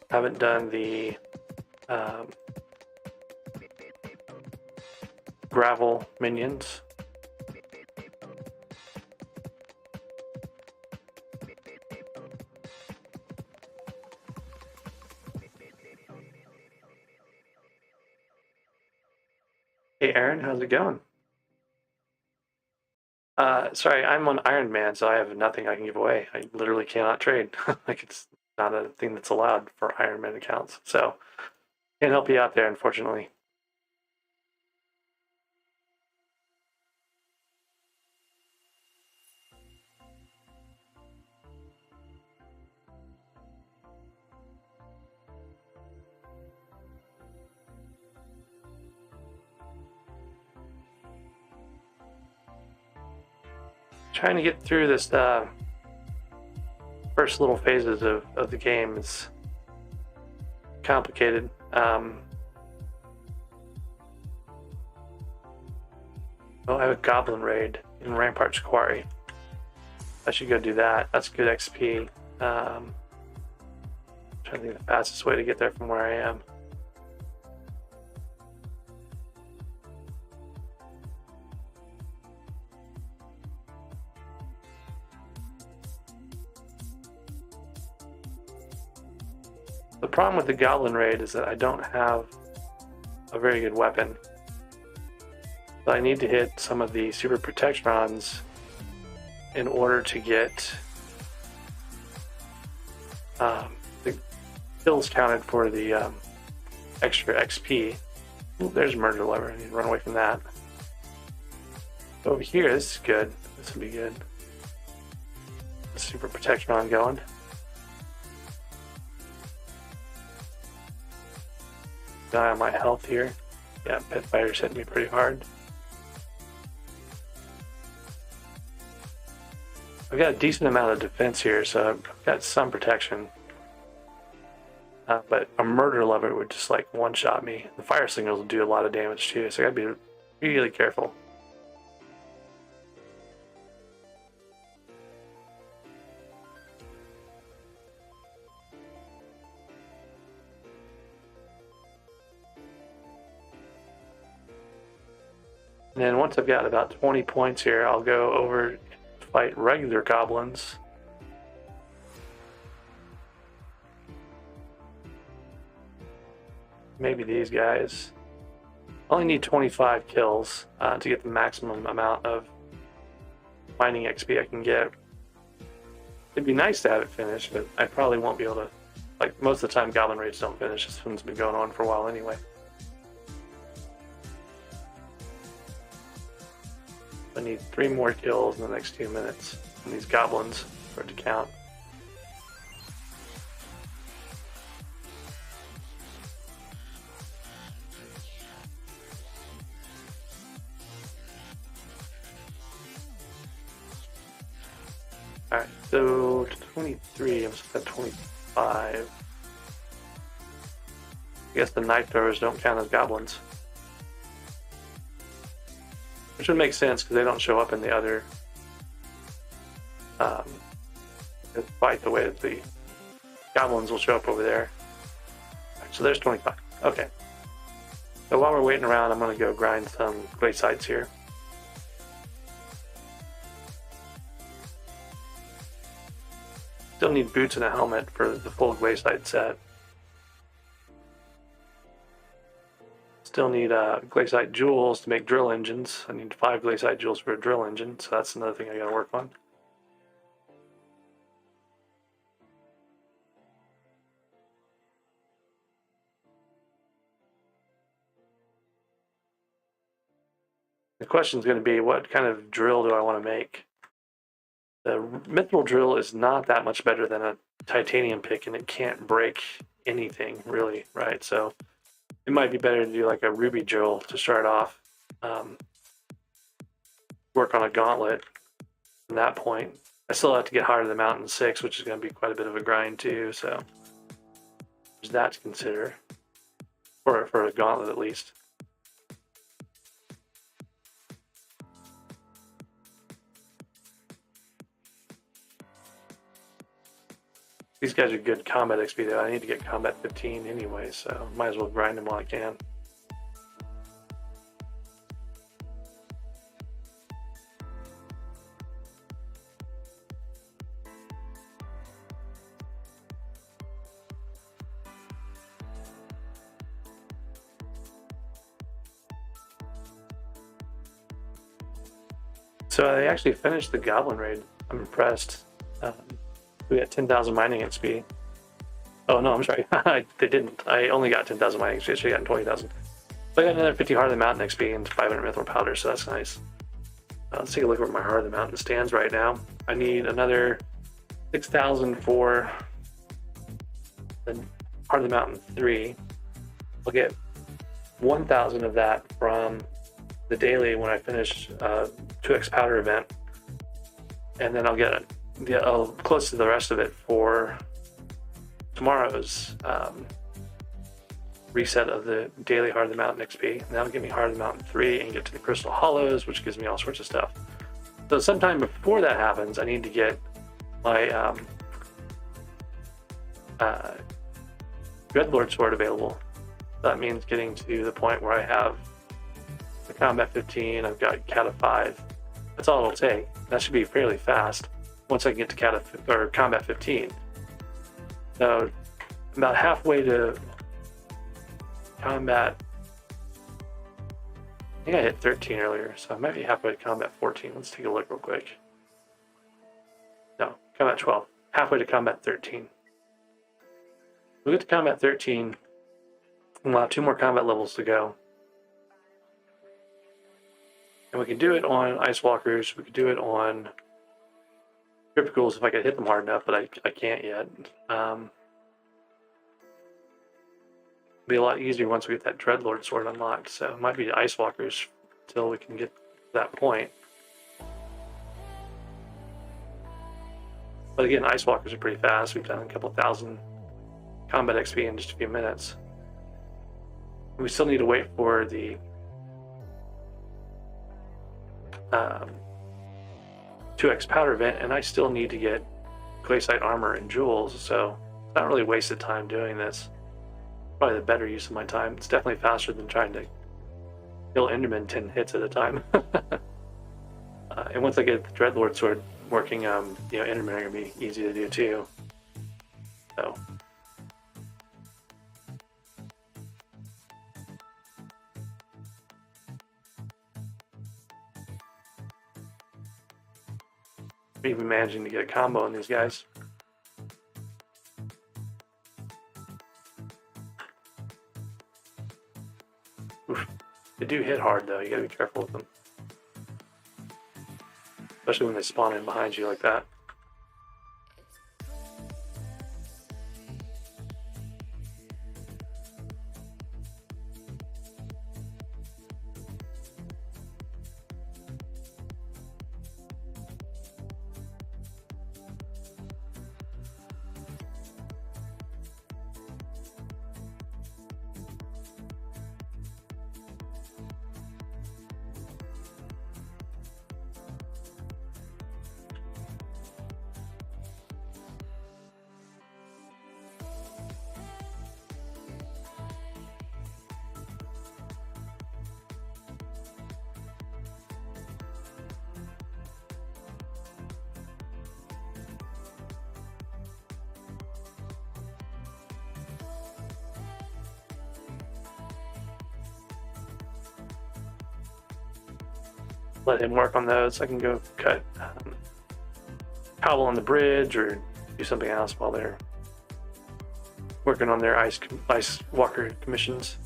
Haven't done the gravel minions. Hey Aaron, how's it going? Sorry, I'm on Ironman, so I have nothing I can give away. I literally cannot trade. Like, it's not a thing that's allowed for Ironman accounts. So can't help you out there, unfortunately. Trying to get through this first little phases of the game is complicated. Oh, I have a goblin raid in Rampart's Quarry. I should go do that. That's good XP. Trying to think of the fastest way to get there from where I am. The problem with the Goblin Raid is that I don't have a very good weapon. So I need to hit some of the super protectrons in order to get the kills counted for the extra XP. Ooh, there's Murder Lever. I need to run away from that. Over here, this is good. This will be good. Super protectron going. Die on my health here. Yeah, Pit Fighter's hitting me pretty hard. I've got a decent amount of defense here, so I've got some protection. But a Murder Lever would just like one-shot me. The fire signals will do a lot of damage too, so I gotta be really careful. And then once I've got about 20 points here, I'll go over and fight regular goblins. Maybe these guys. I only need 25 kills to get the maximum amount of mining XP I can get. It'd be nice to have it finished, but I probably won't be able to. Like, most of the time goblin raids don't finish. This one's been going on for a while anyway. I need 3 more kills in the next 2 minutes on these goblins for it to count. So 23, I'm supposed to have 25. I guess the knife throwers don't count as goblins. Which would make sense because they don't show up in the other fight the way that the goblins will show up over there. Right, so there's 25. Okay. So while we're waiting around, I'm going to go grind some glacites here. Still need boots and a helmet for the full glaciite set. Still need glaciite jewels to make drill engines. I need 5 glaciite jewels for a drill engine, so that's another thing I gotta work on. The question is going to be, what kind of drill do I want to make? The mithril drill is not that much better than a titanium pick, and it can't break anything, really, right? So it might be better to do like a ruby drill to start off. Work on a gauntlet from that point. I still have to get higher to the mountain 6, which is going to be quite a bit of a grind too, so there's that to consider. For a gauntlet at least. These guys are good combat XP though. I need to get combat 15 anyway, so might as well grind them while I can. So I actually finished the Goblin raid. I'm impressed. We got 10,000 mining XP. Oh no, I'm sorry. They didn't. I only got 10,000 mining XP. I should have gotten 20,000. But I got another 50 Heart of the Mountain XP and 500 mithril powder, so that's nice. Let's take a look where my Heart of the Mountain stands right now. I need another 6,000 for the Heart of the Mountain 3. I'll get 1,000 of that from the daily when I finish 2x powder event. And then I'll get close to the rest of it for tomorrow's reset of the daily Heart of the Mountain XP. And that'll give me Heart of the Mountain 3 and get to the Crystal Hollows, which gives me all sorts of stuff. So sometime before that happens, I need to get my Dreadlord sword available. That means getting to the point where I have the Combat 15, I've got Kata 5. That's all it'll take. That should be fairly fast once I can get to Combat 15. So about halfway to Combat, I think I hit 13 earlier, so I might be halfway to Combat 14. Let's take a look real quick. No, Combat 12. Halfway to Combat 13. We'll get to Combat 13, and we'll have 2 more combat levels to go. And we can do it on Ice Walkers, we could do it on Crypticals if I could hit them hard enough, but I can't yet. It'll be a lot easier once we get that Dreadlord sword unlocked, so it might be Ice Walkers till we can get to that point. But again, Ice Walkers are pretty fast. We've done a couple thousand combat XP in just a few minutes. We still need to wait for the 2x powder event, and I still need to get glaciite armor and jewels, so it's not really wasted time doing this. Probably the better use of my time. It's definitely faster than trying to kill Enderman 10 hits at a time. And once I get the Dreadlord sword working, Enderman are going to be easy to do too. So. Even managing to get a combo on these guys. Oof. They do hit hard though, you gotta be careful with them. Especially when they spawn in behind you like that. let him work on those. I can go cut cobble on the bridge or do something else while they're working on their ice walker commissions.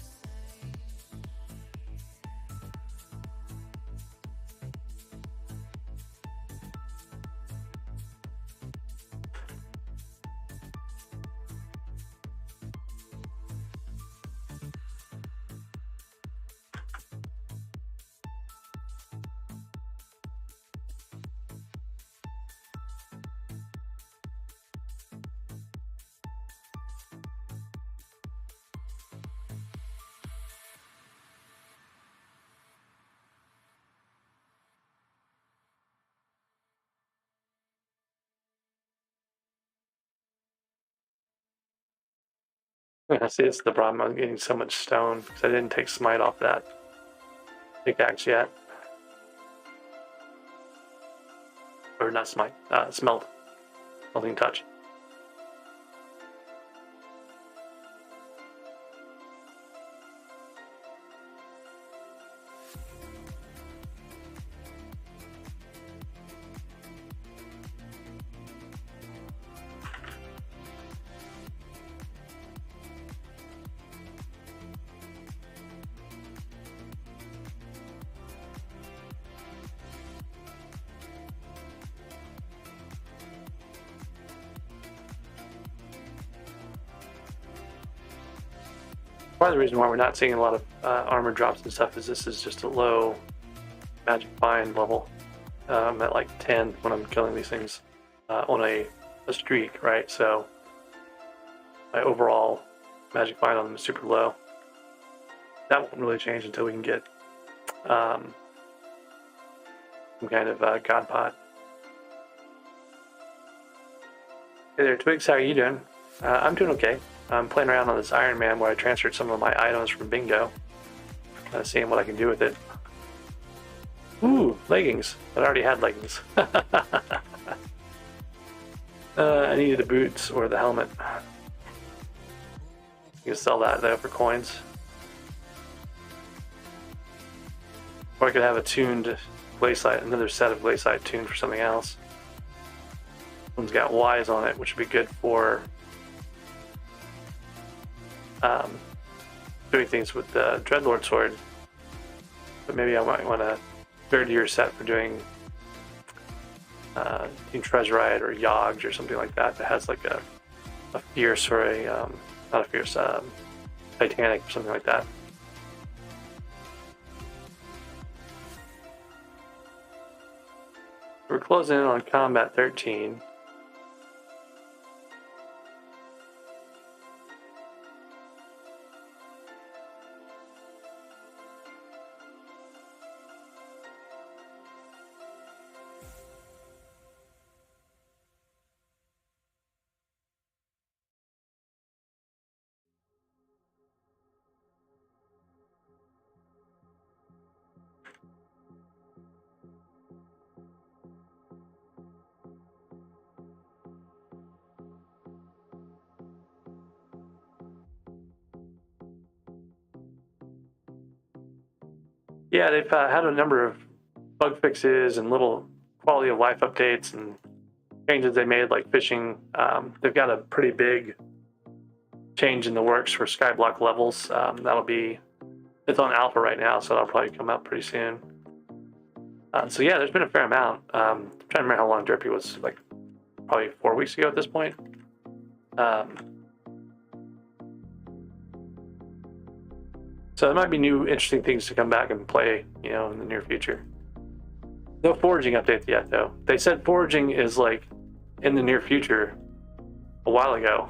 Yeah, see, it's the problem. I'm getting so much stone because I didn't take smite off that pickaxe yet. Or not smite, smelt. Smelting touch. Part of the reason why we're not seeing a lot of armor drops and stuff is this is just a low magic find level. I'm at like 10 when I'm killing these things on a streak, right? So my overall magic find on them is super low. That won't really change until we can get some kind of god pod. Hey there, Twigs, how are you doing? I'm doing okay. I'm playing around on this Ironman where I transferred some of my items from Bingo. Seeing what I can do with it. Ooh, leggings. I already had leggings. I needed the boots or the helmet. You can sell that though for coins. Or I could have a tuned glaciite, another set of glaciite tuned for something else. One's got Ys on it, which would be good for doing things with the Dreadlord sword. But maybe I might want a third year set for doing Team Treasurite or Yogged or something like that that has like a fierce or a not a fierce, Titanic or something like that. We're closing in on combat 13. Yeah, they've had a number of bug fixes and little quality of life updates and changes they made, like fishing. They've got a pretty big change in the works for SkyBlock levels. That'll be, it's on alpha right now, so that'll probably come out pretty soon. So yeah, there's been a fair amount. I'm trying to remember how long Derpy was, like probably 4 weeks ago at this point. So there might be new interesting things to come back and play, you know, in the near future. No foraging update yet, though. They said foraging is like in the near future a while ago.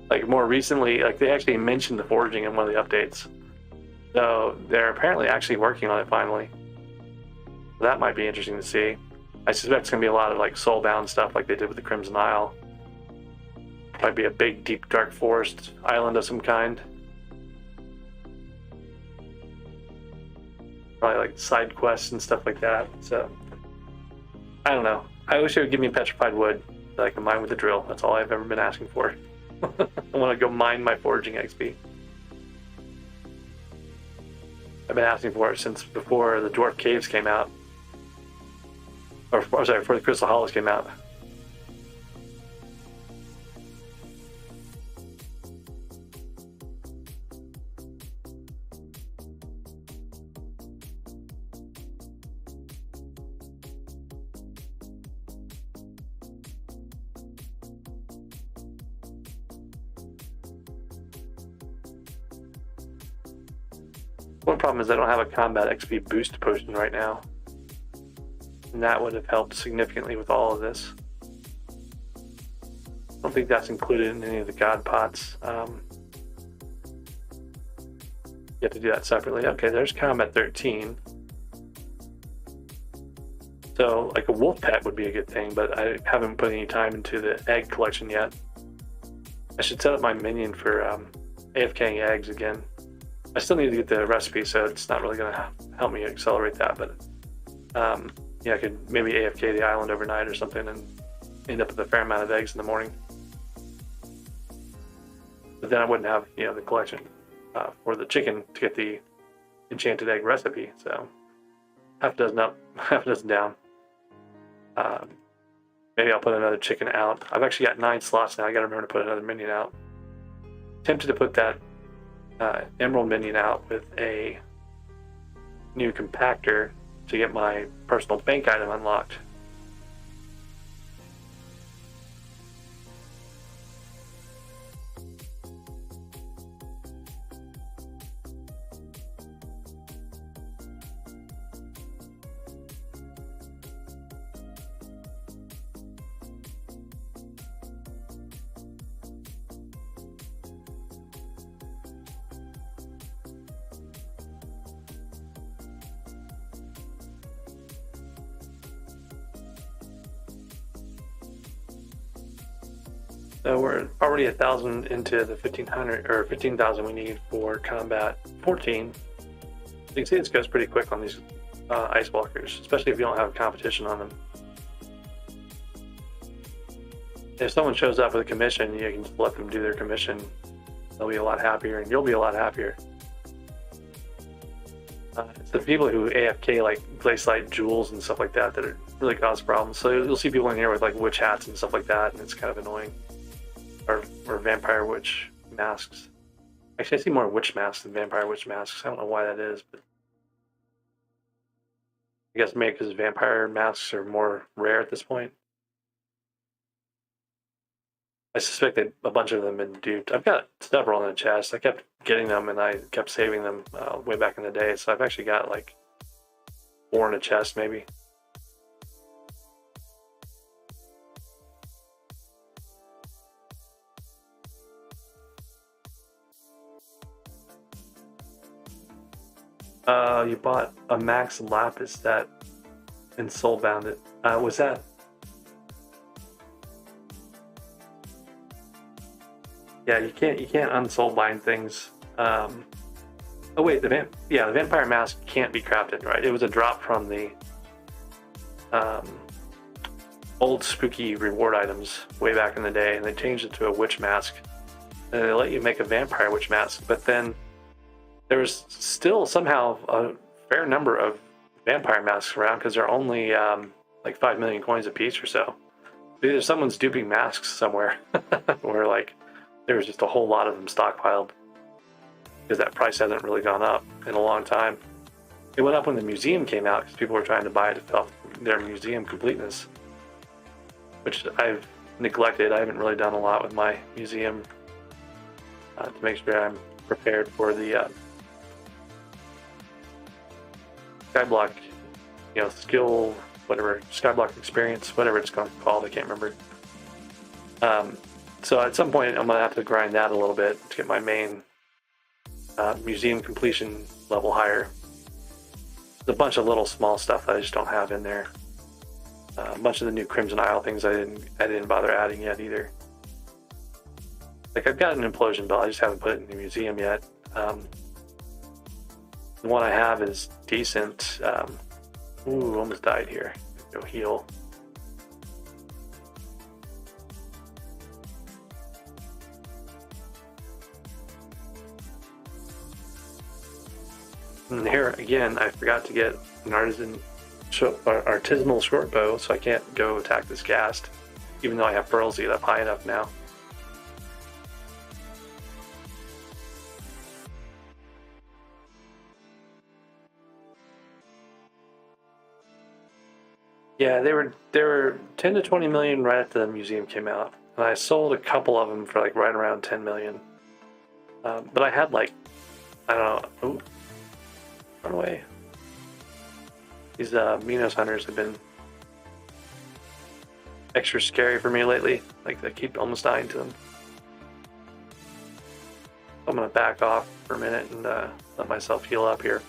Like more recently, like they actually mentioned the foraging in one of the updates. So they're apparently actually working on it finally. That might be interesting to see. I suspect it's gonna be a lot of like soulbound stuff like they did with the Crimson Isle. Might be a big, deep, dark forest island of some kind. Probably like side quests and stuff like that. So I don't know. I wish it would give me petrified wood that I can mine with a drill. That's all I've ever been asking for. I want to go mine my foraging XP. I've been asking for it since before the Dwarf Caves came out. Or, sorry, before the Crystal Hollows came out. One problem is I don't have a combat XP boost potion right now. And that would have helped significantly with all of this. I don't think that's included in any of the god pots. You have to do that separately. Okay, there's combat 13. So like a wolf pet would be a good thing, but I haven't put any time into the egg collection yet. I should set up my minion for AFKing eggs again. I still need to get the recipe, so it's not really going to help me accelerate that, but yeah, I could maybe AFK the island overnight or something and end up with a fair amount of eggs in the morning. But then I wouldn't have, you know, the collection for the chicken to get the enchanted egg recipe, so half a dozen up, half a dozen down. Maybe I'll put another chicken out. I've actually got 9 slots now. I got to remember to put another minion out. Tempted to put that emerald minion out with a new compactor to get my personal bank item unlocked. So we're already 1,000 into the 1,500 or 15,000 we need for combat 14. You can see this goes pretty quick on these ice walkers, especially if you don't have competition on them. If someone shows up with a commission, you can just let them do their commission. They'll be a lot happier, and you'll be a lot happier. It's the people who AFK like Glacialite jewels and stuff like that that really cause problems. So you'll see people in here with like witch hats and stuff like that, and it's kind of annoying. Or vampire witch masks. Actually, I see more witch masks than vampire witch masks. I don't know why that is, but I guess maybe because vampire masks are more rare at this point. I suspect that a bunch of them have been duped. I've got several in the chest. I kept getting them and I kept saving them way back in the day. So I've actually got like 4 in a chest maybe. You bought a max lapis that in Soulbound it. Was that? Yeah, you can't unsoulbind things. Oh wait, the vampire mask can't be crafted, right? It was a drop from the old spooky reward items way back in the day, and they changed it to a witch mask. And they let you make a vampire witch mask, but then there was still somehow a fair number of vampire masks around because they're only like 5 million coins a piece or so. Either someone's duping masks somewhere, or like there was just a whole lot of them stockpiled because that price hasn't really gone up in a long time. It went up when the museum came out because people were trying to buy it to fill their museum completeness, which I've neglected. I haven't really done a lot with my museum to make sure I'm prepared for the SkyBlock, you know, skill, whatever, SkyBlock experience, whatever it's called, I can't remember. So at some point I'm gonna have to grind that a little bit to get my main museum completion level higher. There's a bunch of little small stuff that I just don't have in there. A bunch of the new Crimson Isle things I didn't bother adding yet either. Like I've got an implosion belt, I just haven't put it in the museum yet. The one I have is decent. Ooh, almost died here. Go heal. And here again, I forgot to get an artisanal short bow, so I can't go attack this ghast, even though I have pearls to get up high enough now. Yeah, they were 10 to 20 million right after the museum came out, and I sold a couple of them for like right around 10 million. But I had like, I don't know. Ooh, run away. These Minos hunters have been extra scary for me lately. Like I keep almost dying to them. I'm gonna back off for a minute and let myself heal up here.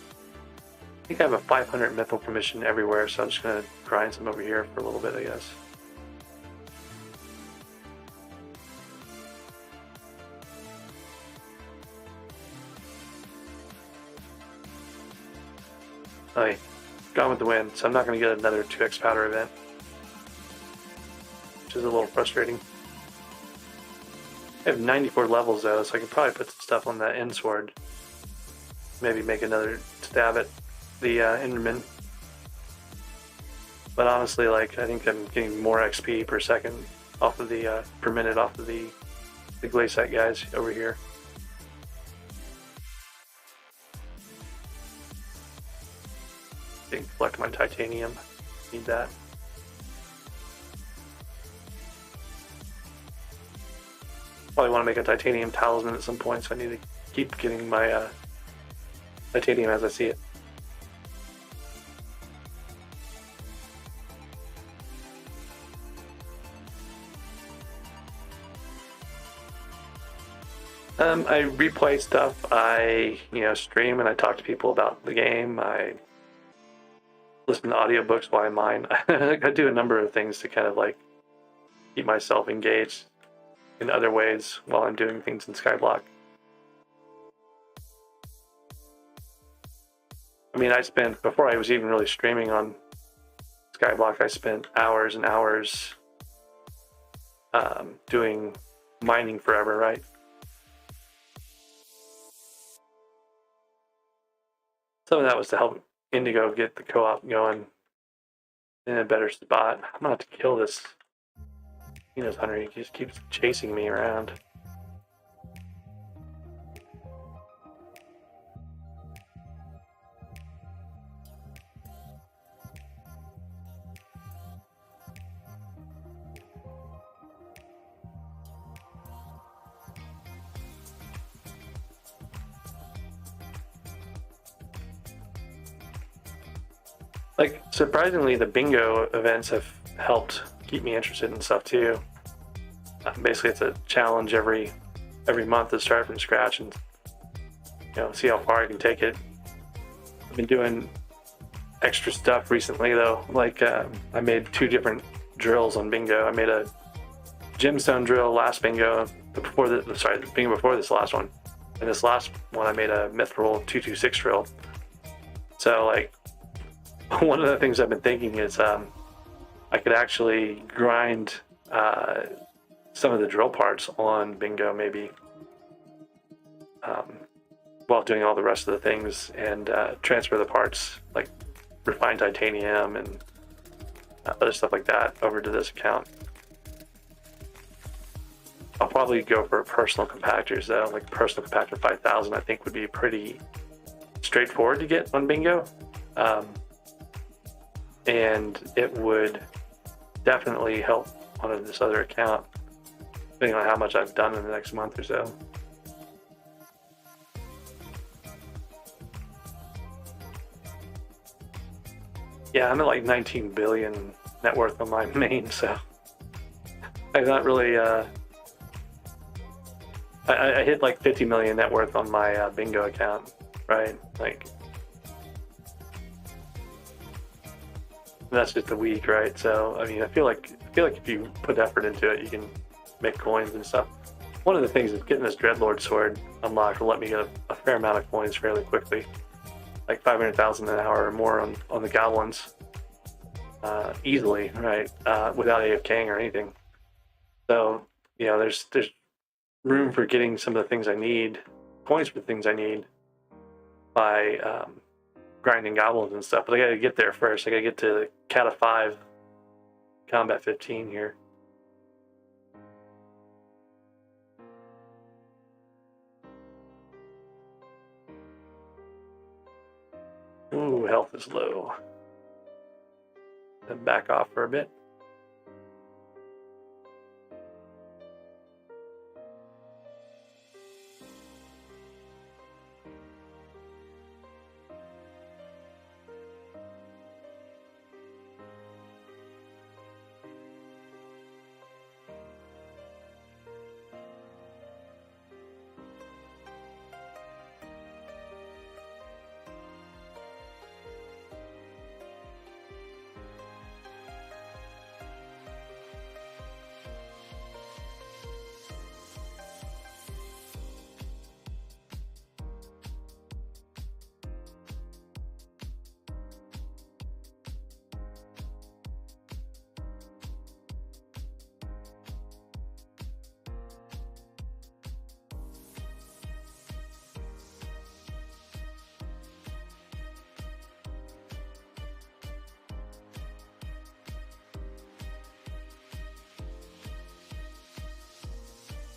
I think I have a 500 mythical commission everywhere, so I'm just gonna grind some over here for a little bit, I guess. Alright, gone with the wind, so I'm not gonna get another 2x powder event, which is a little frustrating. I have 94 levels though, so I can probably put some stuff on that end sword. Maybe make another stab at the Enderman. But honestly, like, I think I'm getting more XP per second off of the, per minute off of the glaciate guys over here. Didn't collect my titanium. Need that. Probably want to make a titanium talisman at some point, so I need to keep getting my titanium as I see it. I replay stuff. I stream and I talk to people about the game. I listen to audiobooks while I mine. I do a number of things to kind of like keep myself engaged in other ways while I'm doing things in SkyBlock. I mean, I spent, before I was even really streaming on SkyBlock, I spent hours and hours doing mining forever, right? Some of that was to help Indigo get the co-op going in a better spot. I'm gonna have to kill this Minos hunter. He just keeps chasing me around. Like, surprisingly, the bingo events have helped keep me interested in stuff too. Basically, it's a challenge every month to start from scratch and see how far I can take it. I've been doing extra stuff recently though. Like I made 2 different drills on bingo. I made a gemstone drill last bingo, the bingo before this last one, and this last one I made a mithril 226 drill. So like, one of the things I've been thinking is I could actually grind some of the drill parts on bingo maybe while doing all the rest of the things, and transfer the parts like refined titanium and other stuff like that over to this account. I'll probably go for personal compactors though. Like personal compactor 5000 I think would be pretty straightforward to get on bingo. And it would definitely help on this other account, depending on how much I've done in the next month or so. Yeah, I'm at like 19 billion net worth on my main, so I've not really, I hit like 50 million net worth on my bingo account, right? Like, that's just a week, right? So I mean, I feel like if you put effort into it, you can make coins and stuff. One of the things is getting this Dreadlord sword unlocked will let me get a fair amount of coins fairly quickly, like 500,000 an hour or more on the goblins, easily, right? Without AFKing or anything. So there's room for getting some of the things I need, coins for the things I need, by grinding goblins and stuff, but I gotta get there first. I gotta get to the Kata 5 combat 15 here. Ooh, health is low. Then back off for a bit.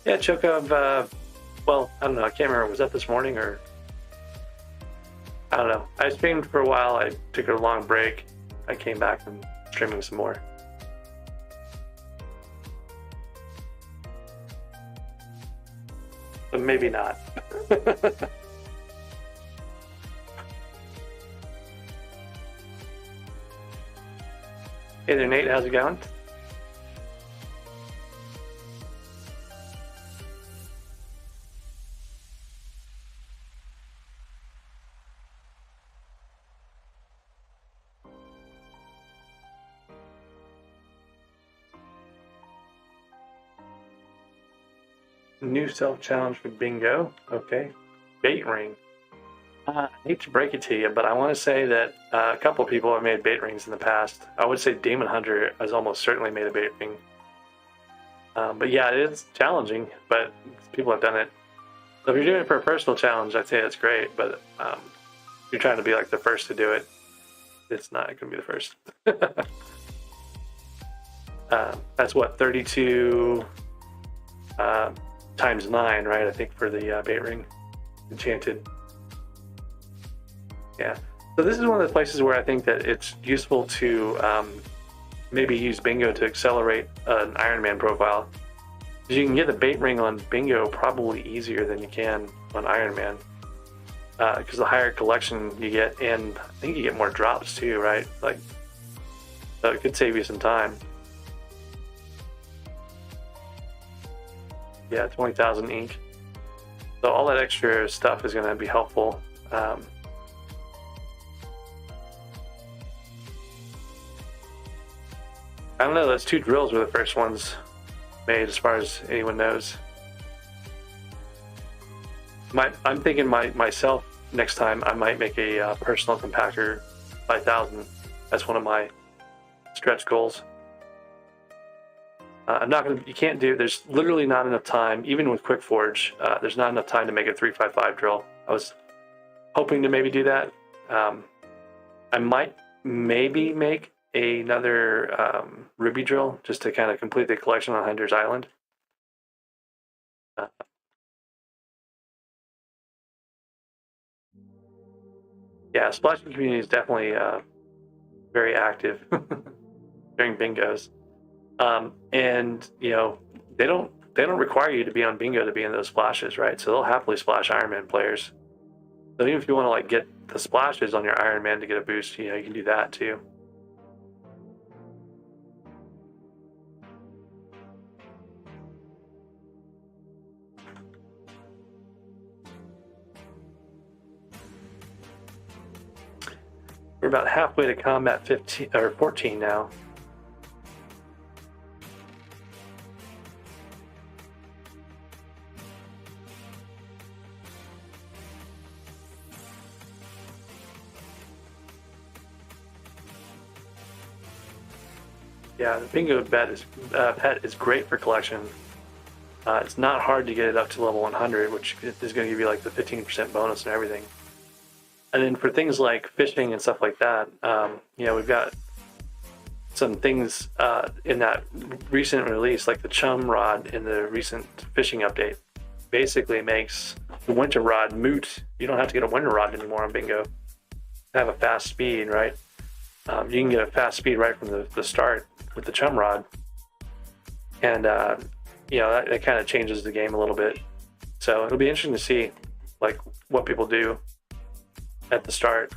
Yeah, Chokov, well, I don't know, I can't remember, was that this morning or, I don't know. I streamed for a while, I took a long break, I came back from streaming some more. But maybe not. Hey there, Nate, how's it going? New self-challenge for bingo. Okay. Bait ring. I hate to break it to you, but I want to say that a couple of people have made bait rings in the past. I would say Demon Hunter has almost certainly made a bait ring. But yeah, it is challenging, but people have done it. So if you're doing it for a personal challenge, I'd say that's great, but if you're trying to be like the first to do it, it's not going to be the first. That's what, 32 times 9, right? I think for the bait ring. Enchanted. Yeah. So this is one of the places where I think that it's useful to maybe use bingo to accelerate an Ironman profile. Because you can get the bait ring on bingo probably easier than you can on Ironman. Because the higher collection you get, and I think you get more drops too, right? Like, so it could save you some time. Yeah, 20,000 ink. So all that extra stuff is going to be helpful. I don't know, those 2 drills were the first ones made as far as anyone knows. I'm thinking myself next time I might make a personal compactor 5000. That's one of my stretch goals. I'm not gonna. You can't do. There's literally not enough time, even with QuickForge. There's not enough time to make a 355 drill. I was hoping to maybe do that. I might maybe make another Ruby drill just to kind of complete the collection on Hunter's Island. Yeah, splashing community is definitely very active during bingos. And you know, they don't require you to be on bingo to be in those splashes, right? So they'll happily splash Ironman players. So even if you want to like get the splashes on your Ironman to get a boost, you know, you can do that too. We're about halfway to combat 15 or 14 now. Yeah, the bingo pet is great for collection. It's not hard to get it up to level 100, which is going to give you like the 15% bonus and everything. And then for things like fishing and stuff like that, we've got some things in that recent release, like the chum rod in the recent fishing update, basically makes the winter rod moot. You don't have to get a winter rod anymore on Bingo to have a fast speed, right? You can get a fast speed right from the start with the chum rod. And, that kind of changes the game a little bit. So it'll be interesting to see, like, what people do at the start.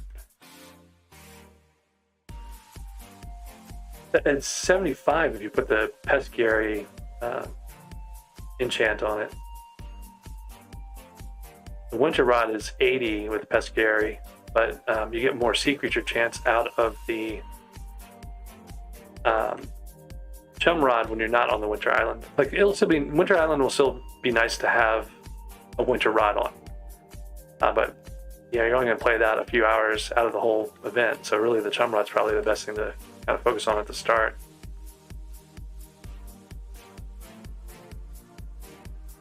It's 75 if you put the Pescary enchant on it. The winter rod is 80 with Pescary, but you get more sea creature chance out of the chum rod when you're not on the winter island. Like, it'll still be, winter island will still be nice to have a winter rod on, but you're only going to play that a few hours out of the whole event. So really, the chum rod's probably the best thing to kind of focus on at the start.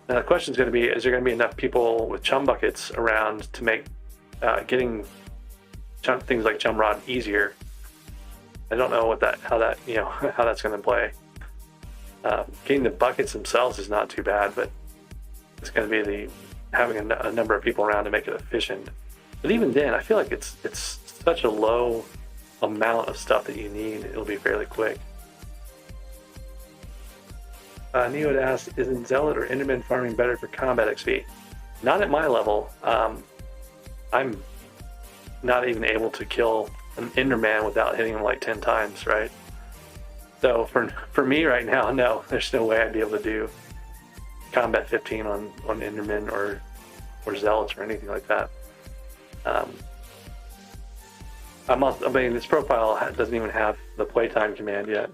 Now the question is going to be: is there going to be enough people with chum buckets around to make getting things like chum rod easier? I don't know how that's going to play. Getting the buckets themselves is not too bad, but it's going to be having a number of people around to make it efficient. But even then, I feel like it's such a low amount of stuff that you need. It'll be fairly quick. Neo had asked, isn't Zealot or Enderman farming better for combat XP? Not at my level. I'm not even able to kill an Enderman without hitting him like 10 times, right? So for me right now, no, there's no way I'd be able to do combat 15 on Enderman or Zealots or anything like that. This profile doesn't even have the playtime command yet.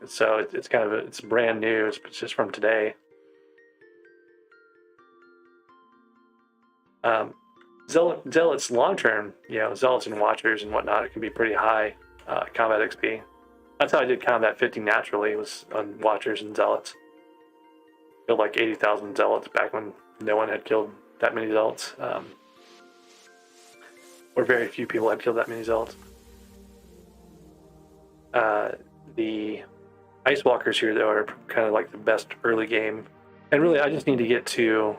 So it's kind of it's brand new. It's just from today. Zealots long term, Zealots and Watchers and whatnot, it can be pretty high combat XP. That's how I did combat 50 naturally, was on Watchers and Zealots. Killed like 80,000 Zealots back when no one had killed that many Zealots. Or very few people had killed that many Zealots. The Ice Walkers here, though, are kind of like the best early game. And really, I just need to get to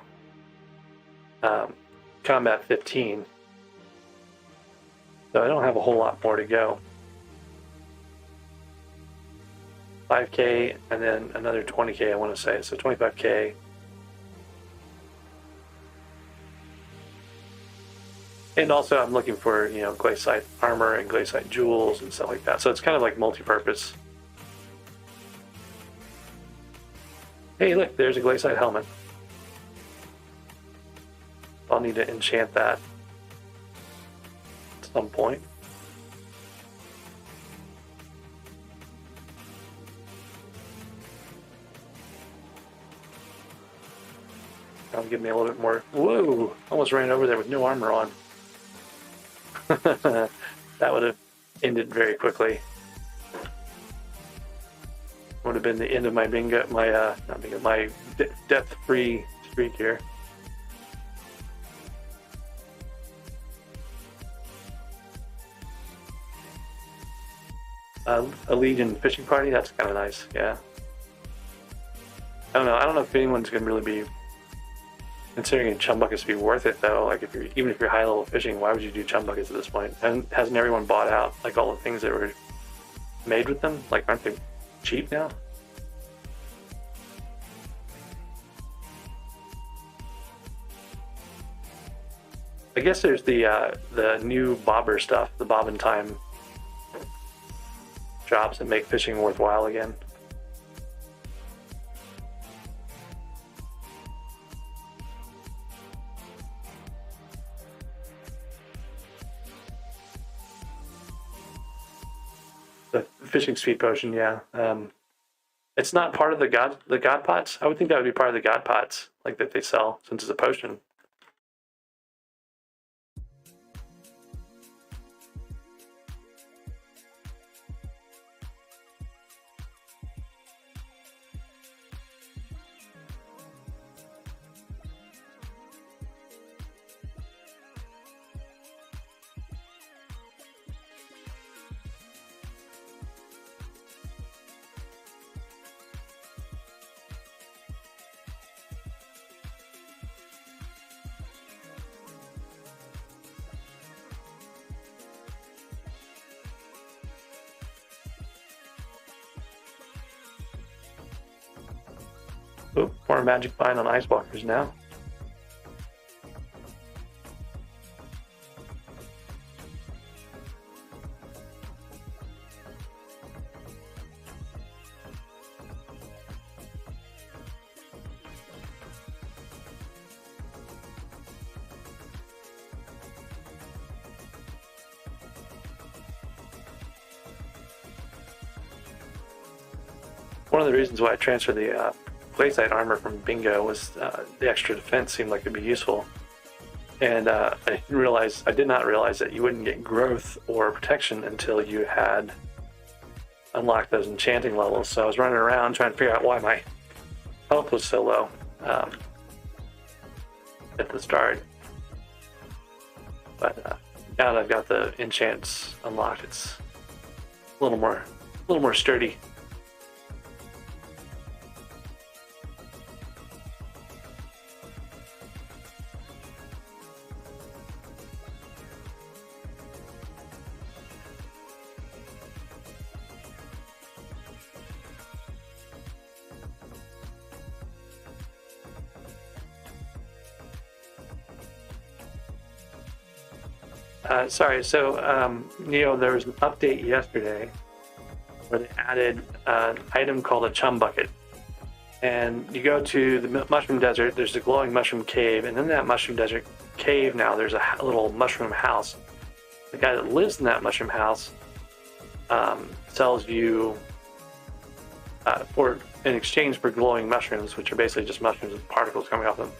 combat 15. So I don't have a whole lot more to go. 5K and then another 20K, I want to say. So 25K. And also I'm looking for, Glaciite armor and Glaciite jewels and stuff like that. So it's kind of like multi-purpose. Hey, look, there's a Glaciite helmet. I'll need to enchant that at some point. That'll give me a little bit more. Whoa! Almost ran over there with no armor on. That would have ended very quickly. Would have been the end of my my death-free streak here. A Legion fishing party, that's kind of nice, yeah. I don't know if anyone's gonna really be considering chum buckets to be worth it though. Like even if you're high level fishing, why would you do chum buckets at this point? And hasn't everyone bought out like all the things that were made with them? Like, aren't they cheap now? I guess there's the new bobber stuff, the bob and time jobs that make fishing worthwhile again. The fishing speed potion, yeah. It's not part of the god pots. I would think that would be part of the god pots, like that they sell, since it's a potion. Oop, more magic find on ice walkers now. One of the reasons why I transferred the glaciite armor from Bingo was the extra defense seemed like it'd be useful. And I did not realize that you wouldn't get growth or protection until you had unlocked those enchanting levels. So I was running around trying to figure out why my health was so low at the start. But now that I've got the enchants unlocked, it's a little more sturdy. There was an update yesterday where they added an item called a chum bucket. And you go to the mushroom desert, there's a glowing mushroom cave, and in that mushroom desert cave now there's a little mushroom house. The guy that lives in that mushroom house sells you, in exchange for glowing mushrooms, which are basically just mushrooms with particles coming off them,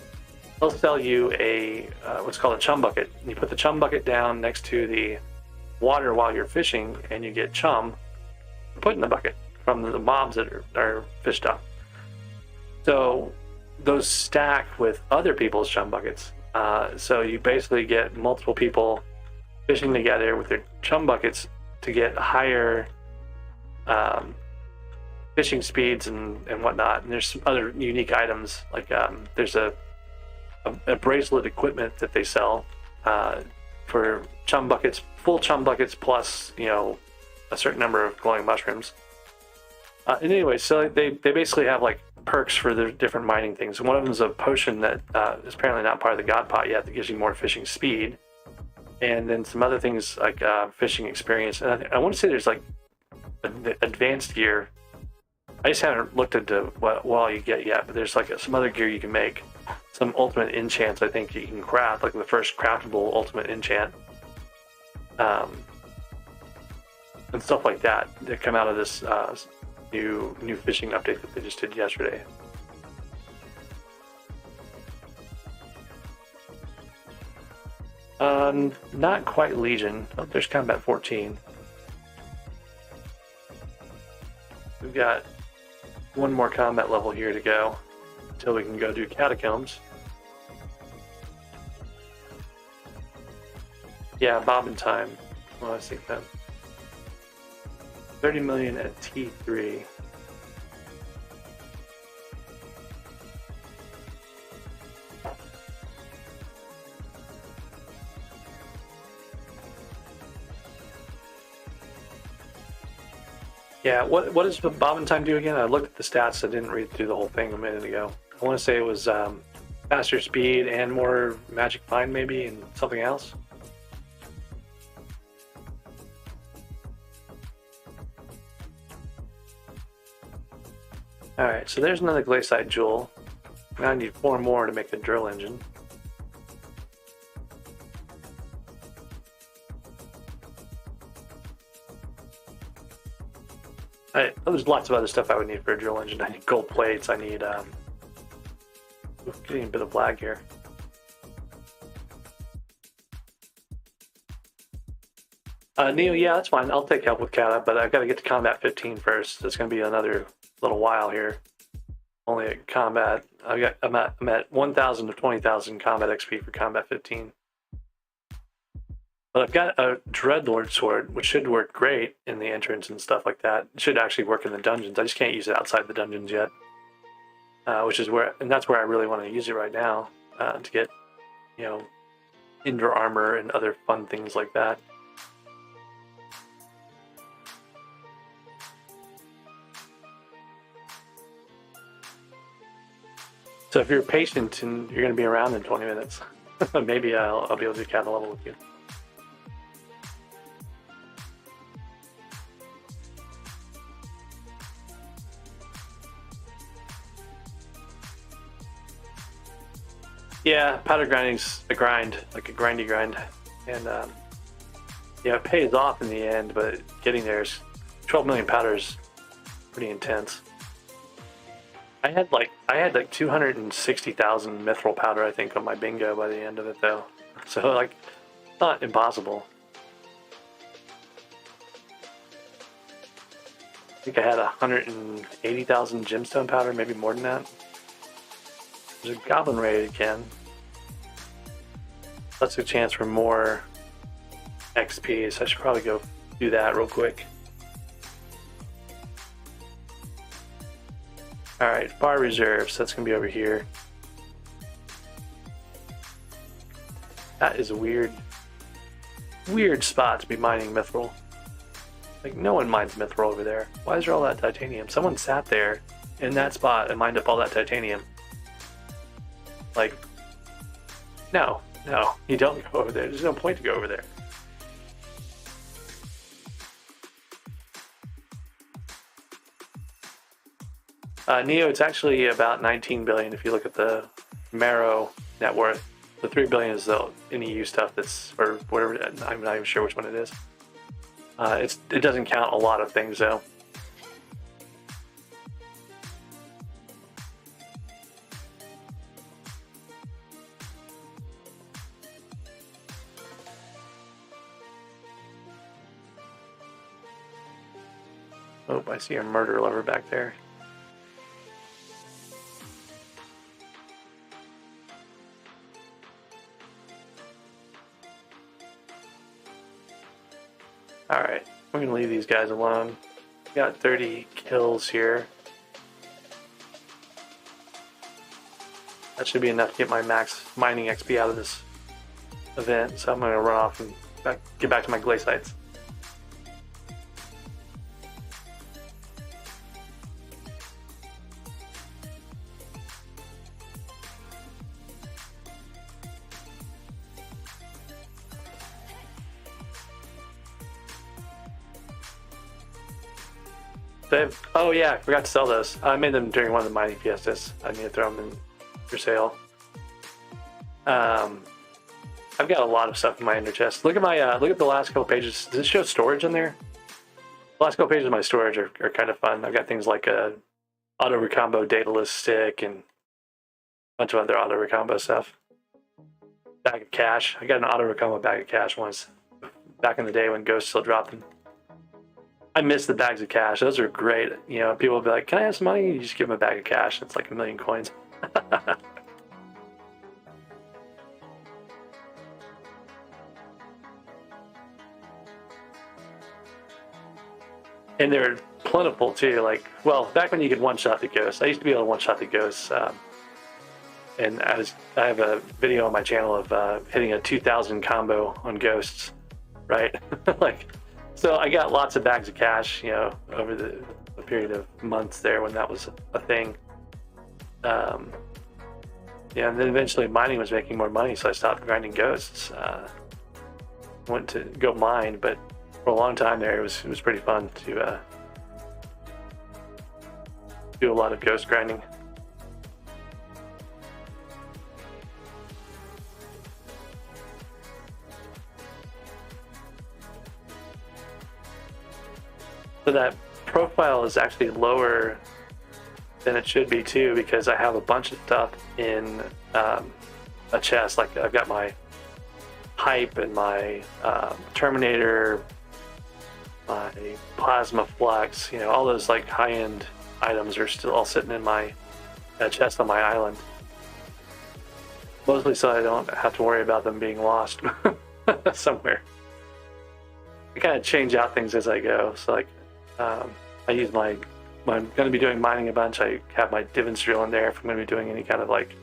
they'll sell you a what's called a chum bucket. And you put the chum bucket down next to the water while you're fishing, and you get chum put in the bucket from the mobs that are fished up. So those stack with other people's chum buckets. So you basically get multiple people fishing together with their chum buckets to get higher fishing speeds and whatnot. And there's some other unique items, like there's a bracelet equipment that they sell for chum buckets, full chum buckets plus a certain number of glowing mushrooms. And anyway, so they basically have like perks for the different mining things. One of them is a potion that is apparently not part of the God Pot yet that gives you more fishing speed, and then some other things like fishing experience. And I want to say there's like advanced gear. I just haven't looked into what all you get yet, but there's like some other gear you can make. Some ultimate enchants I think you can craft, like the first craftable ultimate enchant, and stuff like that come out of this new fishing update that they just did yesterday. Not quite Legion. Oh, there's Combat 14. We've got one more combat level here to go until we can go do Catacombs. Yeah, Bobbin time. Well, I think that 30 million at T3. Yeah, what does Bobbin time do again? I looked at the stats. I didn't read through the whole thing a minute ago. I want to say it was faster speed and more magic find maybe, and something else. Alright, so there's another glaciite jewel. Now I need 4 more to make the drill engine. There's lots of other stuff I would need for a drill engine. I need gold plates, I need getting a bit of lag here. Neo, yeah, that's fine. I'll take help with Kata, but I've got to get to combat 15 first. It's going to be another little while here. Only at combat. I'm at 1,000 to 20,000 combat XP for combat 15. But I've got a Dreadlord sword, which should work great in the entrance and stuff like that. It should actually work in the dungeons. I just can't use it outside the dungeons yet. That's where I really want to use it right now, to get, indoor armor and other fun things like that. So if you're patient and you're going to be around in 20 minutes, maybe I'll be able to do cattle level with you. Yeah, powder grinding's a grind, like a grindy grind, and yeah, it pays off in the end, but getting there is 12 million powders, pretty intense. I had like 260,000 mithril powder, I think, on my bingo by the end of it, though. So like, not impossible. I think I had 180,000 gemstone powder, maybe more than that. There's a goblin raid again. That's a chance for more XP, so I should probably go do that real quick. Alright, bar reserves, that's gonna be over here. That is a weird spot to be mining mithril. Like, no one mines mithril over there. Why is there all that titanium? Someone sat there in that spot and mined up all that titanium. Like, no, you don't go over there. There's no point to go over there. Neo, it's actually about 19 billion if you look at the Marrow net worth. The 3 billion is the NEU stuff that's, or whatever, I'm not even sure which one it is. It doesn't count a lot of things though. Oh, I see a murder lover back there. Alright, we're going to leave these guys alone. Got 30 kills here. That should be enough to get my max mining XP out of this event, so I'm going to run off and get back to my glacites. Oh yeah, I forgot to sell those. I made them during one of the mining fiestas. I need to throw them in for sale. I've got a lot of stuff in my ender chest. Look at the last couple pages. Does it show storage in there? The last couple pages of my storage are kind of fun. I've got things like a auto recombo dataless stick and a bunch of other auto recombo stuff. Bag of cash. I got an auto recombo bag of cash once back in the day when Ghost still dropped them. I miss the bags of cash. Those are great. You know, people will be like, "Can I have some money?" You just give them a bag of cash. It's like 1,000,000 coins. And they're plentiful too. Like, well, back when you could one-shot the ghosts, I used to be able to one-shot the ghosts. And I have a video on my channel of hitting a 2,000 combo on ghosts, right? Like. So I got lots of bags of cash, you know, over the period of months there when that was a thing. Yeah, and then eventually mining was making more money, so I stopped grinding ghosts. Went to go mine, but for a long time there, it was pretty fun to do a lot of ghost grinding. So that profile is actually lower than it should be too, because I have a bunch of stuff in a chest. Like I've got my hype and my Terminator, my plasma flux. You know, all those like high-end items are still all sitting in my chest on my island. Mostly so I don't have to worry about them being lost somewhere. I kind of change out things as I go. So like. I use when I'm going to be doing mining a bunch, I have my Divens drill in there. If I'm going to be doing any kind of like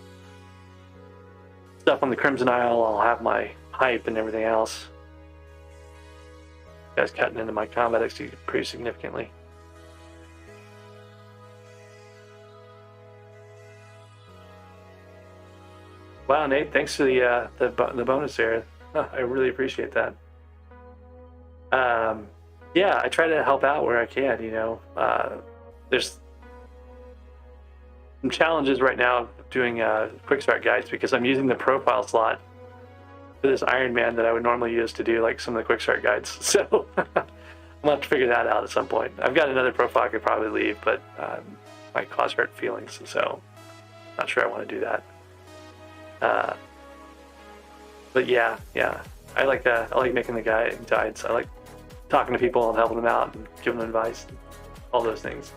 stuff on the Crimson Isle, I'll have my hype and everything else. Guys cutting into my combat XP pretty significantly. Wow, Nate, thanks for the bonus there. I really appreciate that. Yeah, I try to help out where I can. There's some challenges right now doing quick start guides because I'm using the profile slot for this Ironman that I would normally use to do like some of the quick start guides. So I'll have to figure that out at some point. I've got another profile I could probably leave, but might cause hurt feelings, so not sure I want to do that. But yeah, I like making the guides. I like talking to people and helping them out and giving them advice, all those things.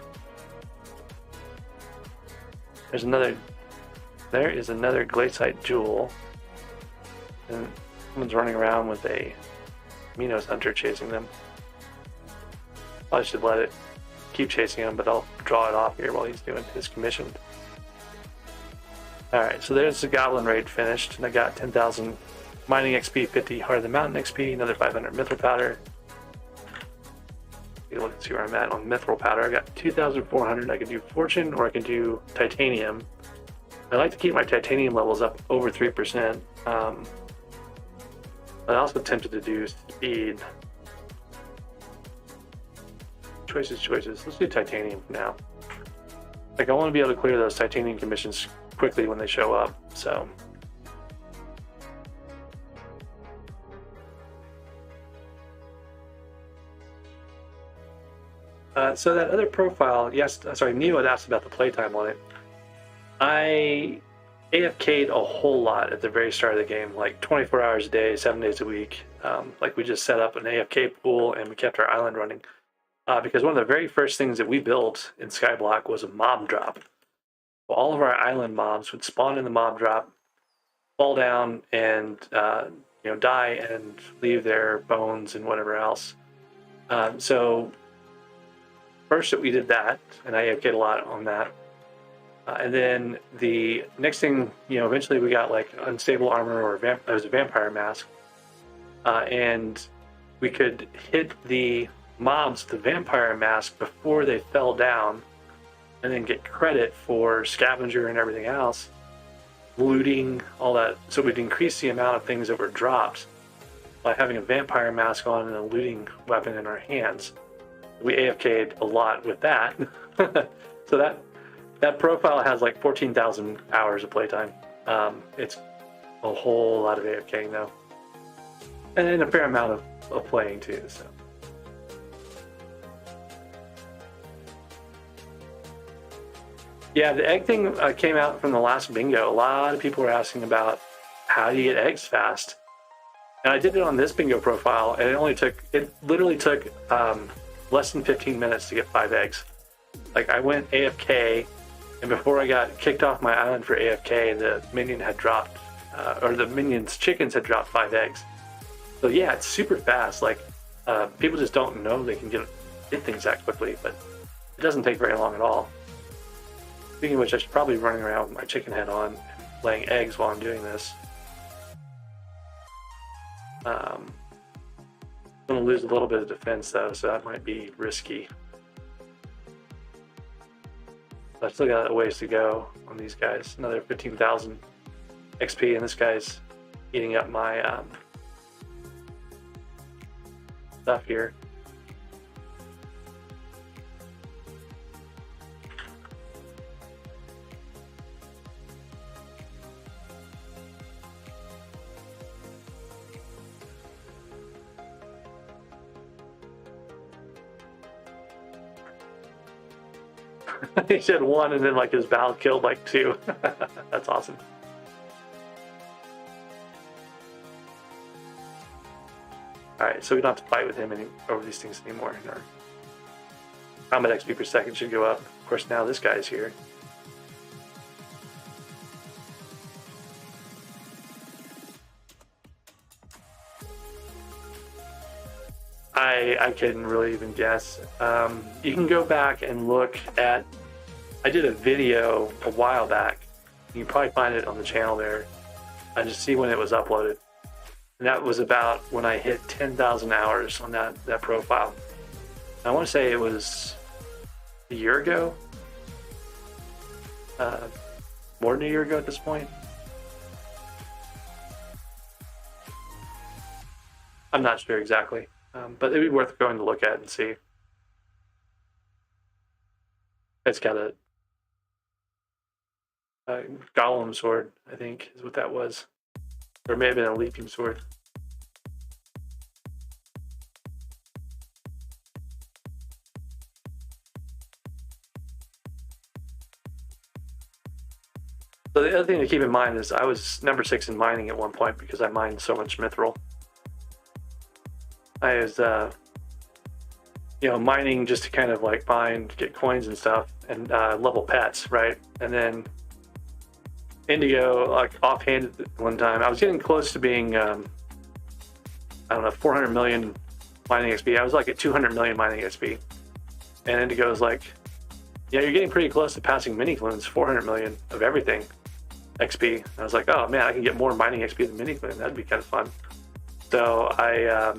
There is another glaciite jewel, and someone's running around with a Minos hunter chasing them. I should let it keep chasing him, but I'll draw it off here while he's doing his commission. Alright, so there's the Goblin Raid finished, and I got 10,000 mining XP, 50 Heart of the Mountain XP, another 500 Mithril Powder. Let's see where I'm at on Mithril Powder. I got 2,400. I can do Fortune or I can do Titanium. I like to keep my Titanium levels up over 3%. I'm also tempted to do Speed. Choices. Let's do Titanium now. Like, I want to be able to clear those Titanium commissions quickly when they show up, so. So that other profile, Neo had asked about the playtime on it. I AFK'd a whole lot at the very start of the game, like 24 hours a day, 7 days a week. Like, we just set up an AFK pool and we kept our island running. Because one of the very first things that we built in SkyBlock was a mob drop. All of our island mobs would spawn in the mob drop, fall down, and die and leave their bones and whatever else. So first we did that, and I AFK'd a lot on that. And then the next thing, eventually we got like unstable armor, or it was a vampire mask, and we could hit the mobs with the vampire mask before they fell down, and then get credit for scavenger and everything else, looting, all that. So we'd increase the amount of things that were dropped by having a vampire mask on and a looting weapon in our hands. We AFK'd a lot with that. So that profile has like 14,000 hours of playtime. It's a whole lot of AFKing though, and then a fair amount of playing too. So. Yeah, the egg thing came out from the last bingo. A lot of people were asking about how do you get eggs fast. And I did it on this bingo profile, and it literally took less than 15 minutes to get 5 eggs. Like, I went AFK, and before I got kicked off my island for AFK, the minion had dropped, or the minion's chickens had dropped 5 eggs. So yeah, it's super fast. Like, people just don't know they can get things that quickly, but it doesn't take very long at all. Speaking of which, I should probably be running around with my chicken head on and laying eggs while I'm doing this. I'm going to lose a little bit of defense though, so that might be risky. I still got a ways to go on these guys. Another 15,000 XP, and this guy's eating up my stuff here. He said 1, and then like his Val killed like 2. That's awesome. Alright, so we don't have to fight with him over these things anymore. Our combat XP per second should go up. Of course, now this guy's here. I couldn't really even guess. You can go back and look at, I did a video a while back. You can probably find it on the channel there. I just see when it was uploaded. And that was about when I hit 10,000 hours on that profile. I want to say it was a year ago. More than a year ago at this point. I'm not sure exactly, but it'd be worth going to look at and see. It's got a golem sword, I think, is what that was. Or it may have been a leaping sword. So the other thing to keep in mind is I was number 6 in mining at one point because I mined so much mithril. I was, mining just to kind of like find, get coins and stuff, and level pets, right? And then Indigo, like offhanded one time, I was getting close to being, 400 million mining XP. I was like at 200 million mining XP. And Indigo was like, yeah, you're getting pretty close to passing mini clones, 400 million of everything XP. And I was like, oh man, I can get more mining XP than mini clone. That'd be kind of fun. So I,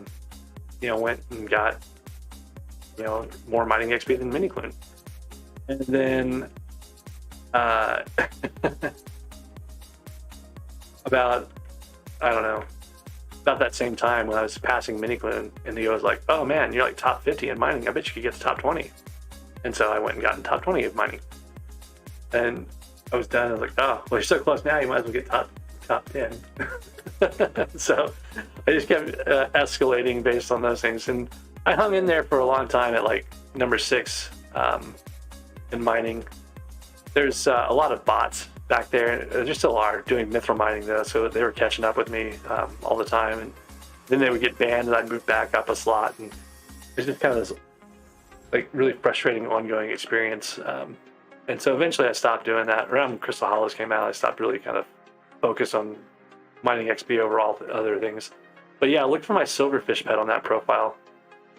went and got, more mining XP than mini clone. And then, about that same time when I was passing mini clone, Indigo was like, oh man, you're like top 50 in mining. I bet you could get to top 20. And so I went and got in top 20 of mining. And I was done. I was like, oh, well, you're so close now, you might as well get top 10. So I just kept escalating based on those things. And I hung in there for a long time at like number 6 in mining. There's a lot of bots back there. There still are doing mithril mining though, so they were catching up with me all the time. And then they would get banned and I'd move back up a slot. And it's just kind of this like really frustrating ongoing experience. And so eventually I stopped doing that. Around Crystal Hollows came out, I stopped really kind of focused on mining XP over all the other things. But yeah, look for my silverfish pet on that profile.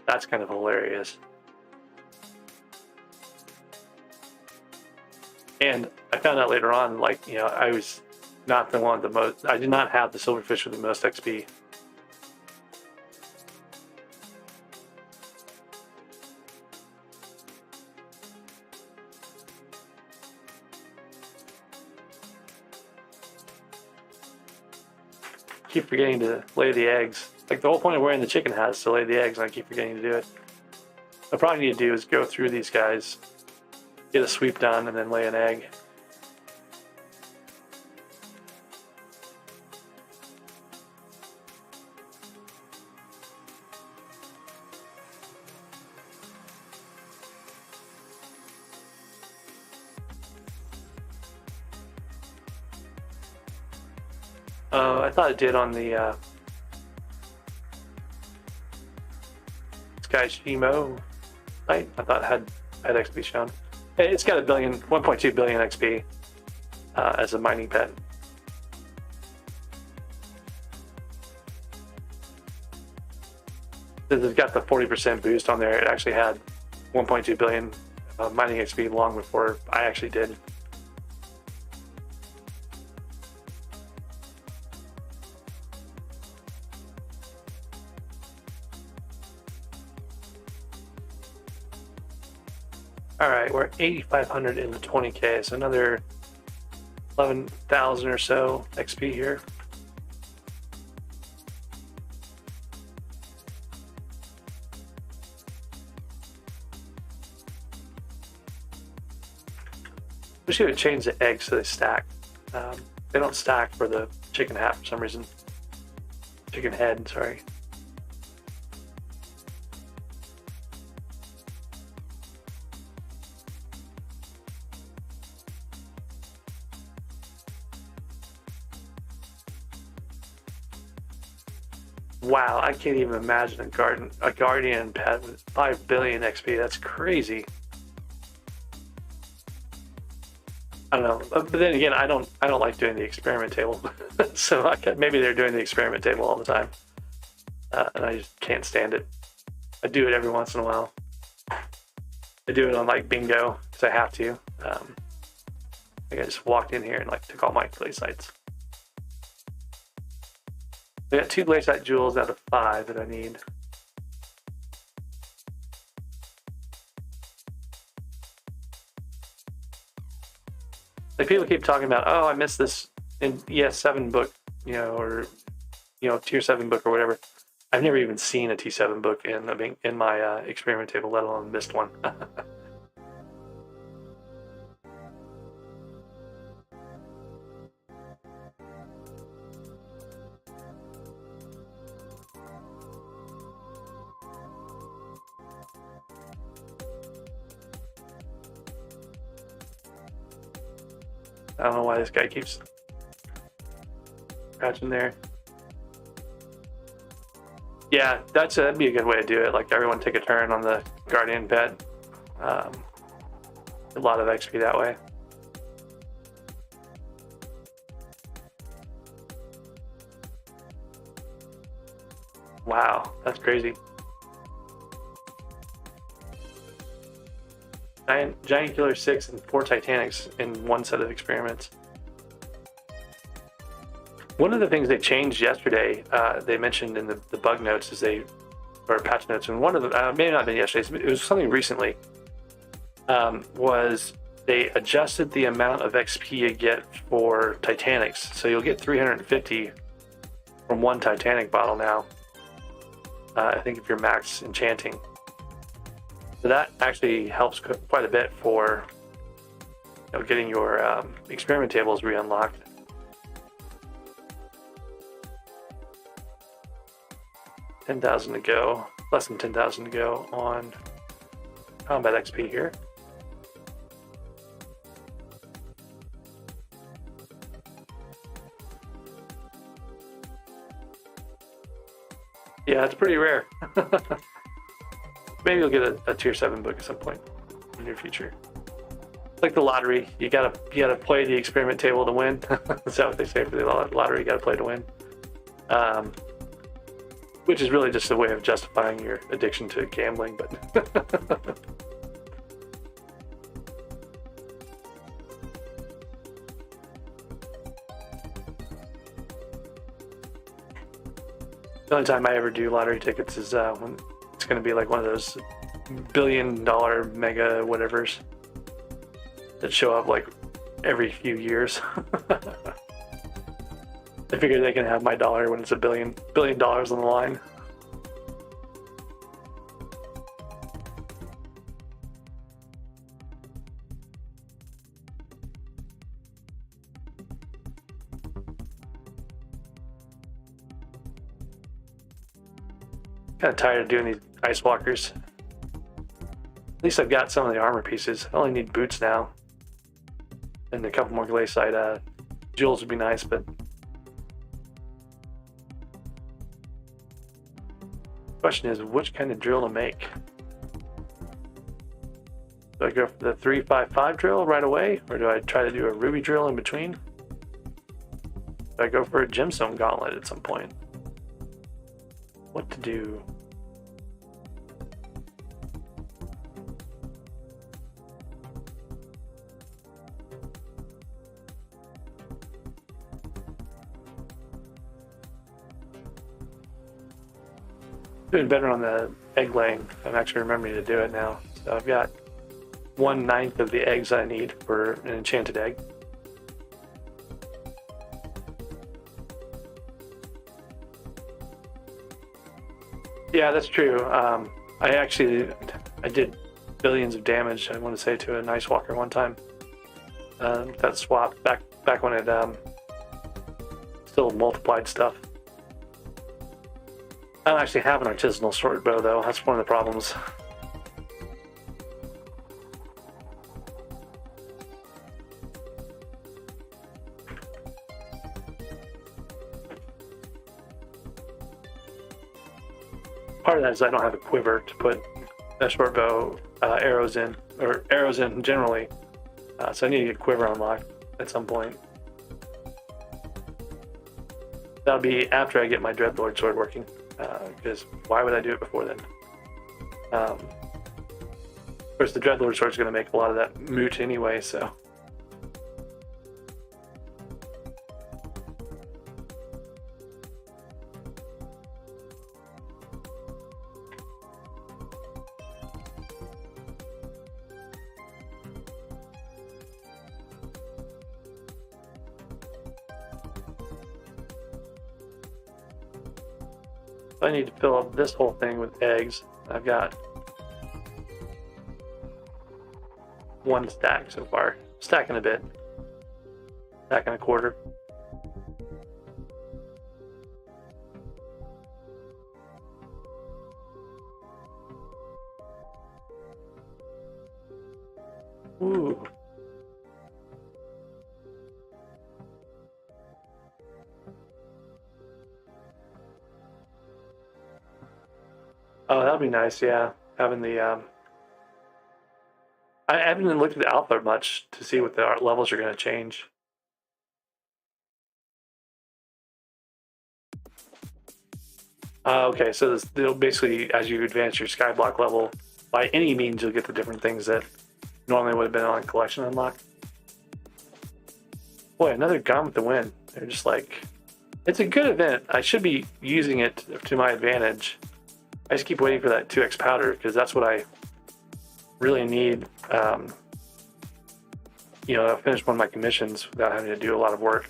That's kind of hilarious. And I found out later on, like, I was not the one with the most, I did not have the silverfish with the most XP. Keep forgetting to lay the eggs. Like the whole point of wearing the chicken hat is to lay the eggs, and I keep forgetting to do it. What I probably need to do is go through these guys, get a sweep done, and then lay an egg. I thought it did on the Sky Shimo site. I thought it had XP shown. It's got 1.2 billion XP as a mining pet. They've got the 40% boost on there. It actually had 1.2 billion mining XP long before I actually did. All right, we're 8,500 in the 20K, so another 11,000 or so XP here. We should change the eggs so they stack. They don't stack for the chicken hat for some reason. Chicken head, sorry. Wow, I can't even imagine a guardian pet with 5 billion XP. That's crazy. I don't know, but then again, I don't like doing the experiment table, so maybe they're doing the experiment table all the time, and I just can't stand it. I do it every once in a while. I do it on like bingo because I have to. I just walked in here and like took all my clay sites. I got 2 glaciate jewels out of 5 that I need. Like people keep talking about, oh, I missed this in ES7 book, or tier 7 book or whatever. I've never even seen a T7 book in my experiment table, let alone missed one. I don't know why this guy keeps scratching there. Yeah, that'd be a good way to do it. Like everyone take a turn on the Guardian pet. A lot of XP that way. Wow, that's crazy. Giant Killer 6 and 4 Titanics in one set of experiments. One of the things they changed yesterday, they mentioned in the bug notes, or patch notes, and one of them, may not have been yesterday, it was something recently, was they adjusted the amount of XP you get for Titanics. So you'll get 350 from one Titanic bottle now, I think if you're max enchanting. So that actually helps quite a bit for getting your experiment tables re-unlocked. $10,000 to go, less than 10,000 to go on combat XP here. Yeah, it's pretty rare. Maybe you'll get a tier 7 book at some point in the near future. Like the lottery, you gotta play the experiment table to win. Is that what they say for the lottery? You gotta play to win. Which is really just a way of justifying your addiction to gambling, but the only time I ever do lottery tickets is when it's going to be like one of those $1 billion mega whatevers that show up like every few years. I figure they can have my dollar when it's $1 billion on the line. Kind of tired of doing these ice walkers. At least I've got some of the armor pieces. I only need boots now, and a couple more glaciite. Jewels would be nice, but question is which kind of drill to make. Do I go for the 355 drill right away, or do I try to do a ruby drill in between? Do I go for a gemstone gauntlet at some point? What to do? Doing better on the egg laying. I'm actually remembering to do it now. So I've got 1/9 of the eggs I need for an enchanted egg. Yeah, that's true. I did billions of damage, I want to say, to a Nice Walker one time. That swap back when it still multiplied stuff. I don't actually have an artisanal short bow though. That's one of the problems. Part of that is I don't have a quiver to put a short bow arrows in, or arrows in generally. So I need to get quiver unlocked at some point. That'll be after I get my Dreadlord sword working, because why would I do it before then? Of course, the Dreadlord sword is going to make a lot of that moot anyway, so. I need to fill up this whole thing with eggs. I've got 1 stack so far. Stack and a bit. Stack and a quarter. Ooh. Oh, that'd be nice, yeah. Having the I haven't even looked at the alpha much to see what the art levels are going to change. Okay, so this, basically, as you advance your skyblock level, by any means, you'll get the different things that normally would have been on collection unlock. Boy, another gun with the win. They're just like, it's a good event. I should be using it to my advantage. I just keep waiting for that 2x powder because that's what I really need. You know, to finish one of my commissions without having to do a lot of work.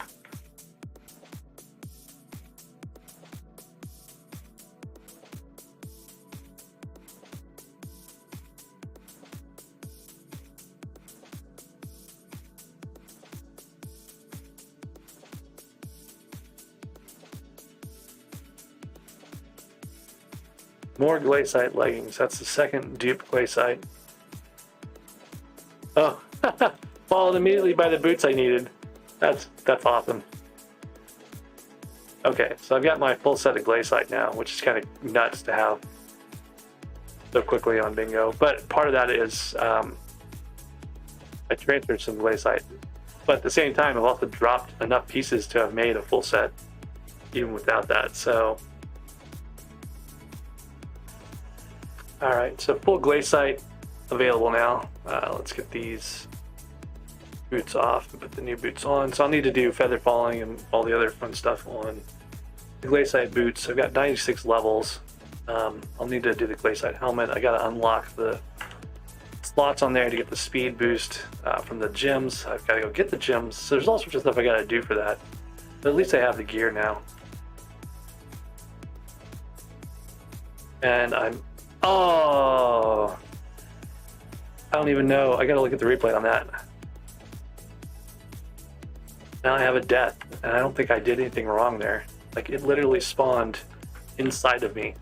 More glaciite leggings. That's the second dupe glaciite. Oh, followed immediately by the boots I needed. That's awesome. Okay, so I've got my full set of glaciite now, which is kind of nuts to have so quickly on bingo. But part of that is I transferred some glaciite. But at the same time, I've also dropped enough pieces to have made a full set, even without that. So, all right, so full glaciite available now. Let's get these boots off and put the new boots on. So I'll need to do feather falling and all the other fun stuff on the glaciite boots. I've got 96 levels. I'll need to do the glaciite helmet. I got to unlock the slots on there to get the speed boost from the gems. I've got to go get the gems. So there's all sorts of stuff I got to do for that. But at least I have the gear now. And oh, I don't even know. I got to look at the replay on that. Now I have a death, and I don't think I did anything wrong there. Like, it literally spawned inside of me.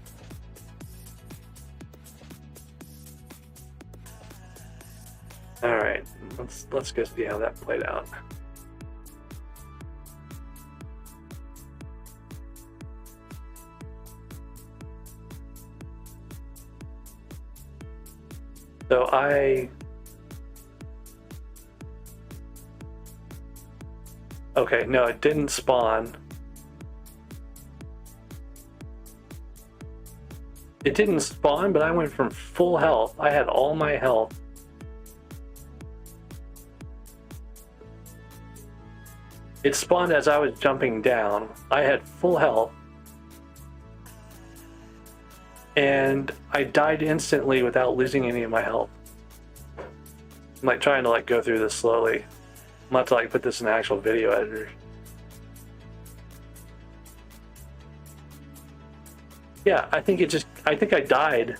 All right, let's go see how that played out. So okay, no, it didn't spawn. It didn't spawn, but I went from full health. I had all my health. It spawned as I was jumping down. I had full health. And I died instantly without losing any of my health. I'm like trying to like go through this slowly. I'm about to like put this in an actual video editor. Yeah, I think I died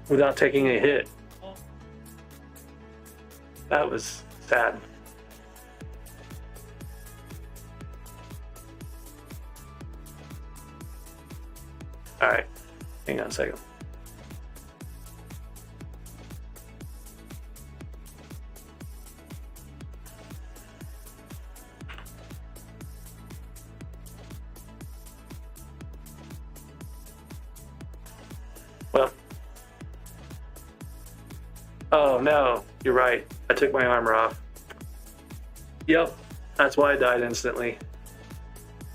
without taking a hit. That was sad. All right, hang on a second. Well, oh no, you're right. I took my armor off. Yep, that's why I died instantly.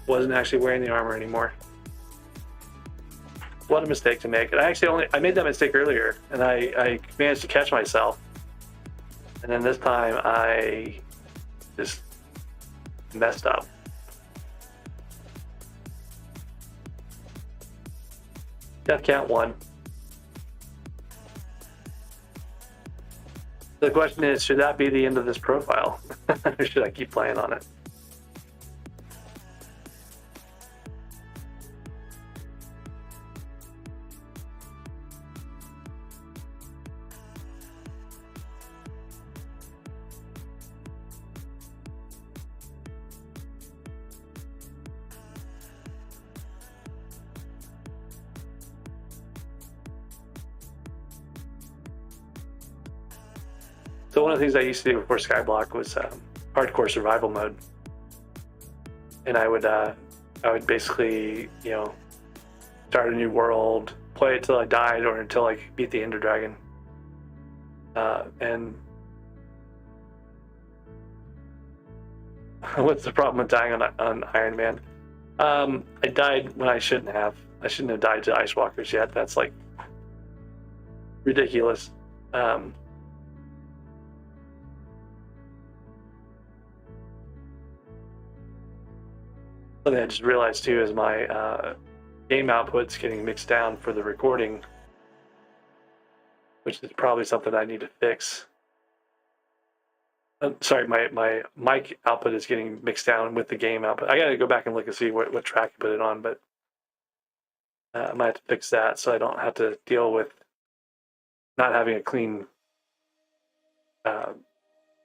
Wasn't actually wearing the armor anymore. What a mistake to make. And I made that mistake earlier, and I managed to catch myself. And then this time I just messed up. Death count 1. The question is, should that be the end of this profile? Or should I keep playing on it? So one of the things I used to do before SkyBlock was hardcore survival mode, and I would basically, you know, start a new world, play it till I died or until I beat the Ender Dragon. And what's the problem with dying on Ironman? I died when I shouldn't have. I shouldn't have died to Ice Walkers yet. That's like ridiculous. Something I just realized too is my game output's getting mixed down for the recording, which is probably something I need to fix. Sorry, my mic output is getting mixed down with the game output. I gotta go back and look and see what track I put it on, but I might have to fix that so I don't have to deal with not having a clean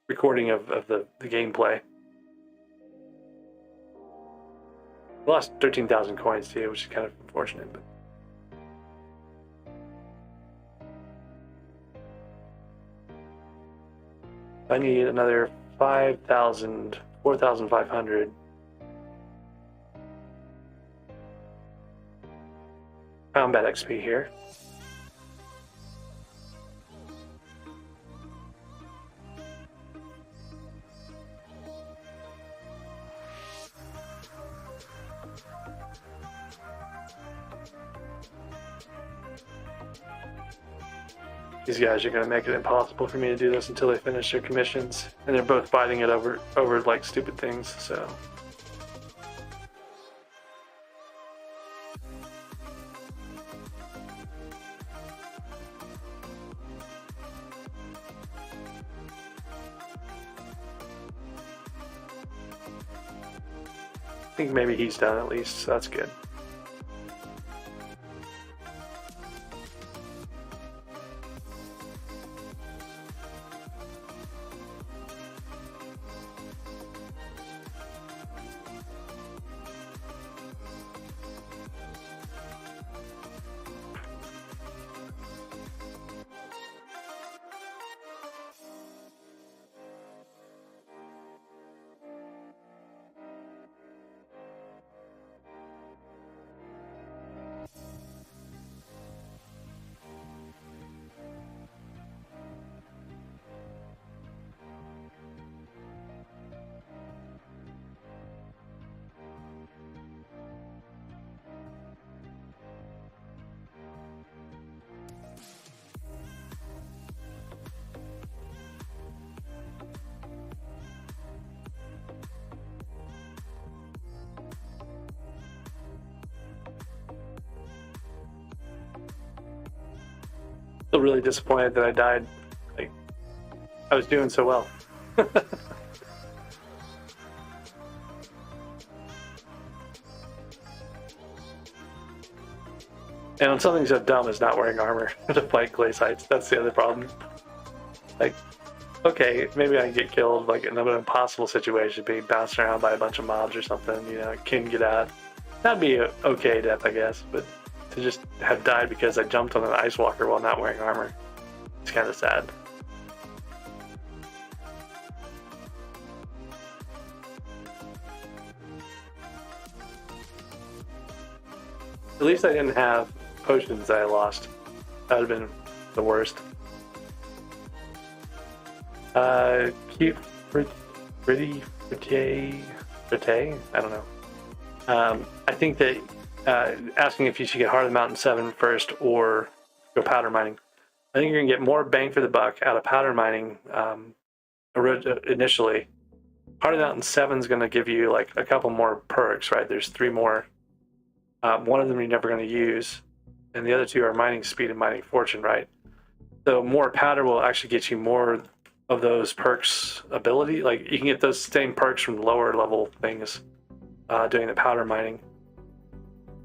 recording of the gameplay. I lost 13,000 coins too, which is kind of unfortunate. But I need another 4,500. Combat XP here. These guys are going to make it impossible for me to do this until they finish their commissions. And they're both fighting it over like stupid things, so. I think maybe he's done at least, so that's good. Still really disappointed that I died. Like, I was doing so well. And something so dumb as not wearing armor to fight clay sites. That's the other problem. Like, okay, maybe I can get killed like in an impossible situation, being bounced around by a bunch of mobs or something, you know, can get out. That'd be an okay death, I guess, but to just have died because I jumped on an ice walker while not wearing armor, it's kind of sad. At least I didn't have potions that I lost. That would have been the worst. Cute, pretty, I don't know. I think that asking if you should get Heart of the Mountain 7 first or go powder mining. I think you're going to get more bang for the buck out of powder mining initially. Heart of the Mountain 7 is going to give you like a couple more perks, right? There's 3 more. One of them you're never going to use, and the other 2 are mining speed and mining fortune, right? So more powder will actually get you more of those perks ability. Like you can get those same perks from lower level things doing the powder mining.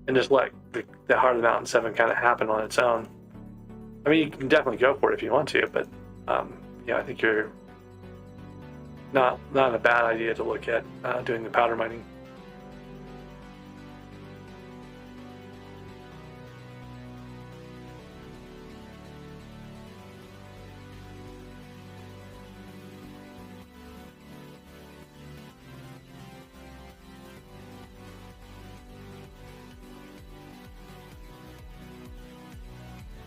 And just let the Heart of the Mountain 7 kind of happen on its own. I mean, you can definitely go for it if you want to, but yeah, I think you're not a bad idea to look at doing the powder mining.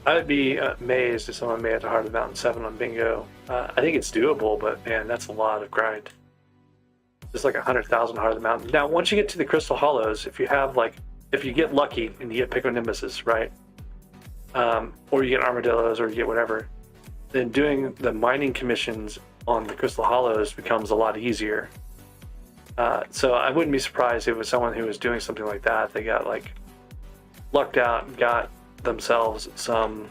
I would be amazed if someone made it to Heart of the Mountain 7 on bingo. I think it's doable, but man, that's a lot of grind. It's like 100,000 Heart of the Mountain. Now, once you get to the Crystal Hollows, if you have like, if you get lucky and you get Picconimbuses, right? Or you get Armadillos or you get whatever, then doing the mining commissions on the Crystal Hollows becomes a lot easier. So I wouldn't be surprised if it was someone who was doing something like that. They got like lucked out and got themselves some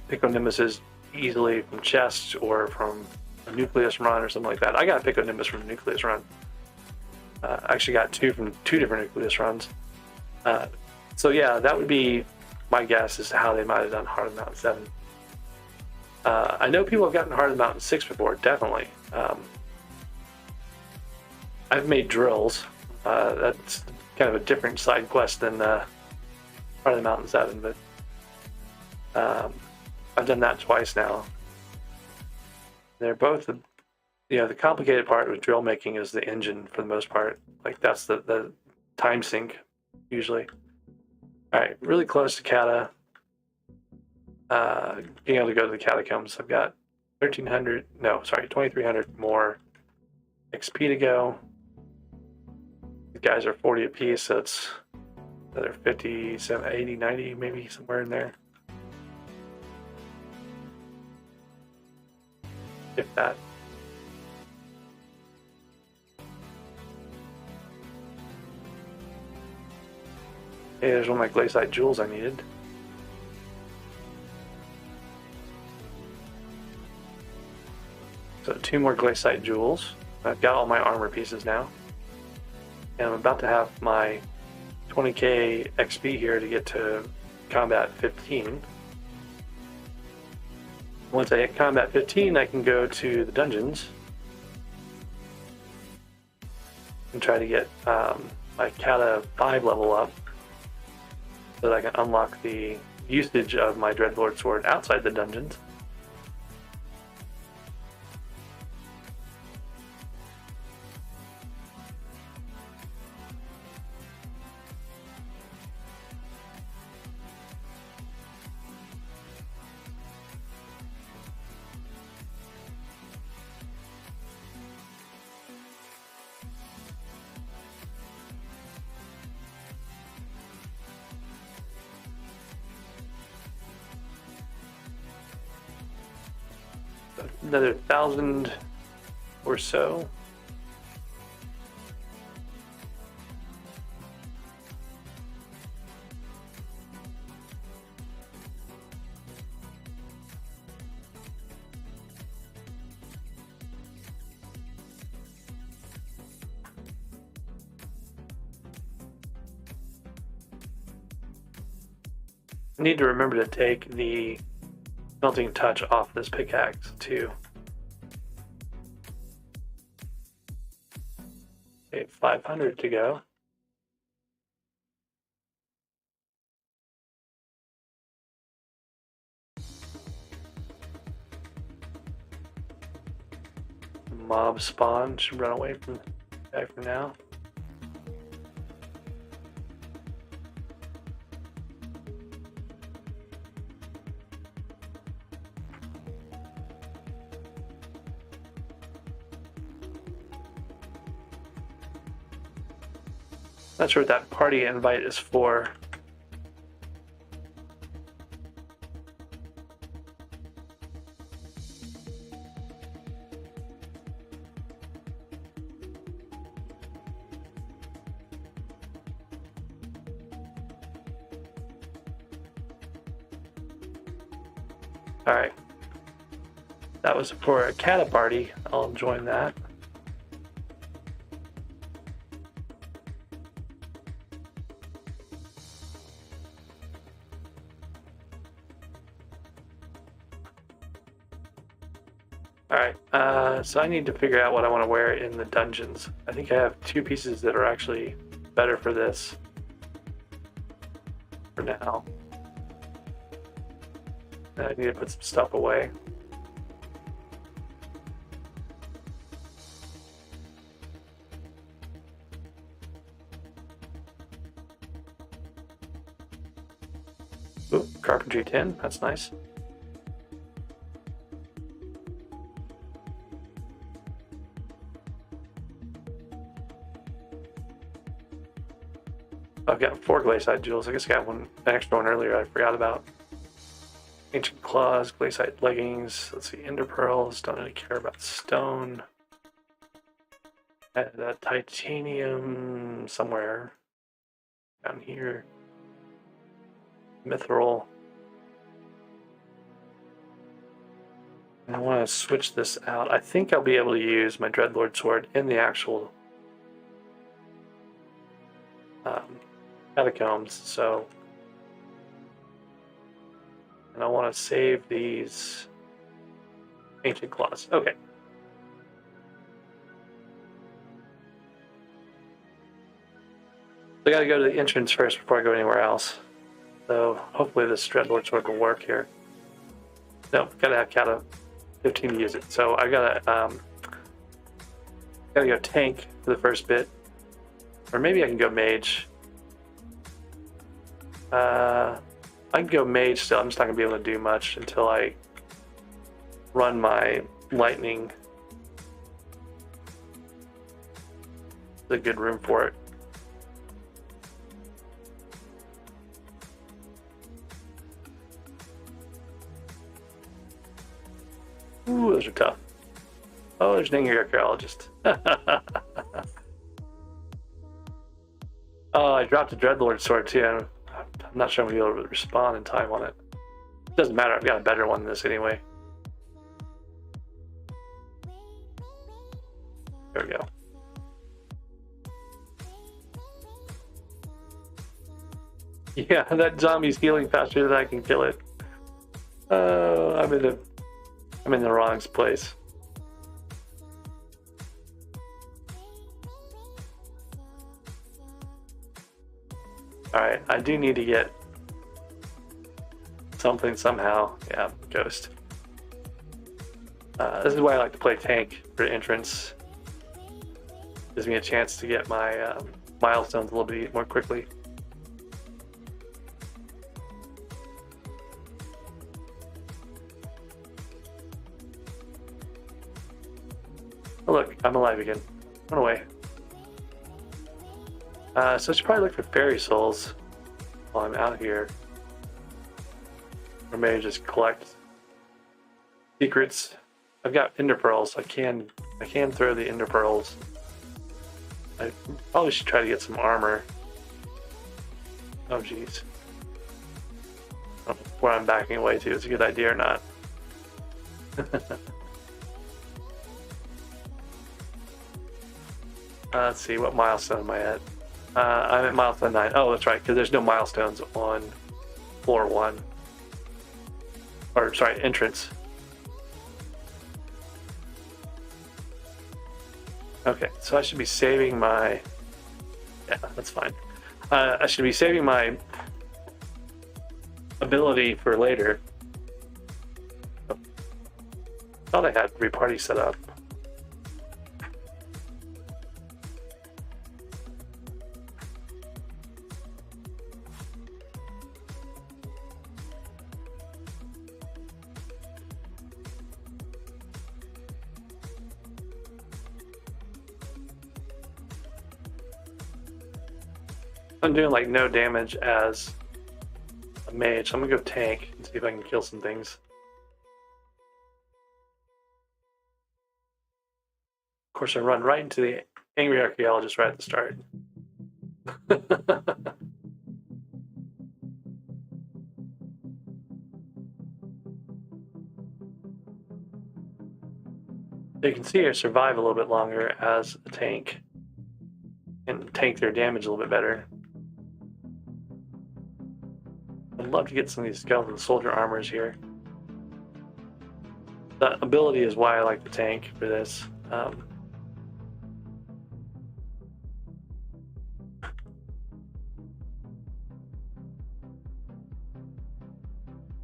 Picconimbuses easily from chests or from a Nucleus run or something like that. I got a Picconimbus from a Nucleus run. I actually got two from 2 different Nucleus runs. So yeah, that would be my guess as to how they might have done Heart of the Mountain 7. I know people have gotten Heart of the Mountain 6 before, definitely. I've made drills. That's kind of a different side quest than Heart of the Mountain 7, but I've done that twice now. They're both, the complicated part with drill making is the engine for the most part. Like that's the time sink usually. All right, really close to Kata. Being able to go to the catacombs. I've got 2,300 more XP to go. These guys are 40 apiece, so it's another 50, 80, 90, maybe somewhere in there. If that. Hey, there's one of my glaciite jewels I needed. So 2 more glaciite jewels. I've got all my armor pieces now. And I'm about to have my 20k XP here to get to combat 15. Once I hit combat 15, I can go to the dungeons and try to get my Kata 5 level up so that I can unlock the usage of my Dreadlord sword outside the dungeons. Another 1,000 or so. I need to remember to take the melting touch off this pickaxe too. Okay, 500 to go. Mob spawn, should run away from the guy for now. Not sure what that party invite is for. All right. That was for a Kata party. I'll join that. Alright, so I need to figure out what I want to wear in the dungeons. I think I have 2 pieces that are actually better for this. For now. I need to put some stuff away. Ooh, carpentry 10, that's nice. I've got 4 glaciite jewels. I guess I got an extra one earlier I forgot about. Ancient claws, glaciite leggings. Let's see, ender pearls. Don't really care about stone. That titanium somewhere down here. Mithril. And I want to switch this out. I think I'll be able to use my Dreadlord sword in the actual catacombs, so, and I want to save these ancient claws. Okay. So I gotta go to the entrance first before I go anywhere else. So hopefully this Dreadlord sword will work here. No, gotta have Kata 15 to use it. So I gotta go tank for the first bit, or maybe I can go mage. I can go mage still. I'm just not gonna be able to do much until I run my lightning. There's a good room for it. Ooh, those are tough. Oh, there's an angry archaeologist. Oh, I dropped a Dreadlord sword too. I'm not sure I'm going to be able to respond in time on it. It doesn't matter, I've got a better one than this anyway. There we go. Yeah, that zombie's healing faster than I can kill it. I'm in the wrong place. Alright, I do need to get something somehow. Yeah, ghost. This is why I like to play tank for entrance. Gives me a chance to get my milestones a little bit more quickly. Oh look, I'm alive again. Run away. So I should probably look for fairy souls while I'm out here. Or maybe just collect secrets. I've got ender pearls. I can throw the ender pearls. I probably should try to get some armor. Oh jeez. I don't know where I'm backing away to is a good idea or not. Let's see, what milestone am I at? I'm at milestone 9. Oh, that's right, because there's no milestones on floor 1. Or, sorry, entrance. Okay, so I should be saving my... Yeah, that's fine. I should be saving my ability for later. Oh. Thought I had reparty set up. I'm doing like no damage as a mage, so I'm gonna go tank and see if I can kill some things. Of course, I run right into the angry archaeologist right at the start. You can see I survive a little bit longer as a tank and tank their damage a little bit better. I'd love to get some of these skeleton soldier armors here. That ability is why I like the tank for this.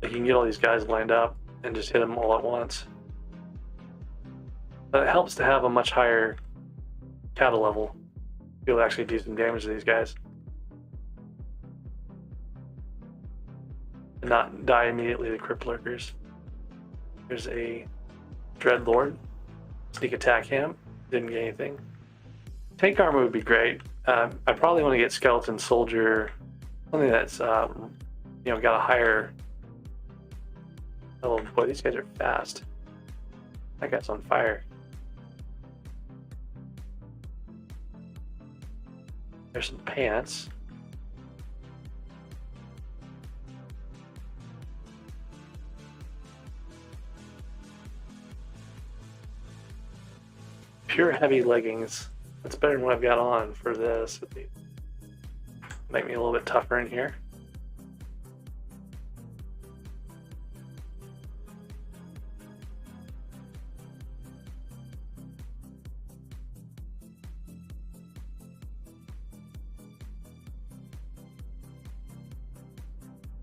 You can get all these guys lined up and just hit them all at once. But it helps to have a much higher cattle level to be able to actually do some damage to these guys. and not die immediately to crypt lurkers. There's a Dreadlord. Sneak attack him. Didn't get anything. Tank armor would be great. I probably want to get skeleton soldier, something that's got a higher. Oh boy, these guys are fast. That guy's on fire. There's some pants. Pure heavy leggings. That's better than what I've got on for this. Make me a little bit tougher in here.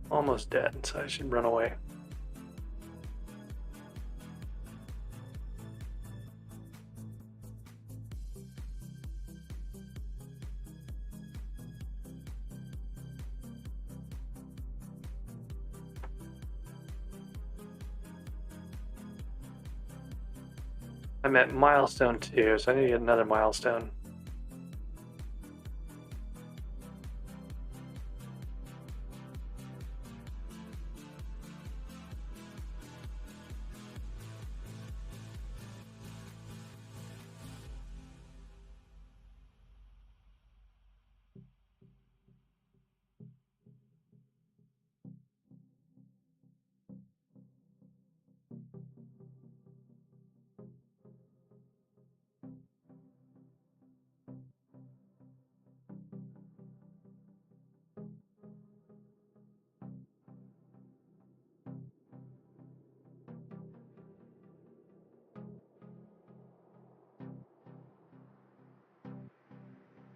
Almost dead, so I should run away. I'm at milestone 2, so I need to get another milestone.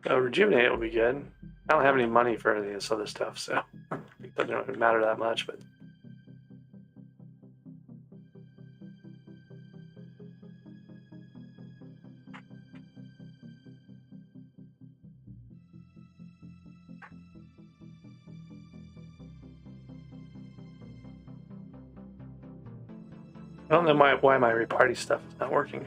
Rejuvenate will be good. I don't have any money for any of this other stuff, so it doesn't really matter that much, but I don't know why my reparty stuff is not working.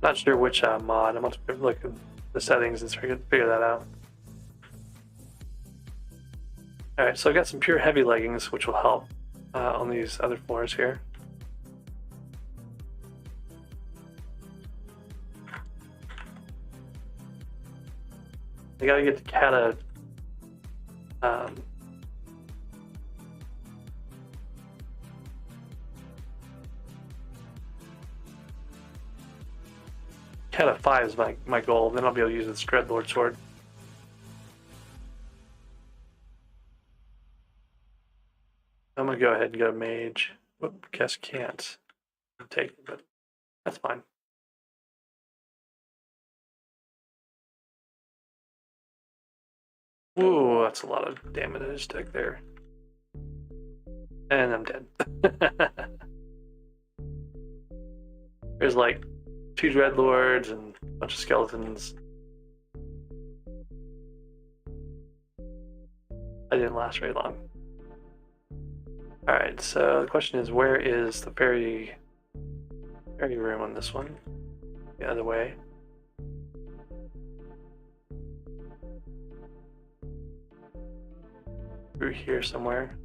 Not sure which mod. I'm going to look at the settings and figure that out. Alright, so I got some pure heavy leggings, which will help on these other floors here. I gotta get the Kata Kata 5 is my goal, then I'll be able to use this Dreadlord sword. I'm gonna go ahead and go mage. Whoop, guess can't take it, but that's fine. Ooh, that's a lot of damage I just took there. And I'm dead. There's like 2 Dreadlords and a bunch of skeletons. I didn't last very long. Alright, so the question is, where is the fairy room on this one? The other way. Through here somewhere.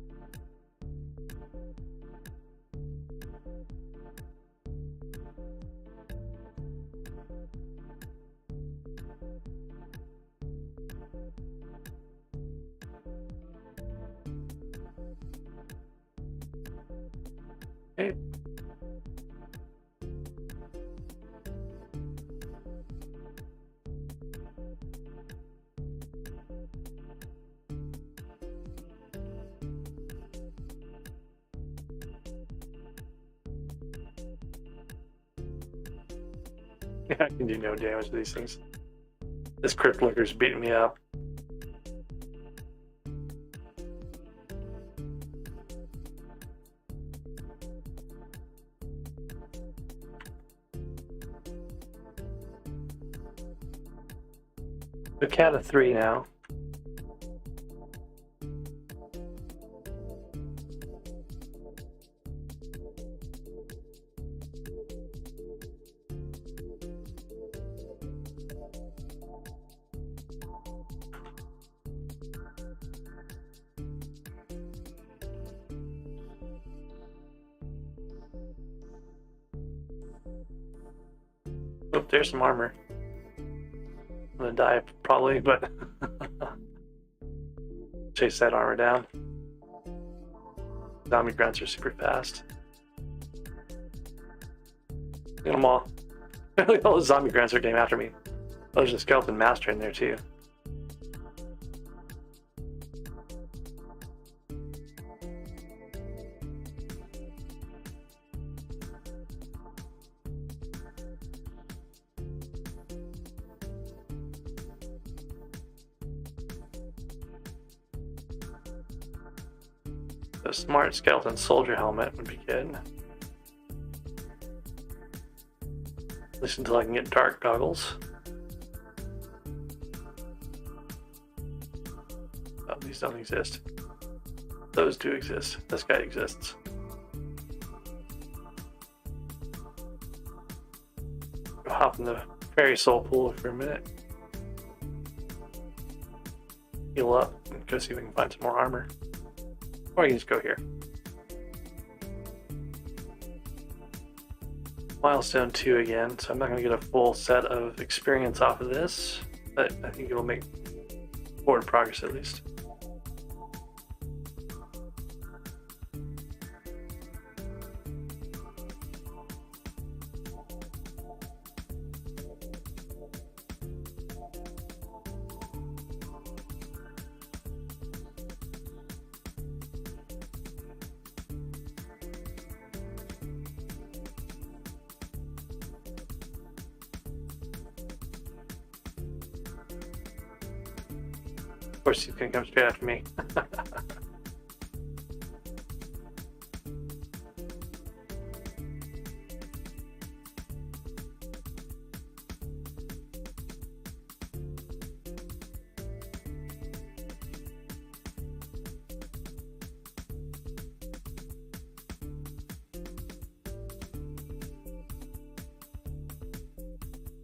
Okay. Yeah, I can do no damage to these things. This crypt lurker's beating me up. The cat of 3 now. Oh, there's some armor. I'm gonna die probably, but chase that armor down. Zombie grunts are super fast. Look at them all. Look at all the zombie grunts are came after me. Oh, there's a skeleton master in there too. A smart skeleton soldier helmet would be good. At least until I can get dark goggles. Oh, these don't exist. Those do exist. This guy exists. Go hop in the fairy soul pool for a minute. Heal up and go see if we can find some more armor. Or you can just go here. Milestone 2 again, so I'm not going to get a full set of experience off of this, but I think it'll make forward progress at least. Of course, he's gonna come straight after me.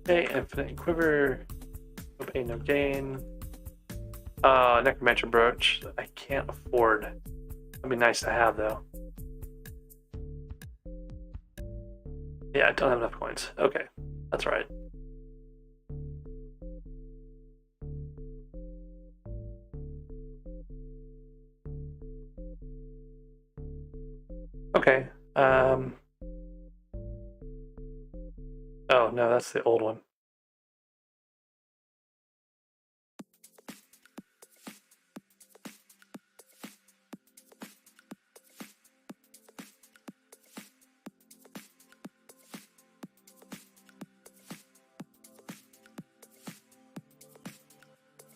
Okay, infinite quiver. No pain, no gain. Necromancer brooch that I can't afford. That'd be nice to have though. Yeah, I don't have enough coins. Okay, that's right. Okay. Oh no, that's the old one.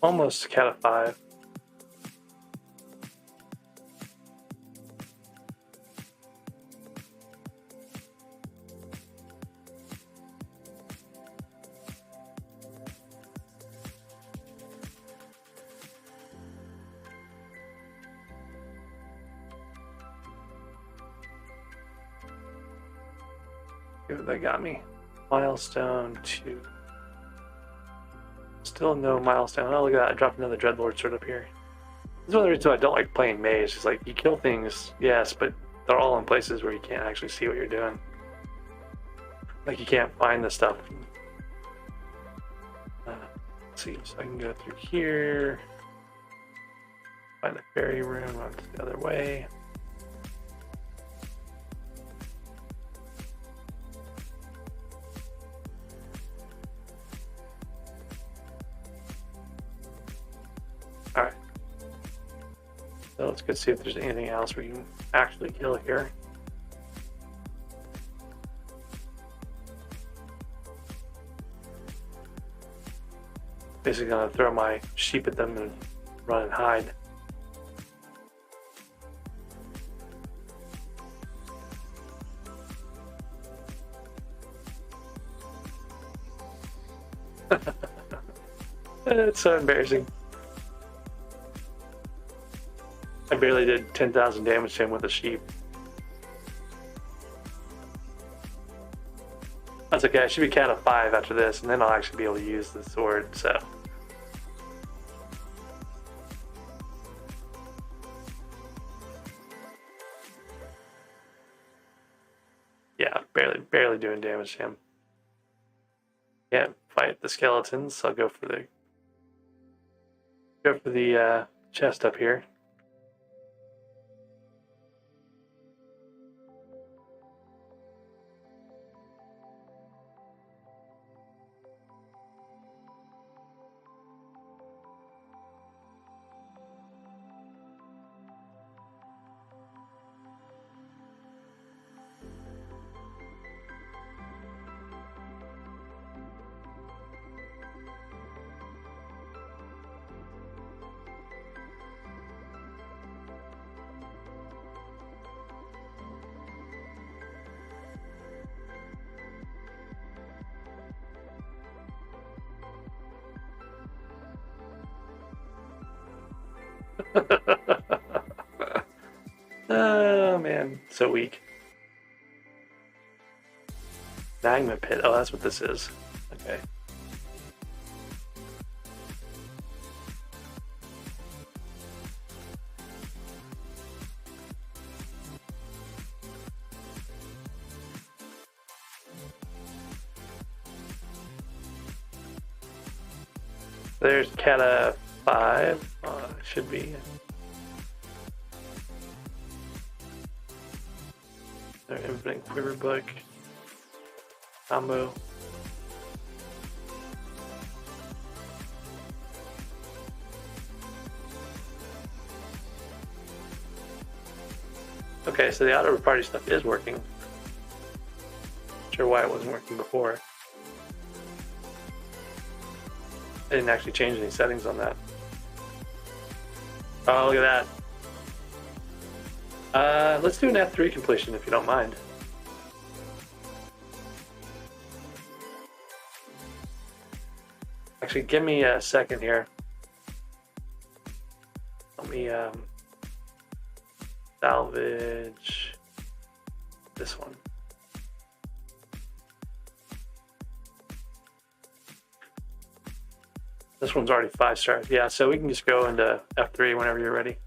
Almost cat of 5. That got me. Milestone 2. Still no milestone. Oh, look at that. I dropped another Dreadlord sword up here. This is one of the reasons I don't like playing maze. It's like, you kill things, yes, but they're all in places where you can't actually see what you're doing. Like, you can't find the stuff. Let's see, so I can go through here. Find the fairy room, run the other way. Alright. So let's go see if there's anything else we can actually kill here. basically gonna throw my sheep at them and run and hide. It's so embarrassing. I barely did 10,000 damage to him with a sheep. That's okay, I should be cat of 5 after this, and then I'll actually be able to use the sword, so. Yeah, barely doing damage to him. Can't fight the skeletons, so I'll go for the chest up here. Oh man, so weak. Magma pit. Oh, that's what this is. Okay. There's Kata 5. Should be. Their infinite quiver book. Combo. Okay, so the auto party stuff is working. Not sure why it wasn't working before. I didn't actually change any settings on that. Oh, look at that. Let's do an F3 completion if you don't mind. Actually, give me a second here. Let me salvage this one. This one's already 5 stars. Yeah, so we can just go into F3 whenever you're ready.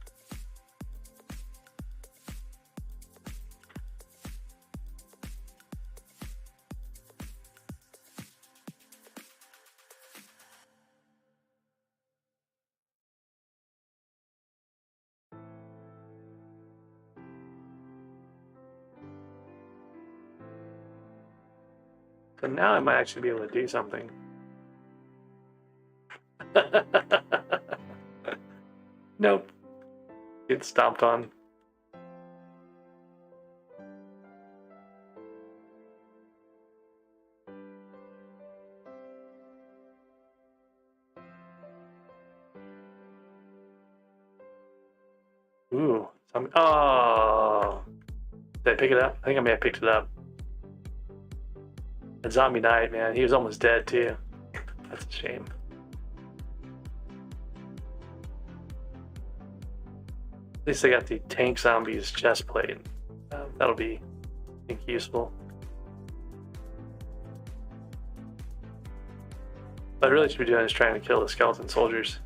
So now I might actually be able to do something. Nope. Get stomped on. Ooh. Oh. Did I pick it up? I think I may have picked it up. A zombie knight, man. He was almost dead too. That's a shame. At least I got the tank zombies chest plate. That'll be, I think, useful. What I really should be doing is trying to kill the skeleton soldiers.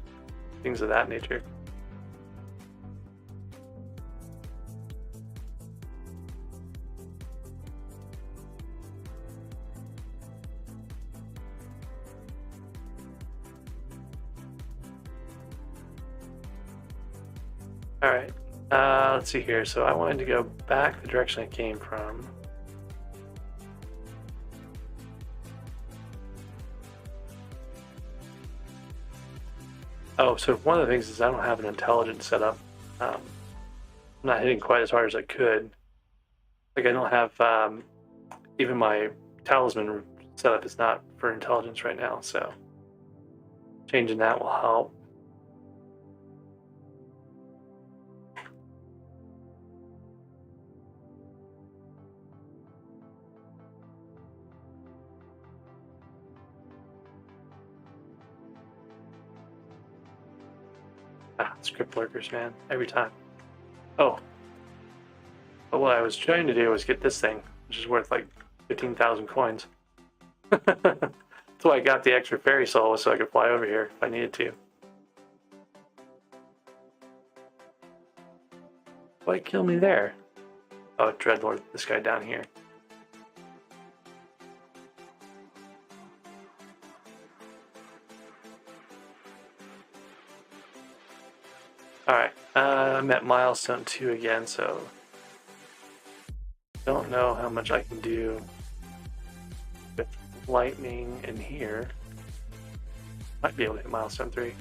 Things of that nature. Alright, let's see here. So I wanted to go back the direction I came from. Oh, so one of the things is I don't have an intelligence set up. I'm not hitting quite as hard as I could. Like I don't have even my talisman setup is not for intelligence right now, so changing that will help. Script lurkers, man, every time. Oh, but what I was trying to do was get this thing, which is worth like 15,000 coins. That's why I got the extra ferry soul, so I could fly over here if I needed to. Why kill me there? Oh, Dreadlord, this guy down here. Alright, I'm at milestone 2 again, so don't know how much I can do with lightning in here. Might be able to hit milestone 3.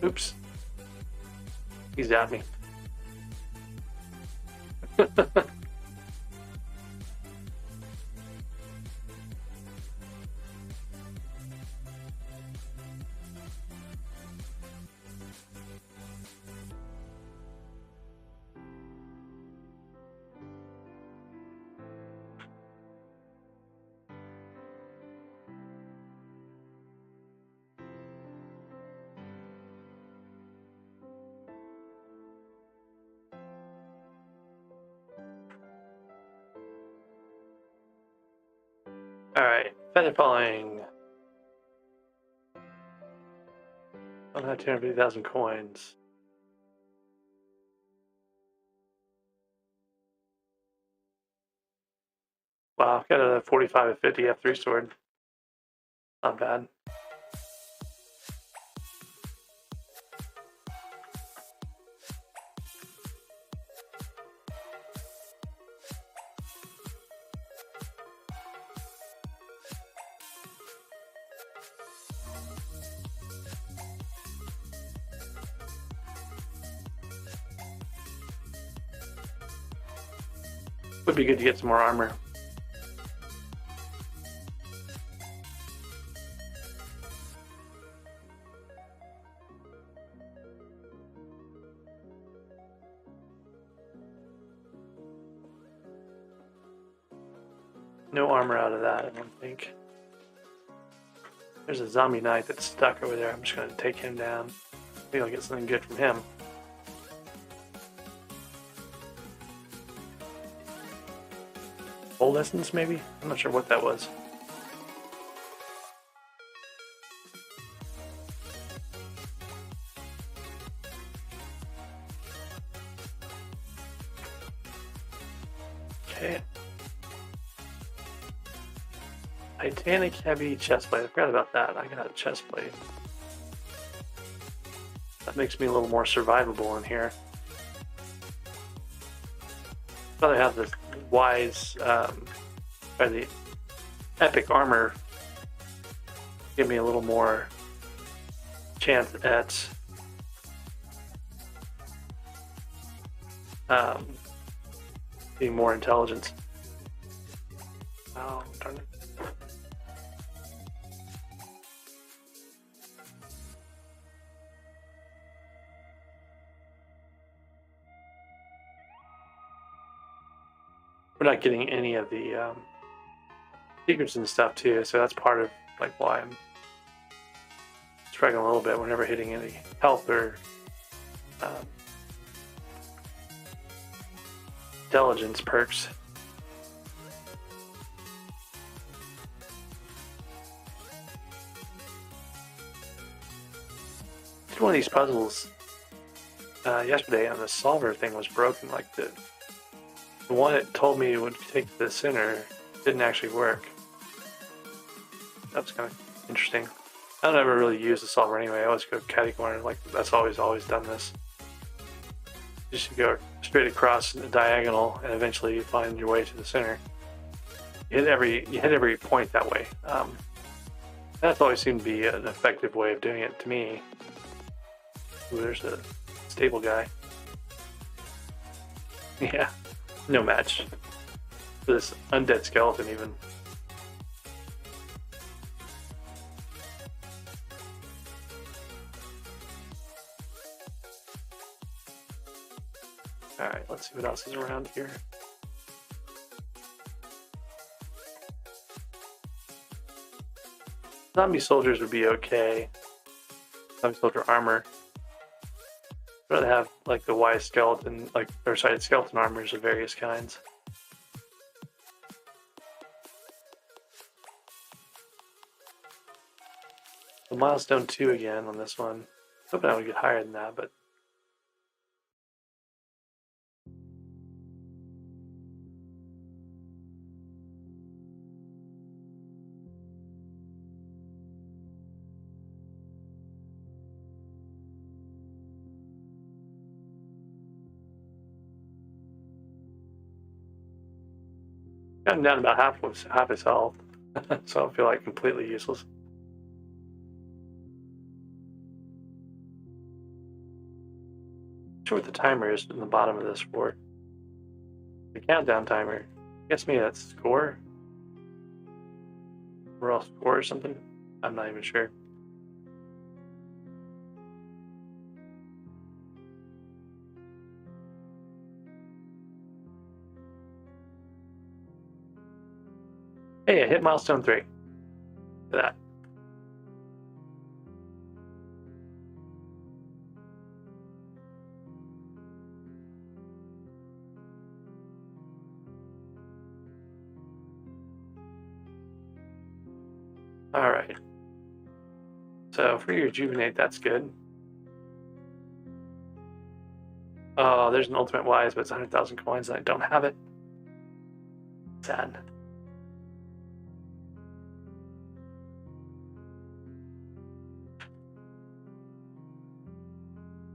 Oops. He's at me. Alright, feather falling. I have 250,000 coins. Wow, I've got a 45 of 50 F3 sword. Not bad. Would be good to get some more armor. No armor out of that, I don't think. There's a zombie knight that's stuck over there. I'm just going to take him down. Maybe I'll get something good from him. Full essence, maybe? I'm not sure what that was. Okay. Titanic heavy chestplate. I forgot about that. I got a chestplate. That makes me a little more survivable in here. But I have this wise, or the epic armor give me a little more chance at being more intelligent. Oh, darn it. We're not getting any of the secrets and stuff too, so that's part of like why I'm struggling a little bit whenever hitting any health or intelligence perks. Did one of these puzzles yesterday, and the solver thing was broken. Like the one it told me would take to the center didn't actually work. That's kind of interesting. I don't ever really use the solver anyway. I always go catty corner. Like, that's always done this. You just go straight across the diagonal, and eventually you find your way to the center. You hit every point that way. That's always seemed to be an effective way of doing it to me. Ooh, there's a stable guy. Yeah, no match for this undead skeleton even. Alright, let's see what else is around here. Zombie soldiers would be okay. Zombie soldier armor. I'd rather have like the Y skeleton, skeleton armors of various kinds. So milestone 2 again on this one. Hoping I would get higher than that, but gotten down about half his health, so I don't feel like completely useless. Not sure what the timer is in the bottom of this for. The countdown timer. Guess maybe that's score? Overall score or something? I'm not even sure. Hey, I hit milestone 3. Look at that. All right. So free rejuvenate, that's good. Oh, there's an ultimate wise, but it's 100,000 coins and I don't have it. Sad.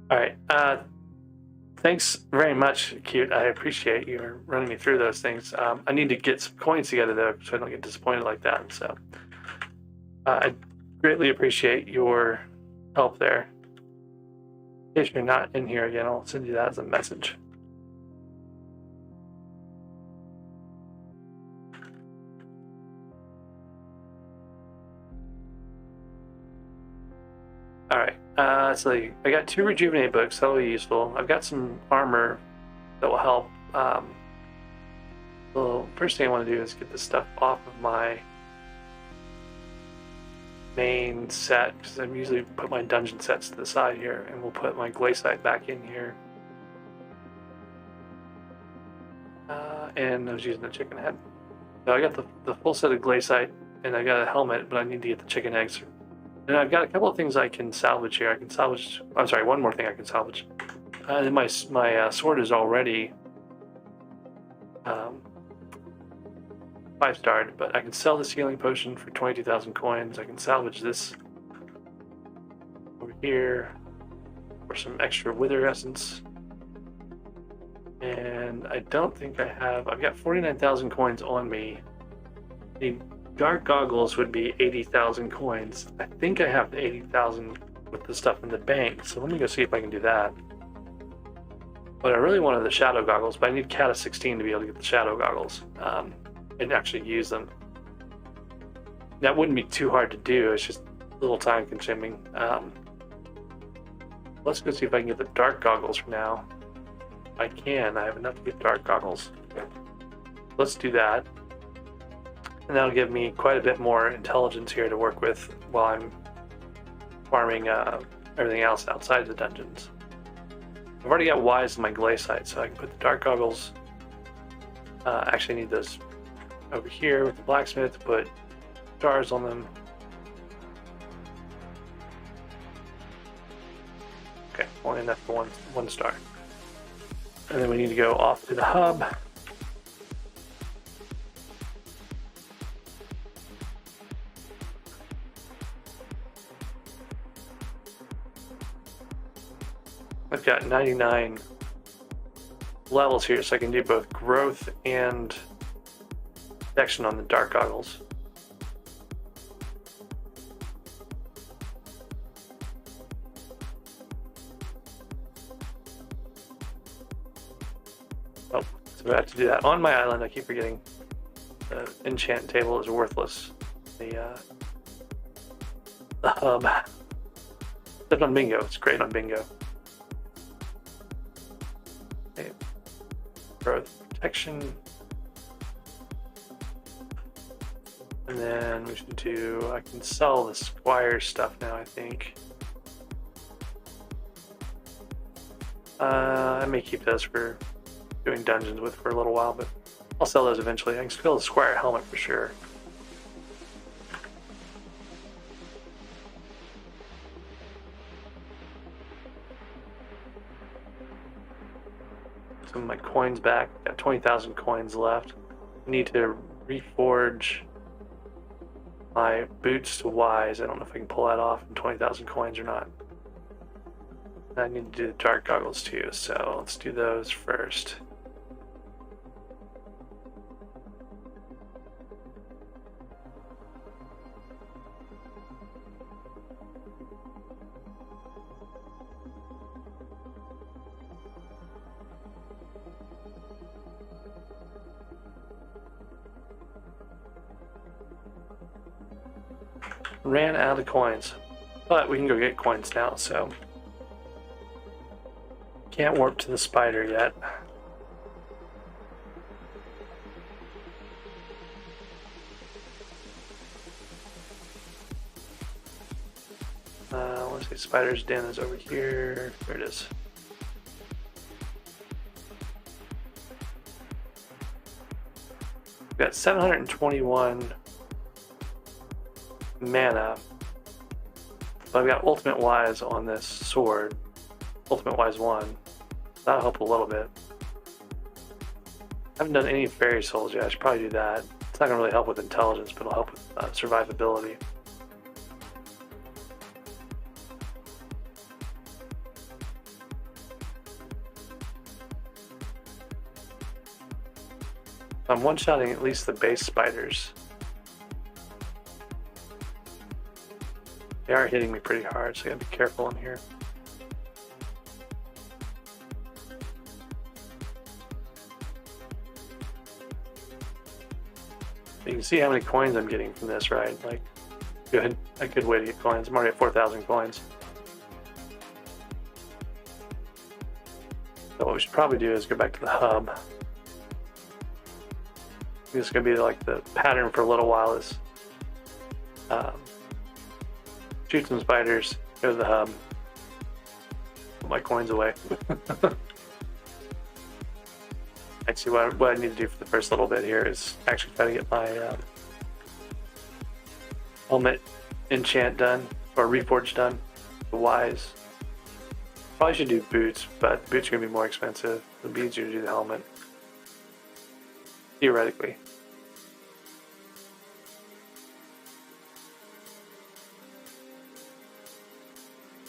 All right. Thanks very much, Cute. I appreciate you running me through those things. I need to get some coins together though, so I don't get disappointed like that. So I greatly appreciate your help there. In case you're not in here again, I'll send you that as a message. All right. So I got 2 rejuvenate books. That'll be useful. I've got some armor that will help. The first thing I want to do is get this stuff off of my main set, because I usually put my dungeon sets to the side here, and we'll put my glaciite back in here. And I was using the chicken head. So I got the full set of glaciite, and I got a helmet, but I need to get the chicken eggs. And I've got a couple of things I can salvage here. One more thing I can salvage. And my sword is already 5-starred, but I can sell this healing potion for 22,000 coins. I can salvage this over here for some extra wither essence. And I don't think I've got 49,000 coins on me. The dark goggles would be 80,000 coins. I think I have the 80,000 with the stuff in the bank, so let me go see if I can do that. But I really wanted the shadow goggles, but I need Cata 16 to be able to get the shadow goggles and actually use them. That wouldn't be too hard to do, it's just a little time consuming. Let's go see if I can get the dark goggles for now. I have enough to get dark goggles. Let's do that. And that'll give me quite a bit more intelligence here to work with while I'm farming everything else outside the dungeons. I've already got wise in my glaciite, so I can put the dark goggles. Actually need those over here with the blacksmith to put stars on them. Okay, only enough for one star. And then we need to go off to the hub. got 99 levels here, so I can do both growth and protection on the dark goggles. Oh, so I have to do that on my island. I keep forgetting the enchant table is worthless. The hub. Except on bingo, it's great on bingo. Okay. Growth, protection. And then we should do, I can sell the Squire stuff now, I think. I may keep those for doing dungeons with for a little while, but I'll sell those eventually. I can sell the Squire helmet for sure. Some of my coins back. Got 20,000 coins left. I need to reforge my boots to Wise. I don't know if I can pull that off in 20,000 coins or not. I need to do the dark goggles too, so let's do those first. Ran out of coins, but we can go get coins now, so can't warp to the spider yet. I want to say spider's den is over here. There it is. We've got 721 mana, but I've got Ultimate Wise on this sword. Ultimate Wise 1. That'll help a little bit. I haven't done any Fairy Souls yet. I should probably do that. It's not going to really help with intelligence, but it'll help with survivability. I'm one-shotting at least the base spiders. They are hitting me pretty hard, so I gotta be careful in here. You can see how many coins I'm getting from this, right? Like, good, a good way to get coins. I'm already at 4,000 coins. So what we should probably do is go back to the hub. This is gonna be like the pattern for a little while is shoot some spiders, go to the hub, put my coins away. Actually, what I need to do for the first little bit here is actually try to get my helmet enchant done, or reforge done, the Wise. Probably should do boots, but boots are going to be more expensive. It'll be easier to do the helmet, theoretically.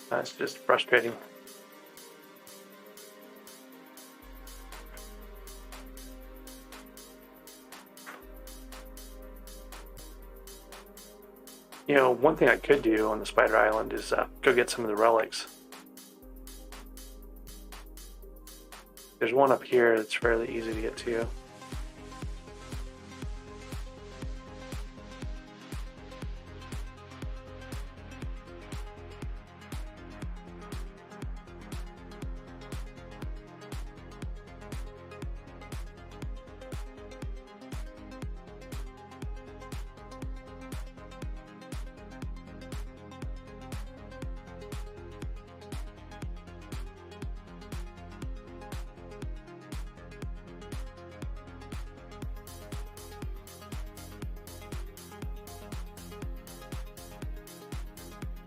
That's just frustrating. You know, one thing I could do on the Spider Island is go get some of the relics. There's one up here that's fairly easy to get to.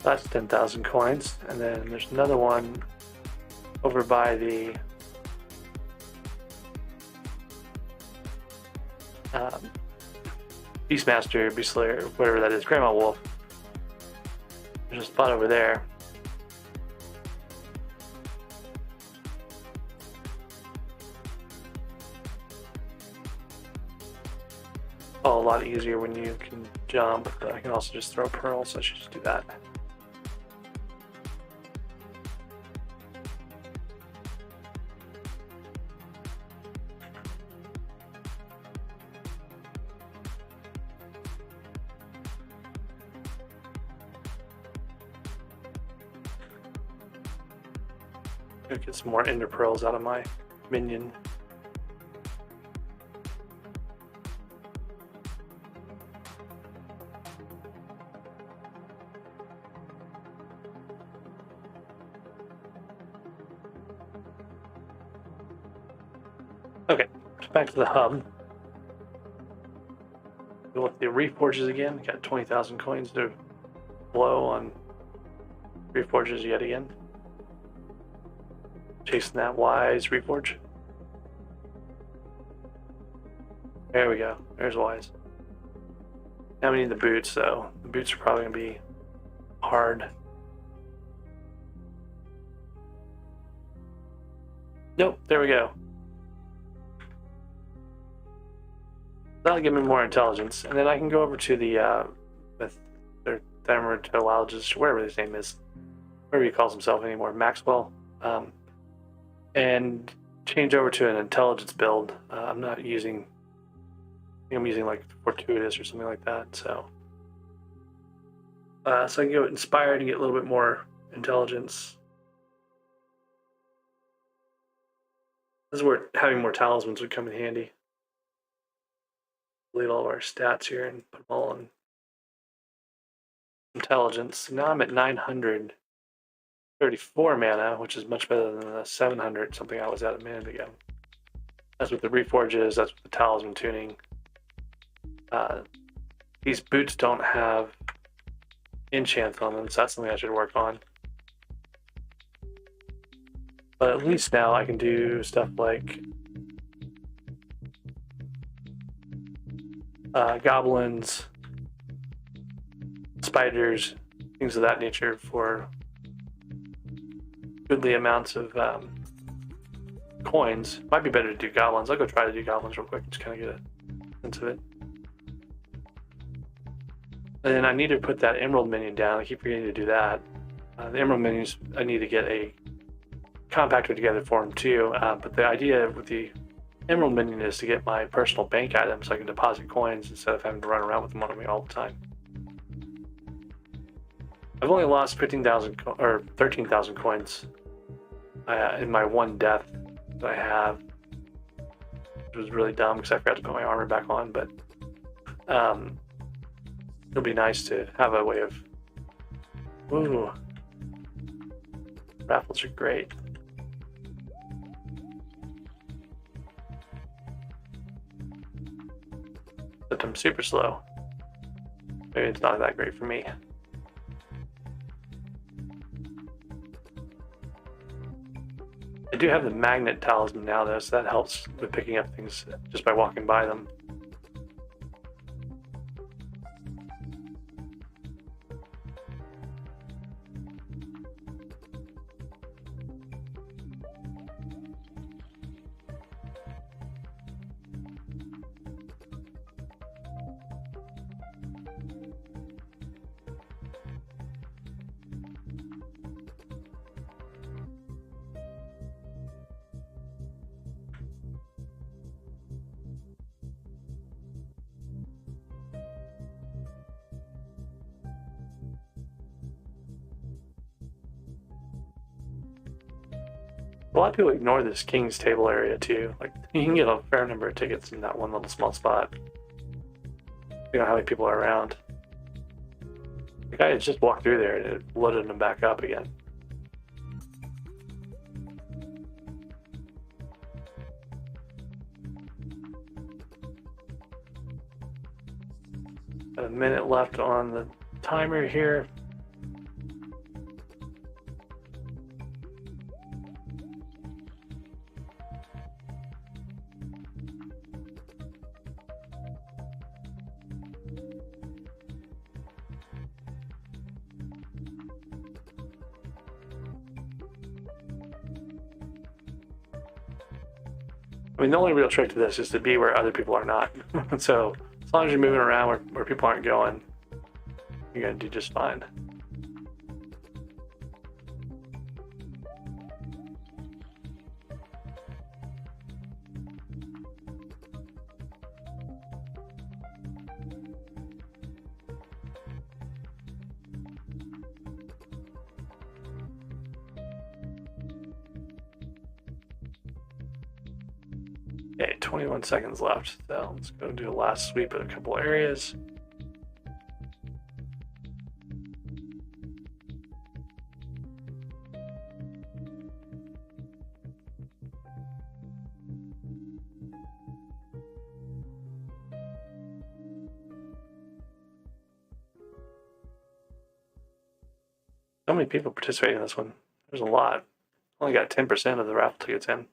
That's 10,000 coins, and then there's another one over by the Beastmaster, Beastslayer, whatever that is, Grandma Wolf. There's a spot over there. all a lot easier when you can jump, but I can also just throw pearls, so I should just do that. Get some more ender pearls out of my minion. Okay, back to the hub. Go with the reforges again. Got 20,000 coins to blow on reforges yet again. Chasing that wise reforge. There we go. There's wise. Now we need the boots, though. The boots are probably going to be hard. Nope, there we go. That'll give me more intelligence, and then I can go over to the dermatologist, whatever his name is, whatever he calls himself anymore, Maxwell, and change over to an intelligence build. I'm not using, I think I'm using like fortuitous or something like that. So I can go inspired and get a little bit more intelligence. This is where having more talismans would come in handy. Delete all of our stats here and put them all in intelligence. Now I'm at 934 mana, which is much better than the 700 something I was at a minute ago. That's with the reforges, that's with the talisman tuning. These boots don't have enchants on them, so that's something I should work on. But at least now I can do stuff like goblins, spiders, things of that nature for goodly amounts of coins. Might be better to do goblins. I'll go try to do goblins real quick, just kind of get a sense of it. And then I need to put that emerald minion down. I keep forgetting to do that. The emerald minions, I need to get a compactor together for them too. But the idea with the emerald minion is to get my personal bank items so I can deposit coins instead of having to run around with them on me all the time. I've only lost 15,000 or 13,000 coins in my one death that I have, which was really dumb because I forgot to put my armor back on. But it'll be nice to have a way of. Ooh, raffles are great. But I'm super slow. Maybe it's not that great for me. I do have the magnet talisman now though, so that helps with picking up things just by walking by them. A lot of people ignore this King's Table area too. Like, you can get a fair number of tickets in that one little small spot. You know how many people are around. The guy had just walked through there and it loaded him back up again. Got a minute left on the timer here. I mean, the only real trick to this is to be where other people are not. So As long as you're moving around where people aren't going, you're gonna do just fine. Okay, 21 seconds left. So let's go do a last sweep at a couple areas. So many people participating in this one. There's a lot. Only got 10% of the raffle tickets in.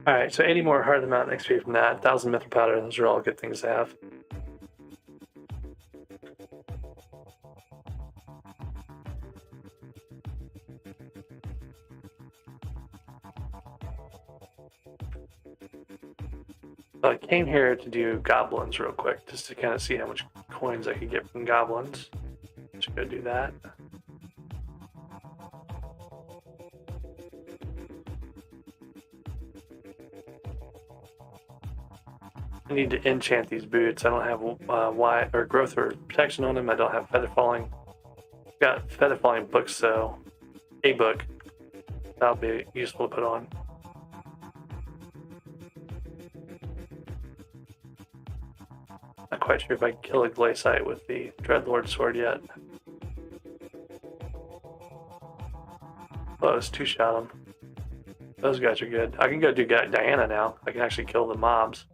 Alright, so 80 more Heart of the Mountain XP from that, 1,000 Mithril Powder, those are all good things to have. So I came here to do goblins real quick, just to kind of see how much coins I could get from goblins. Just go do that. I need to enchant these boots. I don't have white or growth or protection on them. I don't have feather falling. I've got feather falling books, so a book that'll be useful to put on. Not quite sure if I can kill a glaciite with the Dreadlord sword yet. Close, two-shot them. Those guys are good. I can go do Diana now. I can actually kill the mobs.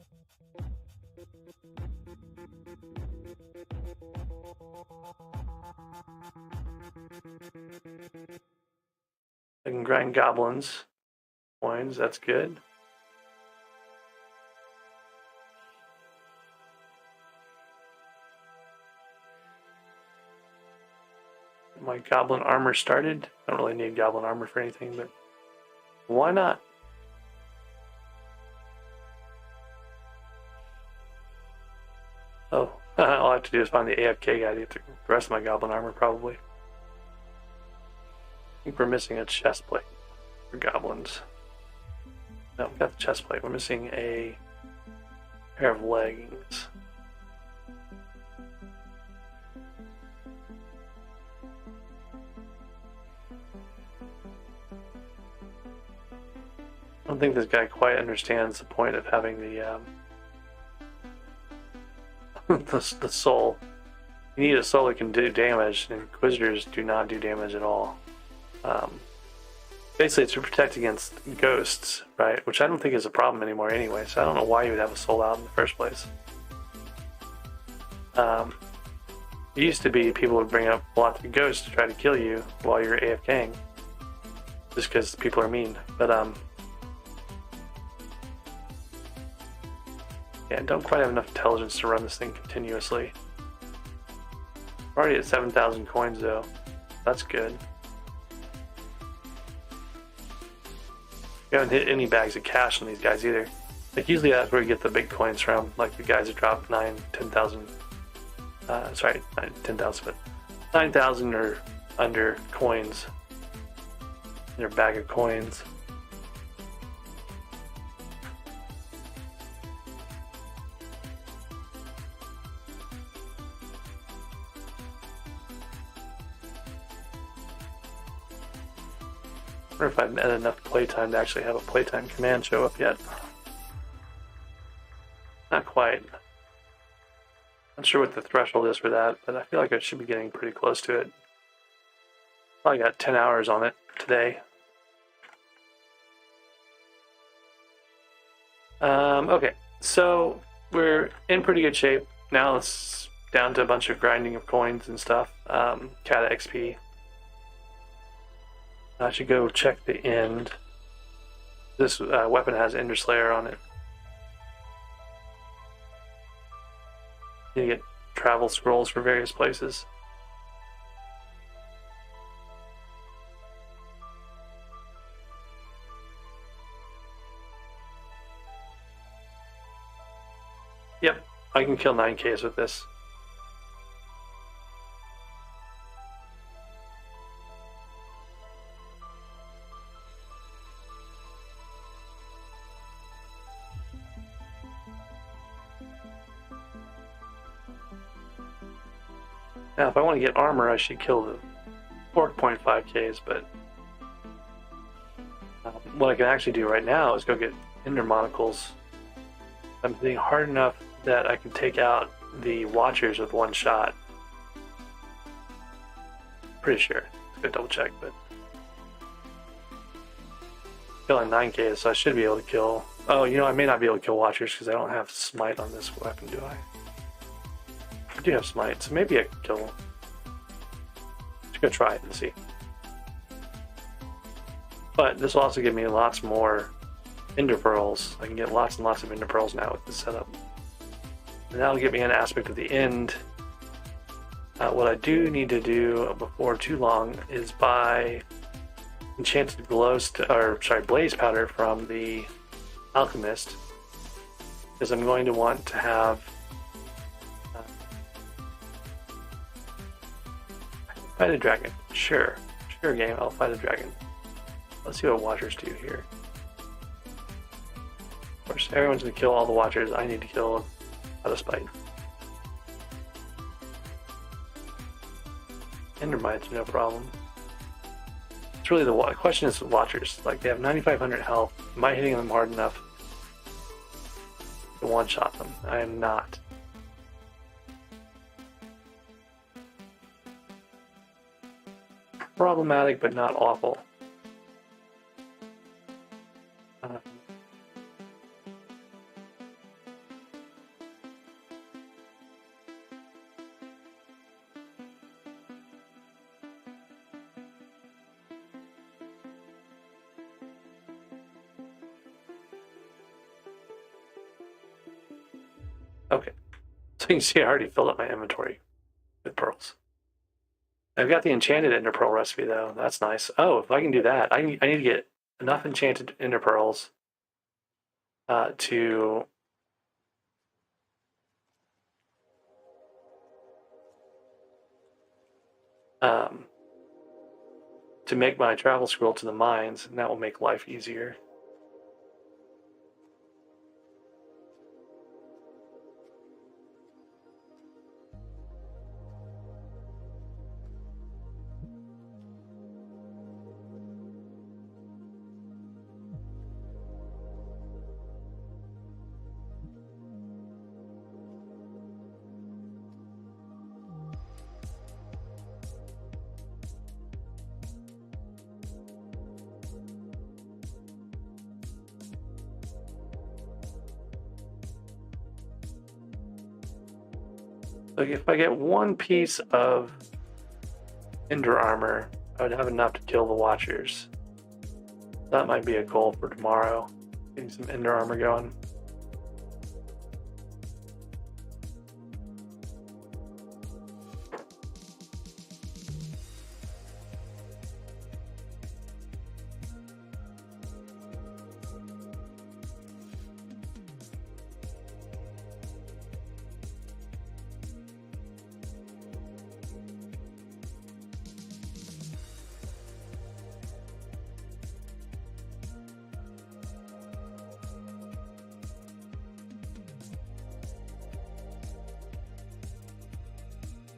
I can grind goblins. Coins, that's good. My goblin armor started. I don't really need goblin armor for anything, but why not? Oh, all I have to do is find the AFK guy to get the rest of my goblin armor, probably. I think we're missing a chest plate for goblins. No, we got the chest plate. We're missing a pair of leggings. I don't think this guy quite understands the point of having the the soul. You need a soul that can do damage, and Inquisitors do not do damage at all. Basically, it's to protect against ghosts, right? Which I don't think is a problem anymore anyway, so I don't know why you would have a soul out in the first place. It used to be people would bring up lots of ghosts to try to kill you while you're AFKing, just because people are mean. But yeah, don't quite have enough intelligence to run this thing continuously. We're already at 7,000 coins though. That's good. We haven't hit any bags of cash on these guys either. Like usually that's where we get the big coins from, like the guys that drop 10,000. Sorry, 10,000, but 9,000 or under coins in their bag of coins. I wonder if I've had enough playtime to actually have a playtime command show up yet. Not quite. Not sure what the threshold is for that, but I feel like I should be getting pretty close to it. Probably got 10 hours on it today. Okay, so we're in pretty good shape. Now it's down to a bunch of grinding of coins and stuff. Kata XP. I should go check the end. This weapon has Ender Slayer on it. You get travel scrolls for various places. Yep, I can kill 9Ks with this. Now, if I want to get armor, I should kill the 4.5Ks, but what I can actually do right now is go get Ender Monocles. I'm hitting hard enough that I can take out the Watchers with one shot. Pretty sure. Let's go double check, but killing 9Ks, so I should be able to kill. Oh, you know, I may not be able to kill Watchers because I don't have Smite on this weapon, do I? I do have Smite, so maybe I can kill them. Just gonna try it and see. But this will also give me lots more Ender Pearls. I can get lots and lots of Ender Pearls now with this setup. And that'll give me an aspect of the end. What I do need to do before too long is buy enchanted blaze powder from the alchemist, because I'm going to want to have fight a dragon. Sure game, I'll fight a dragon. Let's see what Watchers do here. Of course, everyone's gonna kill all the Watchers. I need to kill out of spite. Endermites, no problem. It's really the question is the Watchers. Like, they have 9,500 health. Am I hitting them hard enough to one-shot them? I am not. Problematic, but not awful. Okay, so you can see I already filled up my inventory with pearls. I've got the enchanted ender pearl recipe though. That's nice. Oh, if I can do that, I need to get enough enchanted ender pearls to make my travel scroll to the mines, and that will make life easier. So if I get one piece of Ender armor, I would have enough to kill the Watchers. That might be a goal for tomorrow. Getting some Ender armor going.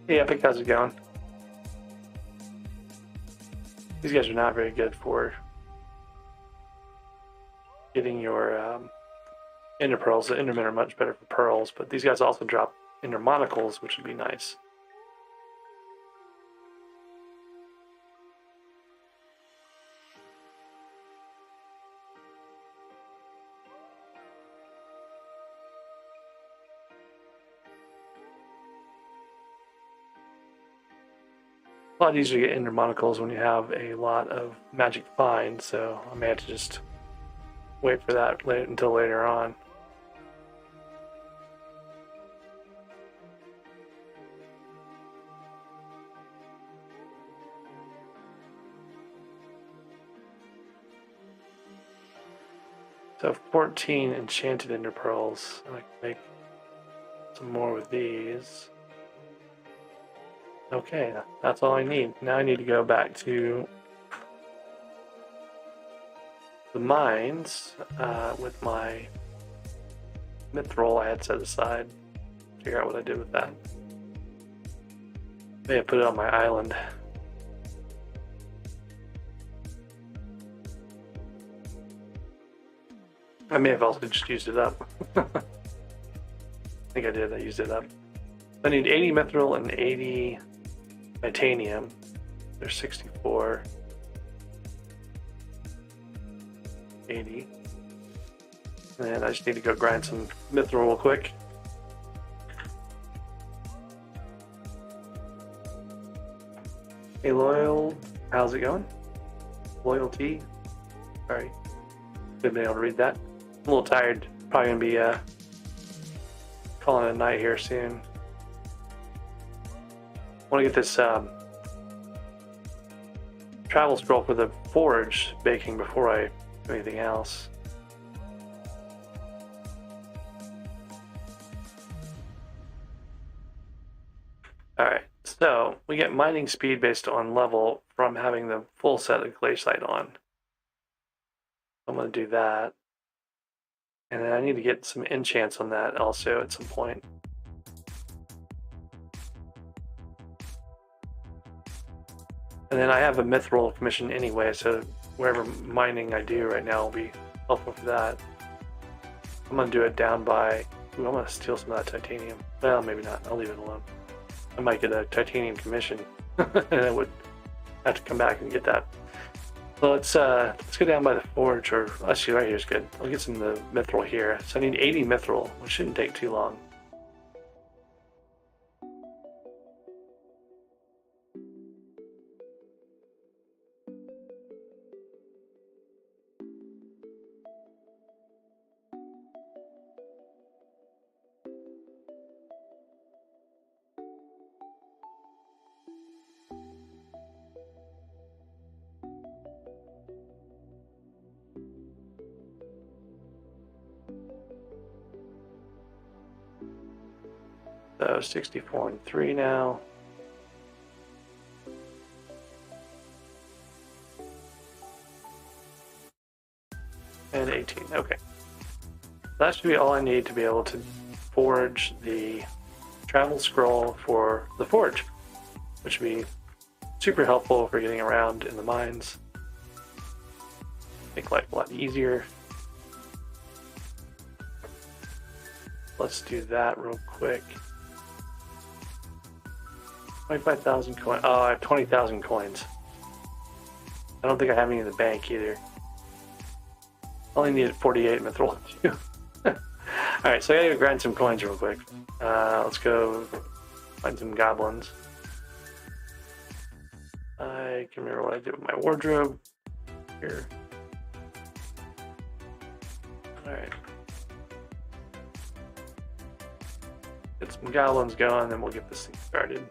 Hey Epic, how's it going? These guys are not very good for getting your Ender Pearls. The Endermen are much better for pearls, but these guys also drop Ender Monocles, which would be nice. A lot easier to get Ender Monocles when you have a lot of magic find, so I may have to just wait for that until later on. So 14 enchanted ender pearls, and I can make some more with these. Okay, that's all I need. Now I need to go back to the mines with my mithril I had set aside. Figure out what I did with that. May have put it on my island. I may have also just used it up. I think I did. I used it up. I need 80 mithril and 80 titanium. There's 64. 80. And I just need to go grind some mithril real quick. Hey, Loyal, how's it going? Loyalty. Sorry, haven't been able to read that. I'm a little tired. Probably gonna be calling it a night here soon. Want to get this travel scroll for the forge baking before I do anything else. Alright, so we get mining speed based on level from having the full set of glaciite on. I'm going to do that. And then I need to get some enchants on that also at some point. And then I have a mithril commission anyway, so wherever mining I do right now will be helpful for that. I'm going to do it down by... Ooh, I'm going to steal some of that titanium. Well, maybe not. I'll leave it alone. I might get a titanium commission, and I would have to come back and get that. So let's go down by the forge, or actually right here is good. I'll get some of the mithril here. So I need 80 mithril, which shouldn't take too long. So 64 and 3 now. And 18, okay. That should be all I need to be able to forge the travel scroll for the forge, which would be super helpful for getting around in the mines. Make life a lot easier. Let's do that real quick. 25,000 coins. Oh, I have 20,000 coins. I don't think I have any in the bank either. I only needed 48 mithril. Alright, so I gotta go grind some coins real quick. Let's go find some goblins. I can remember what I did with my wardrobe. Here. Alright. Get some goblins going, then we'll get this thing started.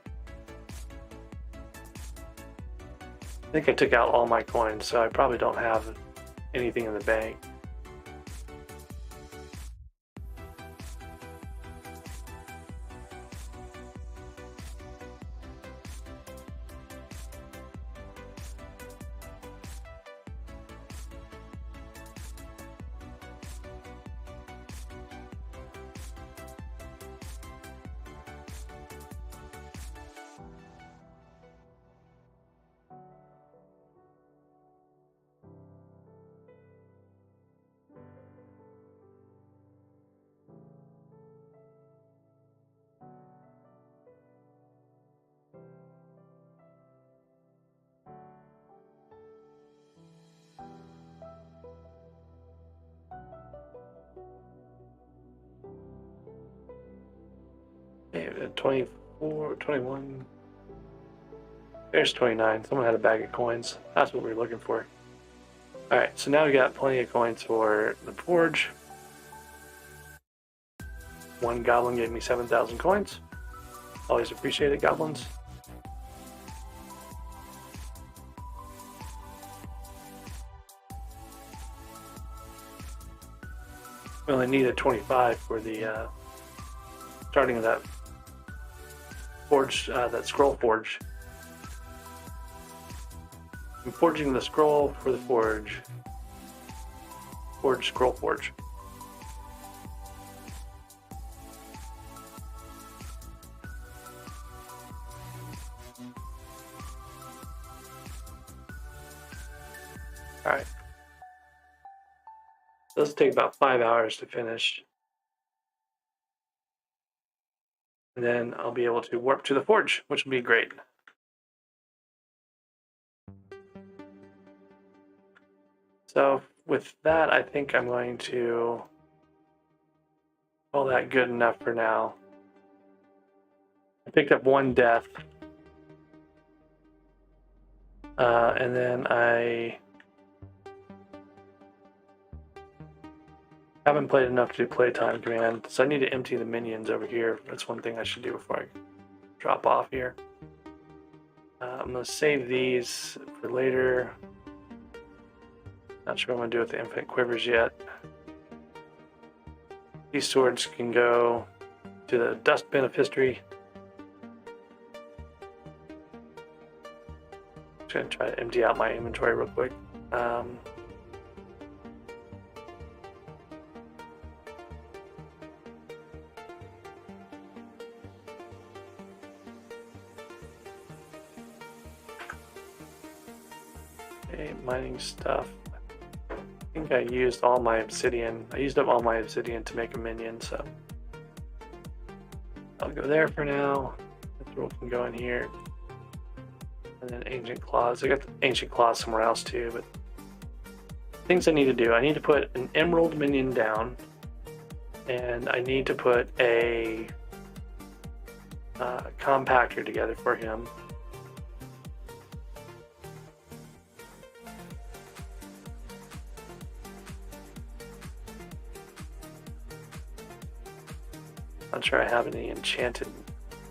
I think I took out all my coins, so I probably don't have anything in the bank. Okay, 24, 21. There's 29. Someone had a bag of coins. That's what we were looking for. Alright, so now we got plenty of coins for the forge. One goblin gave me 7,000 coins. Always appreciate it, goblins. We only needed 25 for the starting of that forge, that scroll forge. I'm forging the scroll for the forge. Forge, scroll forge. Alright. This will take about 5 hours to finish. And then I'll be able to warp to the forge, which will be great. So with that, I think I'm going to call that good enough for now. I picked up 1 death. And then I haven't played enough to do playtime command, so I need to empty the minions over here. That's one thing I should do before I drop off here. I'm going to save these for later. Not sure what I'm going to do with the infinite quivers yet. These swords can go to the dustbin of history. Just going to try to empty out my inventory real quick. Okay, mining stuff. I think I used all my obsidian. I used up all my obsidian to make a minion, so I'll go there for now. The throw can go in here. And then ancient claws. I got the ancient claws somewhere else too, but things I need to do. I need to put an emerald minion down, and I need to put a compactor together for him. Not sure I have any enchanted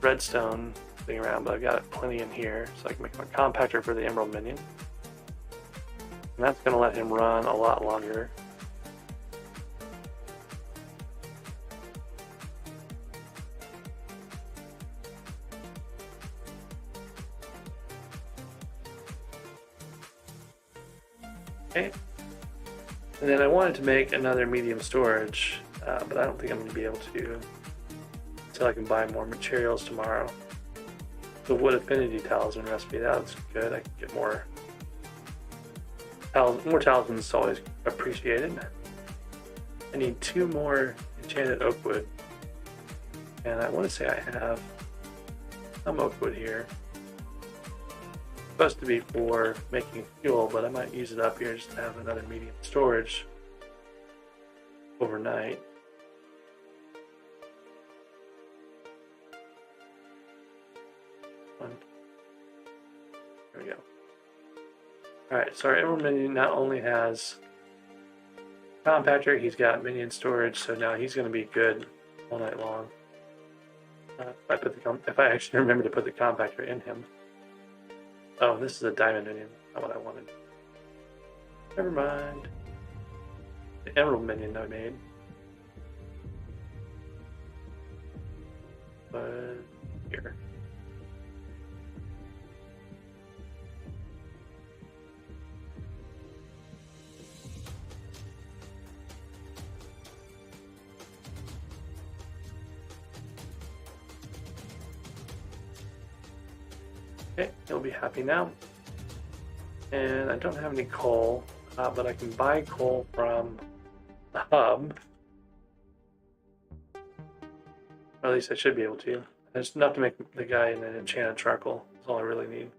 redstone thing around, but I've got plenty in here, so I can make my compactor for the emerald minion. And that's going to let him run a lot longer. Okay. And then I wanted to make another medium storage, but I don't think I'm going to be able to until I can buy more materials tomorrow. The wood affinity talisman recipe, that's good. I can get more talismans is always appreciated. I need 2 more enchanted oak wood. And I want to say I have some oak wood here. It's supposed to be for making fuel, but I might use it up here just to have another medium storage overnight. There we go. Alright, so our emerald minion not only has compactor, he's got minion storage, so now he's going to be good all night long. If I actually remember to put the compactor in him. Oh, this is a diamond minion, not what I wanted. Never mind. The emerald minion I made. But here. Okay, he'll be happy now. And I don't have any coal, but I can buy coal from the hub. Or at least I should be able to. There's enough to make the guy in an enchanted charcoal. That's all I really need.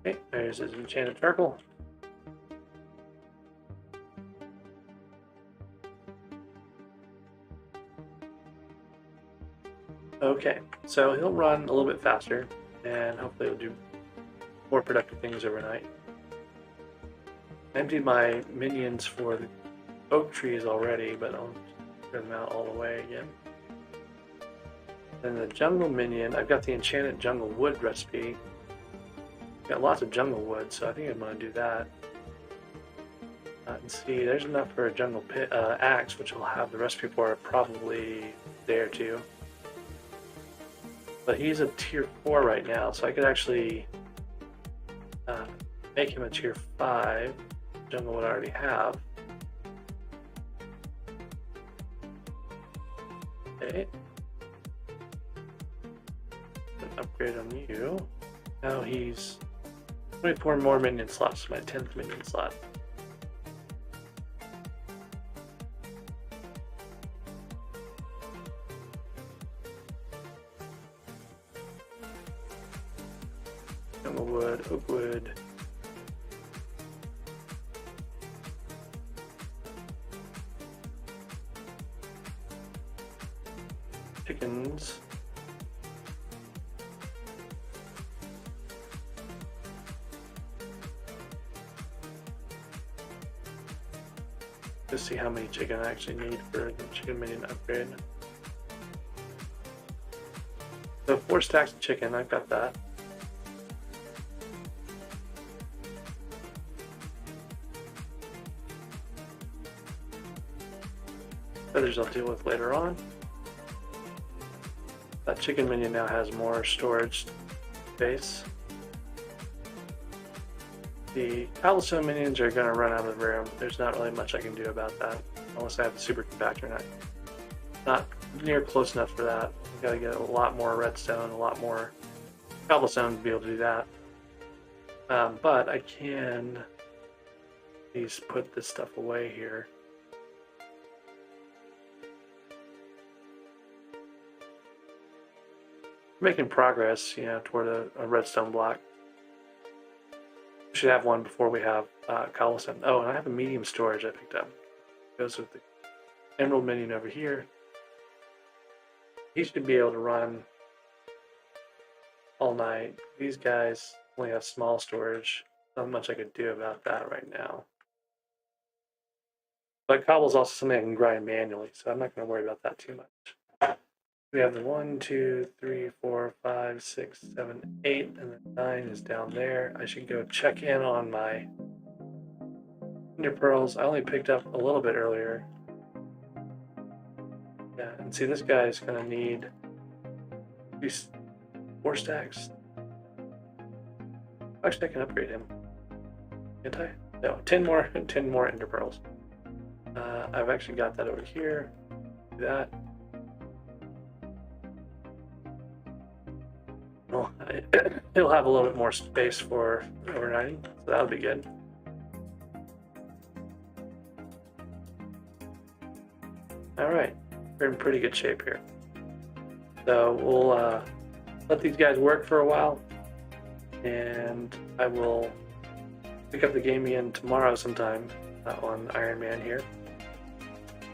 Okay, there's his enchanted charcoal. Okay, so he'll run a little bit faster, and hopefully he'll do more productive things overnight. I emptied my minions for the oak trees already, but I'll clear them out all the way again. And the jungle minion, I've got the enchanted jungle wood recipe. Got lots of jungle wood, so I think I'm going to do that. And see, there's enough for a jungle axe, which I'll have the recipe for probably a day or two. But he's a tier 4 right now, so I could actually make him a tier 5. Jungle would already have. Okay. An upgrade on you. Now he's 24 more minion slots, my 10th minion slot. Jungle wood, oak wood. Chickens. Let's see how many chicken I actually need for the chicken minion upgrade. So 4 stacks of chicken, I've got that. Feathers I'll deal with later on. That chicken minion now has more storage space. The cobblestone minions are going to run out of the room. There's not really much I can do about that, unless I have the super compactor. Not near close enough for that. I've got to get a lot more redstone, a lot more cobblestone to be able to do that. But I can at least put this stuff away here. Making progress, you know, toward a redstone block. We should have one before we have cobblestone. Oh, and I have a medium storage I picked up. Goes with the emerald minion over here. He should be able to run all night. These guys only have small storage. Not much I could do about that right now. But cobble's also something I can grind manually, so I'm not going to worry about that too much. We have the 1, 2, 3, 4, 5, 6, 7, 8, and the 9 is down there. I should go check in on my ender pearls. I only picked up a little bit earlier. Yeah, and see, this guy is going to need these 4 stacks. Actually, I can upgrade him. Can't I? No, 10 more ender pearls. I've actually got that over here. Do that. Well, it'll have a little bit more space for overnighting, so that'll be good. All right, we're in pretty good shape here. So we'll let these guys work for a while, and I will pick up the game again tomorrow sometime on Ironman here.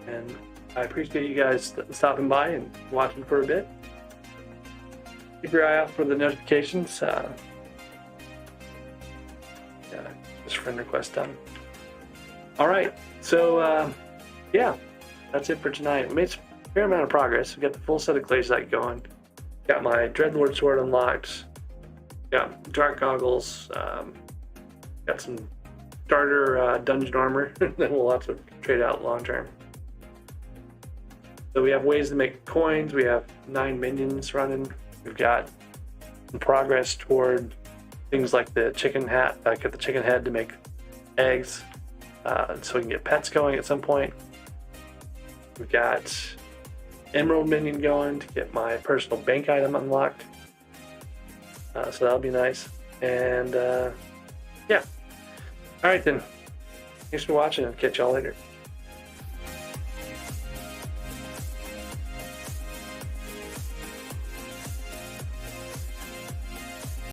And I appreciate you guys stopping by and watching for a bit. Keep your eye out for the notifications. Yeah, just friend request done. All right, so yeah, that's it for tonight. We made a fair amount of progress. We got the full set of clay sight going. Got my Dreadlord sword unlocked. Got dark goggles. Got some starter dungeon armor that we'll have to trade out long term. So we have ways to make coins. We have 9 minions running. We've got some progress toward things like the chicken hat. I got the chicken head to make eggs, so we can get pets going at some point. We've got emerald minion going to get my personal bank item unlocked. So that'll be nice. And yeah. All right then. Thanks for watching. I'll catch y'all later.